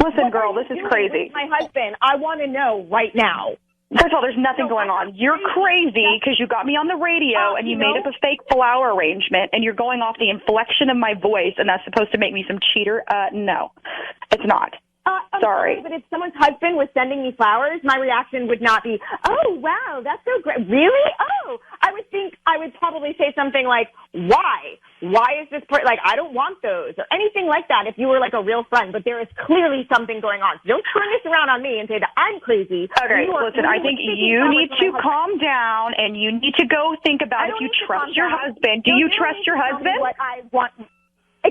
Listen, girl, this is crazy. My husband, I want to know right now. First of all, there's nothing going on. You're crazy because you got me on the radio and you made up a fake flower arrangement, and you're going off the inflection of my voice, and that's supposed to make me some cheater. No, it's not. Sorry. But if someone's husband was sending me flowers, my reaction would not be, oh, wow, that's so great. Really? Oh, I would probably say something like, why? Why is this like, I don't want those, or anything like that if you were like a real friend, but there is clearly something going on. So don't turn this around on me and say that I'm crazy. Okay, listen, I think you need to calm down, and you need to go think about if you trust your husband. Do you trust your husband? What I want.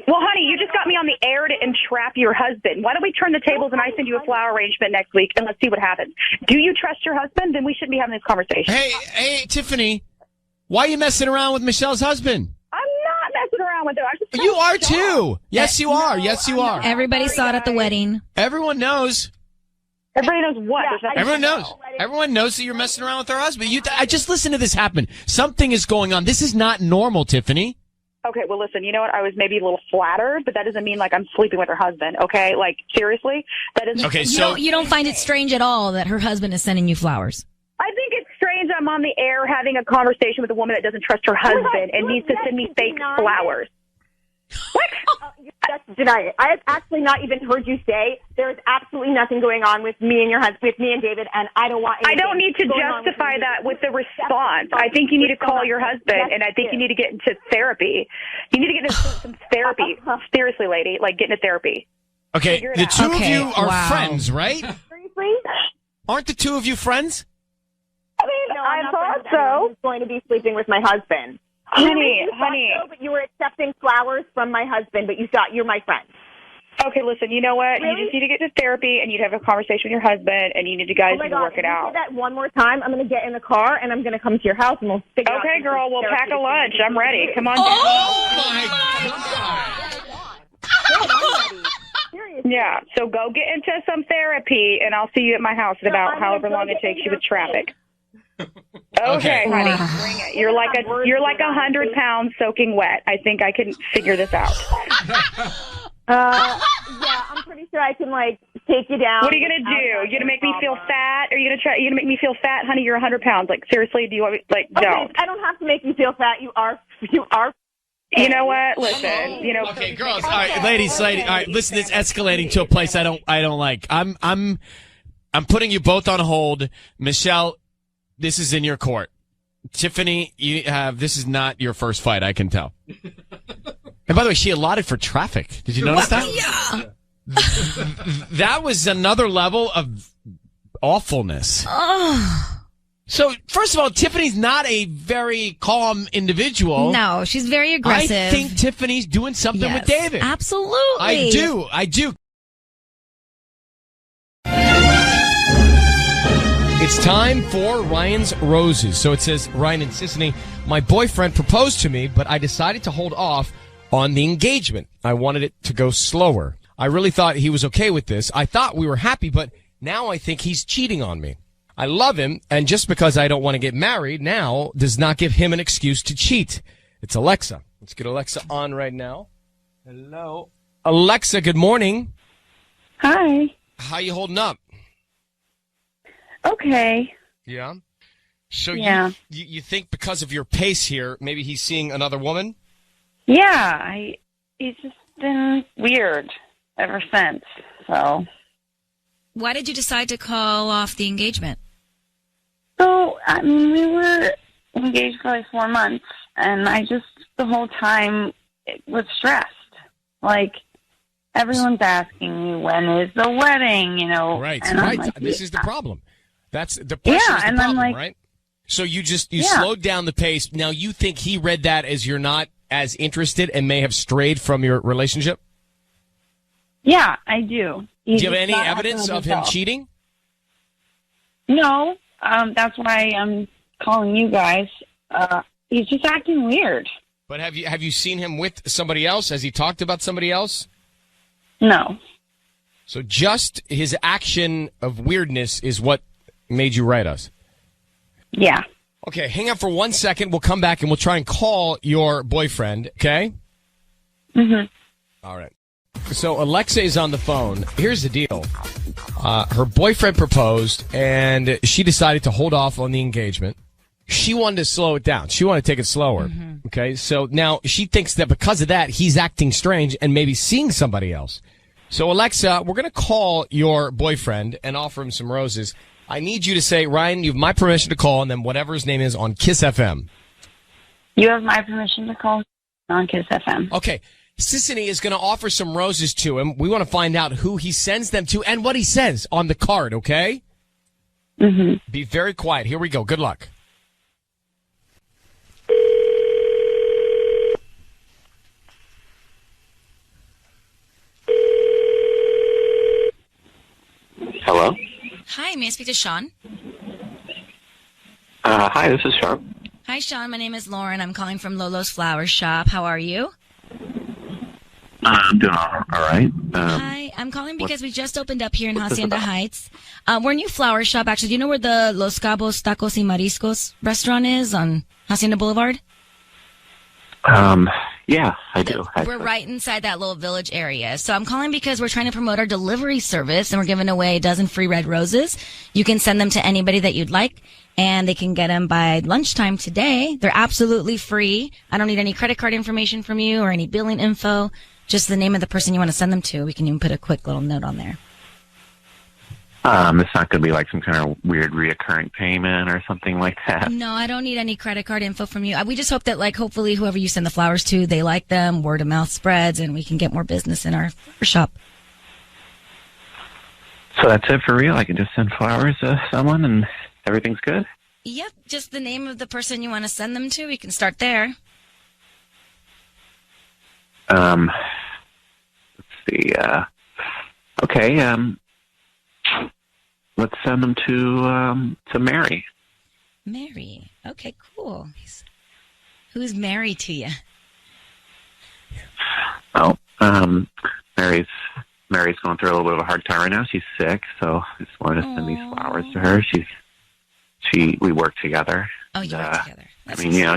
Well, honey, you just got me on the air to entrap your husband. Why don't we turn the tables and I send you a flower arrangement next week, and let's see what happens. Do you trust your husband? Then we shouldn't be having this conversation. Hey, Tiffany, why are you messing around with Michelle's husband? I'm not messing around with him. You are too. Yes, you are. Yes, you are. Everybody saw it at the wedding. Everyone knows. Everybody knows what? Everyone knows. Everyone knows that you're messing around with her husband. I just listened to this happen. Something is going on. This is not normal, Tiffany. Okay, well, listen, you know what? I was maybe a little flattered, but that doesn't mean like I'm sleeping with her husband, okay? Like, seriously? That isn't. Okay, so you don't find it strange at all that her husband is sending you flowers? I think it's strange I'm on the air having a conversation with a woman that doesn't trust her husband and needs to send me fake flowers. What? Just deny it. I have actually not even heard you say there is absolutely nothing going on with me and your husband, with me and David, and I don't want. I don't need to justify that with the response. I think you need to call your husband, and I think you need to get into therapy. You need to get into some therapy. Seriously, lady, like get into therapy. Okay, the two of you are friends, right? Seriously? Aren't the two of you friends? I mean, I thought so. I'm going to be sleeping with my husband. Honey. But you were accepting flowers from my husband, but you thought you're my friend. Okay, listen, you know what? Really? You just need to get to therapy, and you'd have a conversation with your husband, and you need to guys to work it out. If you say that one more time, I'm going to get in the car, and I'm going to come to your house, and we'll figure out. Okay, girl, we'll pack a lunch. I'm ready. Come on. Yeah, so go get into some therapy, and I'll see you at my house in about however long it takes you with traffic. Okay, honey, bring it. You're like 100 pounds soaking wet. I think I can figure this out. Yeah, I'm pretty sure I can take you down. What are you gonna do? You gonna make me feel fat? Are you gonna make me feel fat, honey? You're 100 pounds. Like seriously, do you want me? Don't. Okay, I don't have to make you feel fat. You are. You know what? Listen. You know. Okay, girls. All right, ladies. All right, listen. It's escalating to a place I don't like. I'm putting you both on hold, Michelle. This is in your court. Tiffany, this is not your first fight, I can tell. And by the way, she allotted for traffic. Did you notice that? Yeah. That was another level of awfulness. So, first of all, Tiffany's not a very calm individual. No, she's very aggressive. I think Tiffany's doing something with David. Absolutely. I do. It's time for Ryan's Roses. So it says, Ryan and Sissany, my boyfriend proposed to me, but I decided to hold off on the engagement. I wanted it to go slower. I really thought he was okay with this. I thought we were happy, but now I think he's cheating on me. I love him, and just because I don't want to get married now does not give him an excuse to cheat. It's Alexa. Let's get Alexa on right now. Hello. Alexa, good morning. Hi. How you holding up? okay. Yeah. So Yeah. you think because of your pace here, maybe he's seeing another woman? Yeah, he's just been weird ever since. So, Why did you decide to call off the engagement? so I mean, we were engaged for like 4 months, and I just the whole time was stressed. Like everyone's asking me when is the wedding, you know? Right, and I'm right. like, This is the problem. That's the pressure is the and problem, I'm like, right? So you Yeah. slowed down the pace. Now you think he read that as you're not as interested and may have strayed from your relationship? yeah, I do. Do you have any evidence of him cheating? No, that's why I'm calling you guys. He's just acting weird. But have you seen him with somebody else? Has he talked about somebody else? No. So just his action of weirdness is what made you write us? Yeah. Okay, hang on for 1 second. We'll come back and we'll try and call your boyfriend, okay? Mm-hmm. All right. So Alexa is on the phone. Here's the deal. Her boyfriend proposed, and she decided to hold off on the engagement. She wanted to slow it down. She wanted to take it slower. Okay, so now she thinks that because of that, he's acting strange and maybe seeing somebody else. So Alexa, we're going to call your boyfriend and offer him some roses. I need you to say, Ryan, you have my permission to call, and then whatever his name is on Kiss FM. You have my permission to call on Kiss FM. Okay. Sissany is going to offer some roses to him. We want to find out who he sends them to and what he says on the card, okay? Mm-hmm. Be very quiet. Here we go. Good luck. Hello? Hi, may I speak to Sean? Hi, this is Sharp. Hi, Sean. My name is Lauren. I'm calling from Lolo's Flower Shop. How are you? I'm doing all right. Hi, I'm calling because we just opened up here in Hacienda Heights. We're a new flower shop, actually. Do you know where the Los Cabos Tacos y Mariscos restaurant is on Hacienda Boulevard? Yeah, I do. We're right inside that little village area. So I'm calling because we're trying to promote our delivery service, and we're giving away a dozen free red roses. You can send them to anybody that you'd like, and they can get them by lunchtime today. They're absolutely free. I don't need any credit card information from you or any billing info. Just the name of the person you want to send them to. We can even put a quick little note on there. It's not going to be like some kind of weird reoccurring payment or something like that. No, I don't need any credit card info from you. We just hope that, like, hopefully whoever you send the flowers to, they like them, word of mouth spreads, and we can get more business in our shop. So that's it for real? I can just send flowers to someone and everything's good? Yep, just the name of the person you want to send them to. We can start there. Let's see. Okay, let's send them to Mary. Mary. Okay, cool. Who's Mary to you? Oh, Mary's going through a little bit of a hard time right now. She's sick, so I just wanted to send these flowers to her. We work together. Oh, you work together. I mean, you know,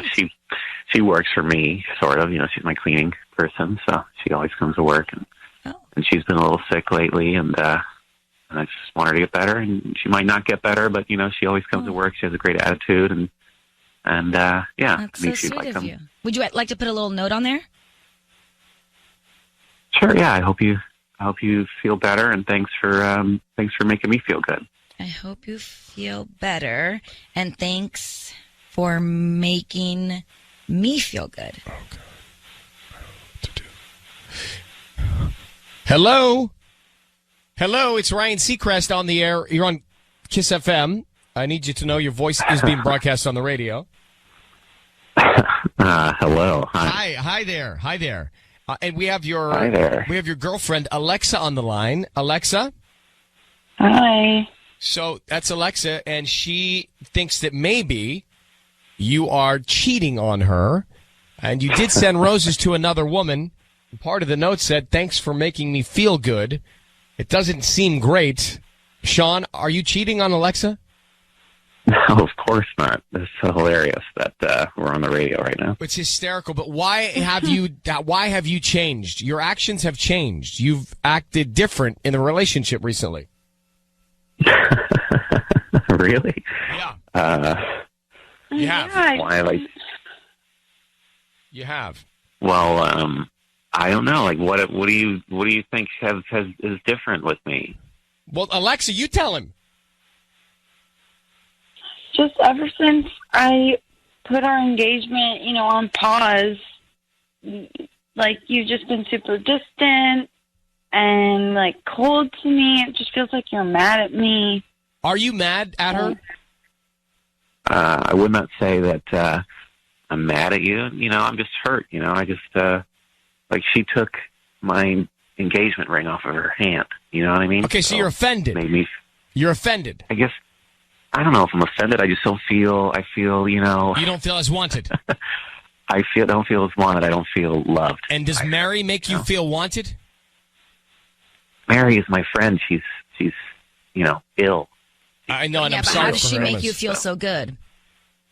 she works for me, sort of. You know, she's my cleaning person, so she always comes to work, and she's been a little sick lately, and I just want her to get better. And she might not get better, but you know, she always comes to work. She has a great attitude, and yeah, That's I think so she'd sweet like of them. you. Would you like to put a little note on there? Sure. Yeah. I hope you feel better, and thanks for making me feel good. I hope you feel better, and thanks for making me feel good. Oh, God. I don't know what to do. Hello, it's Ryan Seacrest on the air. You're on Kiss FM. I need you to know your voice is being broadcast on the radio. Hello. Hi there. And we have your Hi there. We have your girlfriend Alexa on the line. Alexa. Hi. So that's Alexa, and she thinks that maybe you are cheating on her, and you did send roses to another woman. Part of the note said, "Thanks for making me feel good." It doesn't seem great. Sean, are you cheating on Alexa? No, of course not. It's so hilarious that we're on the radio right now. It's hysterical, but why have you changed? Your actions have changed. You've acted different in the relationship recently. Really? Yeah. You have. Why, like? You have. Well, I don't know. Like, what do you think is different with me? Well, Alexa, you tell him. Just ever since I put our engagement, on pause, like you've just been super distant and like cold to me. It just feels like you're mad at me. Are you mad at her? I would not say that I'm mad at you. I'm just hurt. I just like she took my engagement ring off of her hand. You know what I mean? Okay, so you're offended. You're offended. I guess. I don't know if I'm offended. I just don't feel. I feel. You don't feel as wanted. Don't feel as wanted. I don't feel loved. And does Mary make you feel wanted? Mary is my friend. She's ill. I know, and yeah, I'm but sorry how does for she her make illness. you feel so good?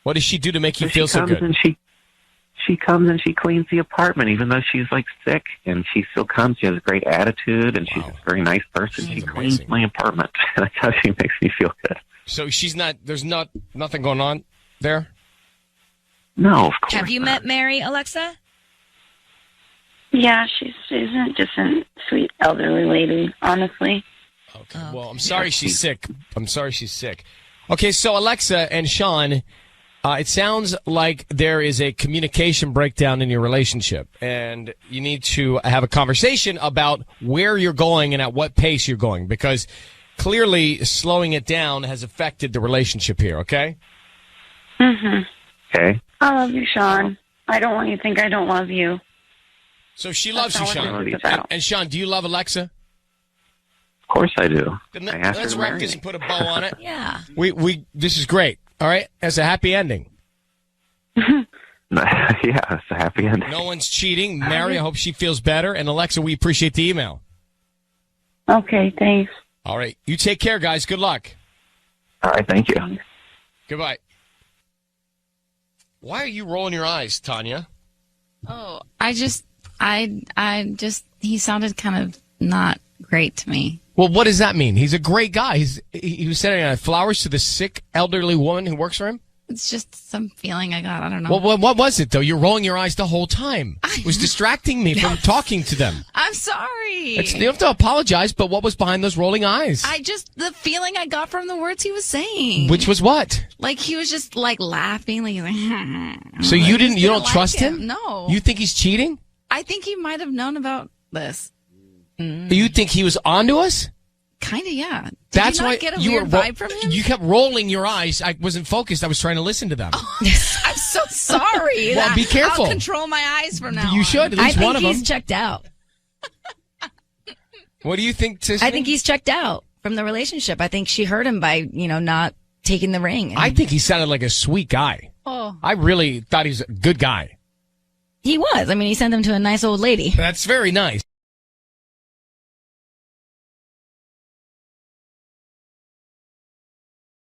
What does she do to make you So feel she so comes good? And she comes and she cleans the apartment, even though she's like sick, and she still comes. She has a great attitude, and she's a very nice person. She cleans my apartment. That's how she makes me feel good. So she's not. There's nothing going on there. No, of course. Have you met Mary, Alexa? Yeah, she's a distant, sweet elderly lady, honestly. Okay. Well, I'm sorry she's sick. Okay, so Alexa and Sean, it sounds like there is a communication breakdown in your relationship, and you need to have a conversation about where you're going and at what pace you're going, because clearly slowing it down has affected the relationship here, okay? Mhm. Okay. I love you, Sean. I don't want you to think I don't love you. So she loves you, That's not what Sean. this is about. And Sean, do you love Alexa? Of course I do. Then I asked her let's to wrap marry this me. and put a bow on it. Yeah. This is great. All right? That's a happy ending. Yeah, it's a happy ending. No one's cheating. Mary, I hope she feels better. And Alexa, we appreciate the email. Okay, thanks. All right. You take care, guys. Good luck. All right, thank you. Goodbye. Why are you rolling your eyes, Tanya? Oh, I just, he sounded kind of not great to me. Well, what does that mean? He's a great guy. He was sending flowers to the sick elderly woman who works for him? It's just some feeling I got. I don't know. Well, what was it, though? You're rolling your eyes the whole time. It was distracting me from talking to them. I'm sorry. You don't have to apologize, but what was behind those rolling eyes? The feeling I got from the words he was saying. Which was what? Like he was just like laughing, like So you don't trust him? No. You think he's cheating? I think he might have known about this. You think he was onto us? Kind of, yeah. That's you not why get a you weird were vibe from him? You kept rolling your eyes. I wasn't focused. I was trying to listen to them. I'm so sorry. Well, be careful. I'll control my eyes from now You on. should. At least one of them. I think he's checked out. What do you think, Tiffany? I think he's checked out from the relationship. I think she hurt him by, not taking the ring. I think he sounded like a sweet guy. Oh. I really thought he's a good guy. He was. I mean, he sent them to a nice old lady. That's very nice.